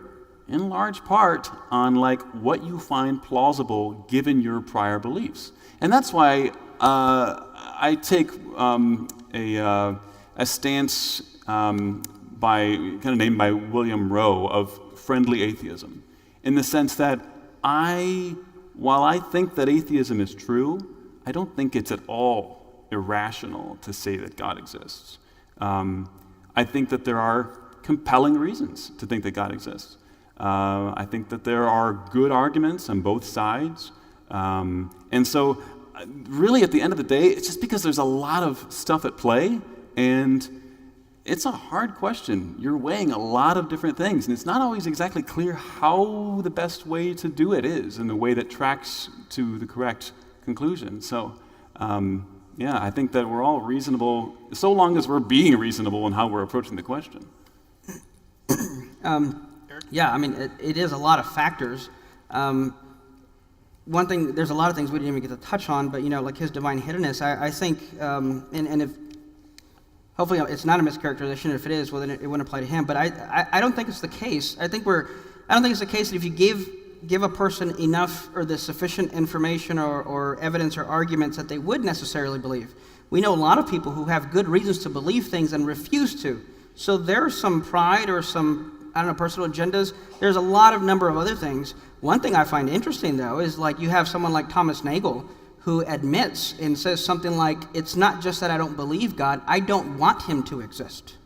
in large part on like what you find plausible given your prior beliefs. And that's why I take a stance kind of named by William Rowe of friendly atheism, in the sense that while I think that atheism is true, I don't think it's at all irrational to say that God exists. I think that there are compelling reasons to think that God exists. I think that there are good arguments on both sides. And so really at the end of the day, it's just because there's a lot of stuff at play, and it's a hard question. You're weighing a lot of different things, and it's not always exactly clear how the best way to do it is in a way that tracks to the correct conclusion. So, I think that we're all reasonable, so long as we're being reasonable in how we're approaching the question. Yeah, I mean, it is a lot of factors. One thing, there's a lot of things we didn't even get to touch on, but, like his divine hiddenness, I think, and if, hopefully it's not a mischaracterization. If it is, well, then it wouldn't apply to him. But I don't think it's the case. I don't think it's the case that if you give a person enough or the sufficient information or evidence or arguments that they would necessarily believe. We know a lot of people who have good reasons to believe things and refuse to. So there's some pride or some, personal agendas. There's a number of other things. One thing I find interesting, though, is like you have someone like Thomas Nagel who admits and says something like, it's not just that I don't believe God, I don't want him to exist.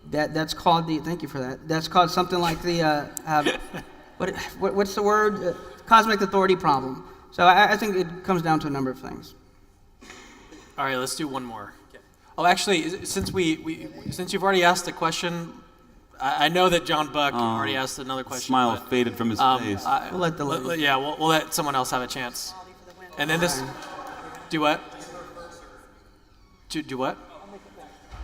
That's called thank you for that. That's called something like the, what's the word? Cosmic authority problem. So I think it comes down to a number of things. All right, let's do one more. Oh, actually, since you've already asked the question, I know that John Buck already asked another question. Smile faded from his face. We'll let the lady. We'll let someone else have a chance. And then this, do what? Do what? I'm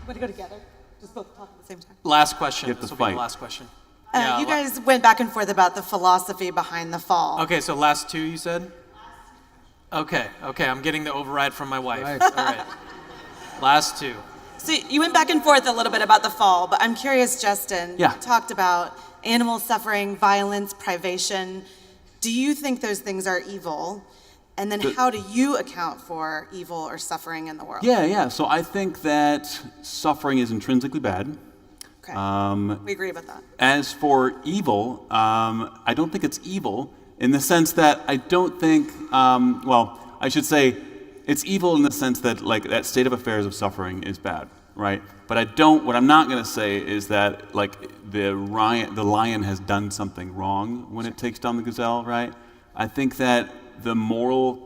going to go together. Just both talk at the same time. Last question. You have to This will be fight. the last question. You guys went back and forth about the philosophy behind the fall. Okay, so last two you said? Okay, I'm getting the override from my wife. Right. All right. Last two. So you went back and forth a little bit about the fall, but I'm curious, Justin. Yeah. You talked about animal suffering, violence, privation. Do you think those things are evil? And then how do you account for evil or suffering in the world? Yeah. So I think that suffering is intrinsically bad. Okay. We agree about that. As for evil, I don't think it's evil in the sense that I don't think, I should say it's evil in the sense that like that state of affairs of suffering is bad, right? But what I'm not going to say is that like the lion has done something wrong when it takes down the gazelle, right? I think that those moral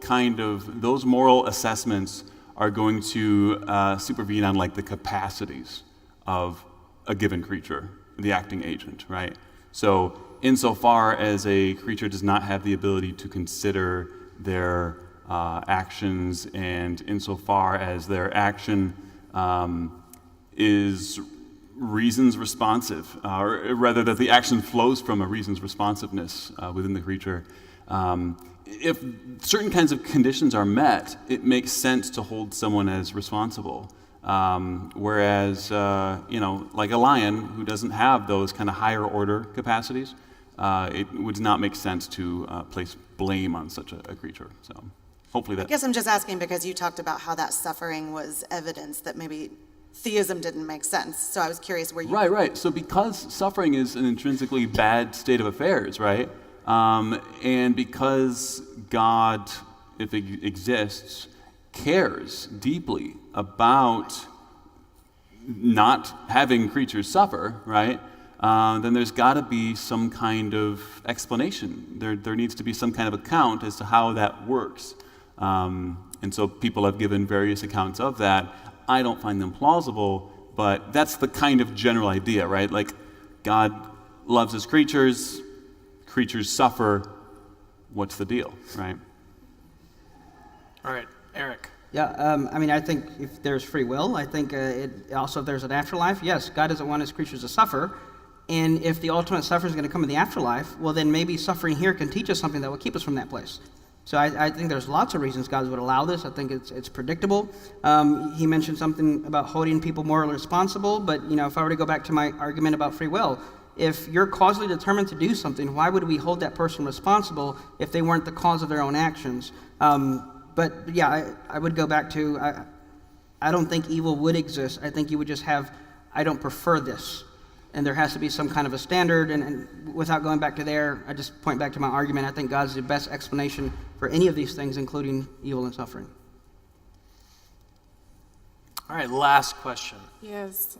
assessments are going to supervene on like the capacities of a given creature, the acting agent, right? So insofar as a creature does not have the ability to consider their actions, and insofar as their action is reasons responsive, or rather that the action flows from a reasons responsiveness within the creature. If certain kinds of conditions are met, it makes sense to hold someone as responsible. Whereas, like a lion who doesn't have those kind of higher order capacities, it would not make sense to place blame on such a creature. So hopefully that. I guess I'm just asking because you talked about how that suffering was evidence that maybe theism didn't make sense. So I was curious where you. Right. So because suffering is an intrinsically bad state of affairs, right? And because God, if it exists, cares deeply about not having creatures suffer, right? Then there's got to be some kind of explanation. There needs to be some kind of account as to how that works. And so people have given various accounts of that. I don't find them plausible, but that's the kind of general idea, right? Like, God loves his creatures, creatures suffer, what's the deal, right? All right, Eric. Yeah, I think if there's free will, I think also if there's an afterlife, yes, God doesn't want his creatures to suffer. And if the ultimate suffering is going to come in the afterlife, well, then maybe suffering here can teach us something that will keep us from that place. So I think there's lots of reasons God would allow this. I think it's predictable. He mentioned something about holding people morally responsible, but if I were to go back to my argument about free will, if you're causally determined to do something, why would we hold that person responsible if they weren't the cause of their own actions? But yeah, I would go back to, I don't think evil would exist. I think you would just have, I don't prefer this. And there has to be some kind of a standard, and without going back to there, I just point back to my argument. I think God's the best explanation for any of these things, including evil and suffering. All right, last question. Yes.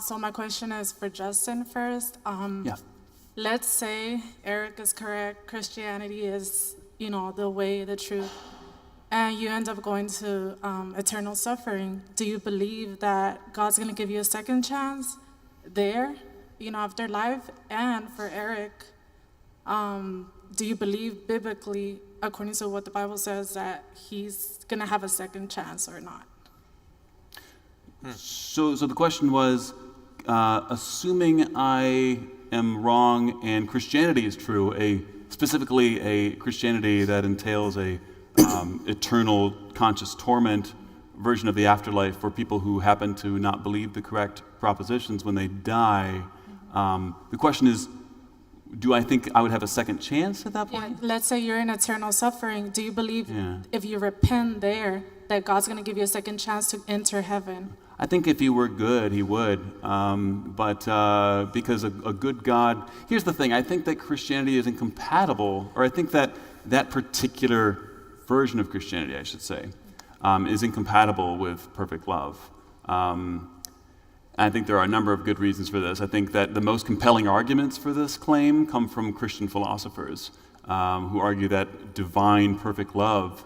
So my question is for Justin first. Yeah. Let's say Eric is correct. Christianity is, the way, the truth, and you end up going to eternal suffering. Do you believe that God's going to give you a second chance there, after life? And for Eric, do you believe biblically, according to what the Bible says, that he's going to have a second chance or not? So the question was, assuming I am wrong and Christianity is true, specifically a Christianity that entails a eternal conscious torment version of the afterlife for people who happen to not believe the correct propositions when they die. The question is, do I think I would have a second chance at that point? Yeah, let's say you're in eternal suffering. Do you believe if you repent there, that God's going to give you a second chance to enter heaven? I think if he were good, he would. But because a good God... Here's the thing. I think that Christianity is incompatible, or I think that particular version of Christianity, I should say, is incompatible with perfect love. I think there are a number of good reasons for this. I think that the most compelling arguments for this claim come from Christian philosophers who argue that divine perfect love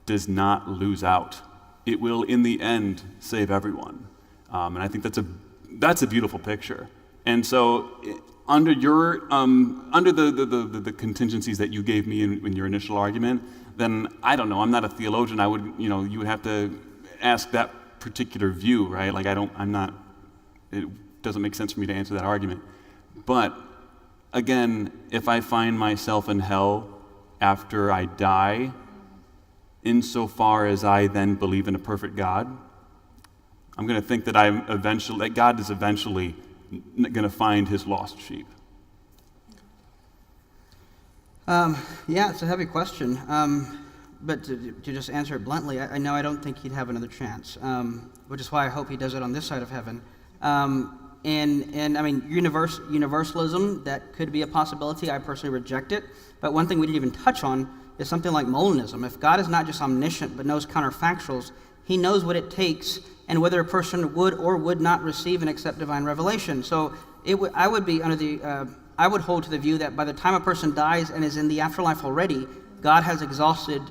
does not lose out. It will, in the end, save everyone. And I think that's a beautiful picture. And so, under the contingencies that you gave me in your initial argument, then I don't know. I'm not a theologian. I would, you would have to ask that particular view, right? Like it doesn't make sense for me to answer that argument. But again, if I find myself in hell after I die, insofar as I then believe in a perfect God, I'm going to think that that God is eventually going to find his lost sheep. Yeah, it's a heavy question. But to just answer it bluntly, I know I don't think he'd have another chance, which is why I hope he does it on this side of heaven. And I mean, universalism, that could be a possibility. I personally reject it. But one thing we didn't even touch on is something like Molinism. If God is not just omniscient but knows counterfactuals, he knows what it takes and whether a person would or would not receive and accept divine revelation. So I would hold to the view that by the time a person dies and is in the afterlife already, God has exhausted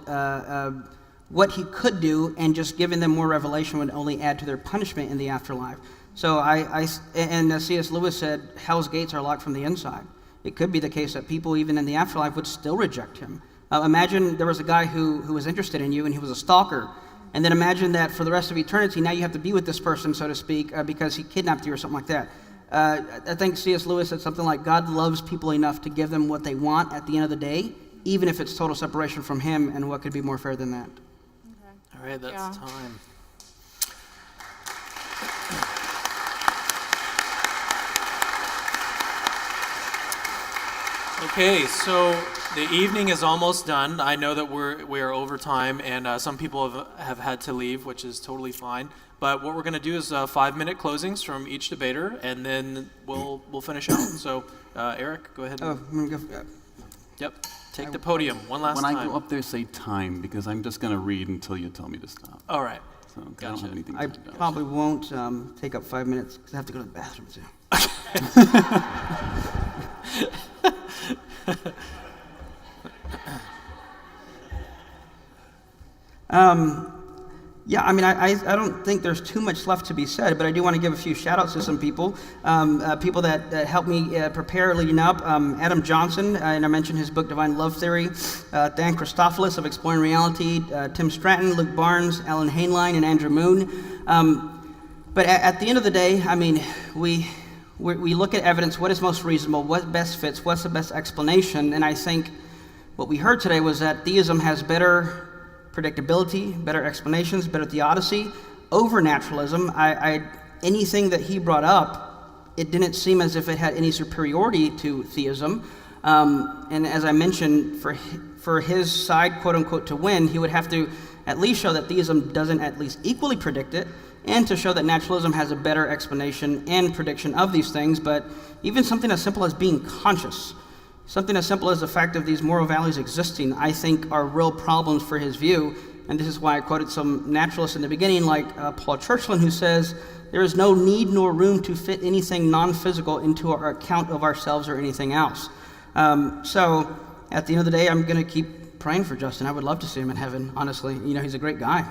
what he could do, and just giving them more revelation would only add to their punishment in the afterlife. So and C.S. Lewis said, hell's gates are locked from the inside. It could be the case that people even in the afterlife would still reject him. Imagine there was a guy who was interested in you, and he was a stalker, And then imagine that for the rest of eternity, now you have to be with this person, so to speak, because he kidnapped you or something like that. I think C.S. Lewis said something like, God loves people enough to give them what they want at the end of the day, even if it's total separation from him, and what could be more fair than that? All right, that's time. Okay, so the evening is almost done. I know that we are over time, and some people have had to leave, which is totally fine. But what we're going to do is 5-minute closings from each debater, and then we'll finish out. So, Eric, go ahead. Yep, take the podium one last time. When I go up there, say time, because I'm just going to read until you tell me to stop. All right. So, I don't have anything I to do. probably won't take up 5 minutes because I have to go to the bathroom too. Yeah, I mean, I don't think there's too much left to be said, but I do want to give a few shout-outs to some people. People that helped me prepare leading up. Adam Johnson, and I mentioned his book, Divine Love Theory. Dan Christophilus of Exploring Reality. Tim Stratton, Luke Barnes, Alan Hainline, and Andrew Moon. But at the end of the day, I mean, we look at evidence, what is most reasonable, what best fits, what's the best explanation, and I think what we heard today was that theism has better predictability, better explanations, better theodicy over naturalism. Anything that he brought up, it didn't seem as if it had any superiority to theism. And as I mentioned, for his side, quote unquote, to win, he would have to at least show that theism doesn't at least equally predict it, and to show that naturalism has a better explanation and prediction of these things. But even something as simple as being conscious, something as simple as the fact of these moral values existing, I think are real problems for his view. And this is why I quoted some naturalists in the beginning, like Paul Churchland, who says, there is no need nor room to fit anything non-physical into our account of ourselves or anything else. So at the end of the day, I'm going to keep praying for Justin. I would love to see him in heaven, honestly. You know, he's a great guy.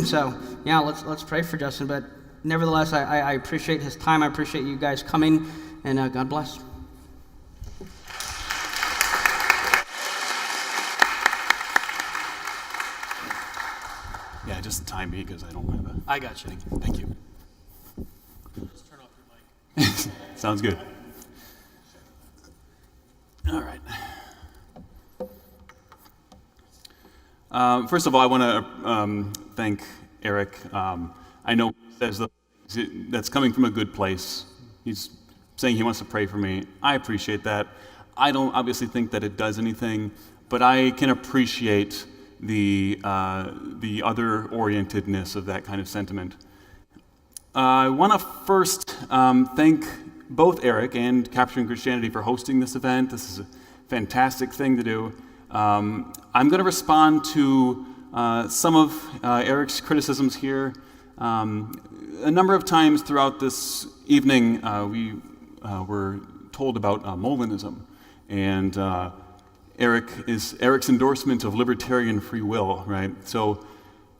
So yeah, let's pray for Justin. But nevertheless, I appreciate his time. I appreciate you guys coming, and God bless. Yeah, just time me because I don't have a... I got you. Thank you. Just turn off your mic. Sounds good. All right. First of all, I want to thank Eric. I know that's coming from a good place. He's saying he wants to pray for me. I appreciate that. I don't obviously think that it does anything, but I can appreciate the other orientedness of that kind of sentiment. I want to first thank both Eric and Capturing Christianity for hosting this event. This is a fantastic thing to do. I'm going to respond to some of Eric's criticisms here. A number of times throughout this evening, we were told about Molinism and Eric's endorsement of libertarian free will, right? So,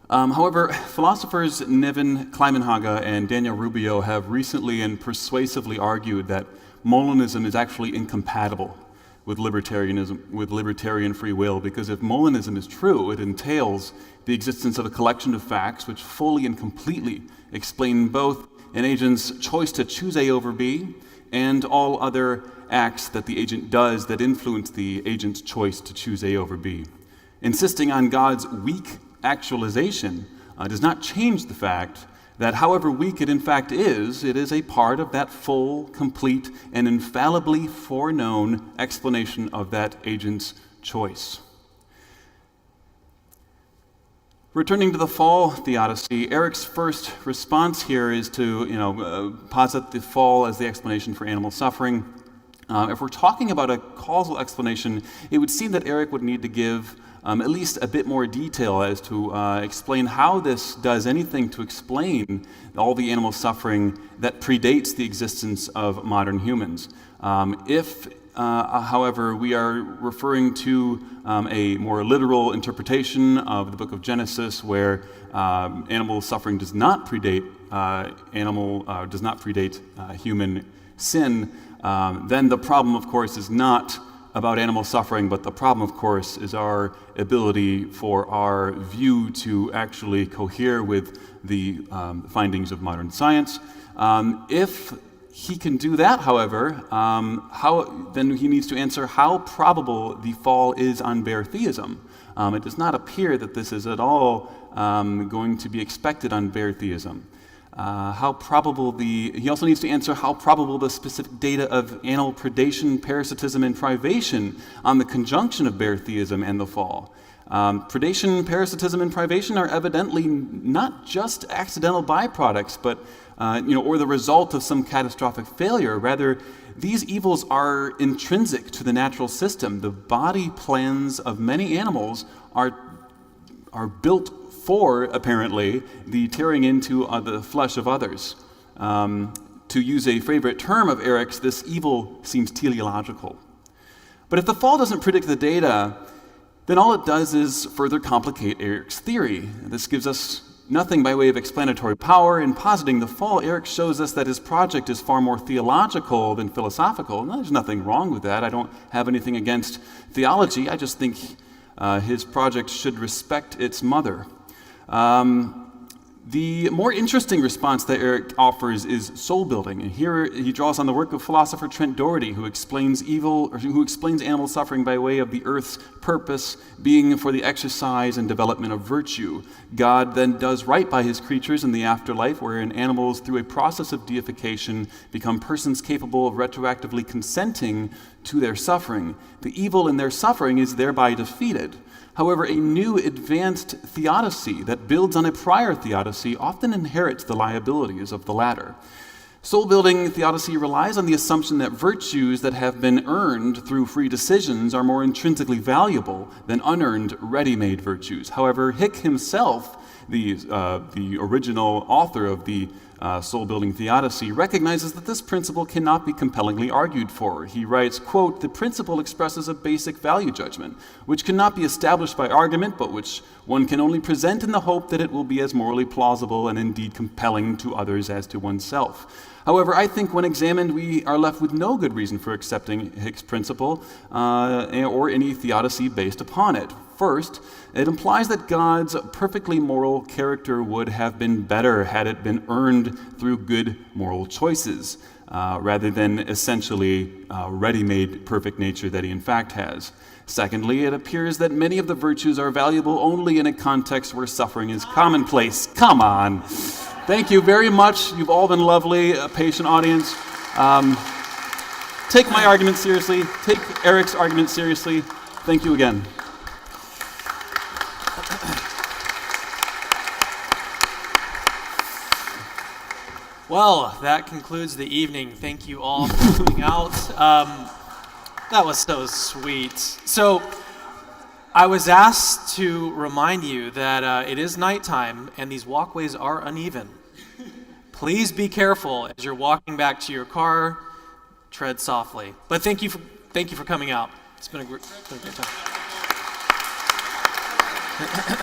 however, philosophers Nevin Kleimenhaga and Daniel Rubio have recently and persuasively argued that Molinism is actually incompatible with libertarian free will, because if Molinism is true, it entails the existence of a collection of facts which fully and completely explain both an agent's choice to choose A over B and all other acts that the agent does that influence the agent's choice to choose A over B. Insisting on God's weak actualization does not change the fact that however weak it in fact is, it is a part of that full, complete, and infallibly foreknown explanation of that agent's choice. Returning to the fall theodicy, Eric's first response here is to posit the fall as the explanation for animal suffering. If we're talking about a causal explanation, it would seem that Eric would need to give at least a bit more detail as to explain how this does anything to explain all the animal suffering that predates the existence of modern humans. However, we are referring to a more literal interpretation of the book of Genesis, where animal suffering does not predate human sin, then the problem, of course, is not about animal suffering, but the problem, of course, is our ability for our view to actually cohere with the findings of modern science. If he can do that, however, then he needs to answer how probable the fall is on bare theism. It does not appear that this is at all going to be expected on bare theism. He also needs to answer how probable the specific data of animal predation, parasitism, and privation on the conjunction of bare theism and the fall. Predation, parasitism, and privation are evidently not just accidental byproducts, but or the result of some catastrophic failure. Rather, these evils are intrinsic to the natural system. The body plans of many animals are built for, apparently, the tearing into the flesh of others. To use a favorite term of Eric's, this evil seems teleological. But if the fall doesn't predict the data, then all it does is further complicate Eric's theory. This gives us nothing by way of explanatory power. In positing the fall, Eric shows us that his project is far more theological than philosophical. And there's nothing wrong with that. I don't have anything against theology. I just think his project should respect its mother. The more interesting response that Eric offers is soul building, and here he draws on the work of philosopher Trent Doherty, who explains animal suffering by way of the earth's purpose being for the exercise and development of virtue. God then does right by his creatures in the afterlife, wherein animals, through a process of deification, become persons capable of retroactively consenting to their suffering. The evil in their suffering is thereby defeated. However, a new advanced theodicy that builds on a prior theodicy often inherits the liabilities of the latter. Soul-building theodicy relies on the assumption that virtues that have been earned through free decisions are more intrinsically valuable than unearned, ready-made virtues. However, Hick himself, the original author of the soul-building theodicy, recognizes that this principle cannot be compellingly argued for. He writes, quote, "The principle expresses a basic value judgment, which cannot be established by argument, but which one can only present in the hope that it will be as morally plausible and indeed compelling to others as to oneself." However, I think when examined, we are left with no good reason for accepting Hick's principle or any theodicy based upon it. First, it implies that God's perfectly moral character would have been better had it been earned through good moral choices, rather than essentially ready-made perfect nature that he in fact has. Secondly, it appears that many of the virtues are valuable only in a context where suffering is commonplace. Come on. Thank you very much. You've all been lovely, a patient audience. Take my argument seriously. Take Eric's argument seriously. Thank you again. Well, that concludes the evening. Thank you all for coming out. That was so sweet. So, I was asked to remind you that it is nighttime and these walkways are uneven. Please be careful as you're walking back to your car. Tread softly. But thank you for coming out. It's been a great time.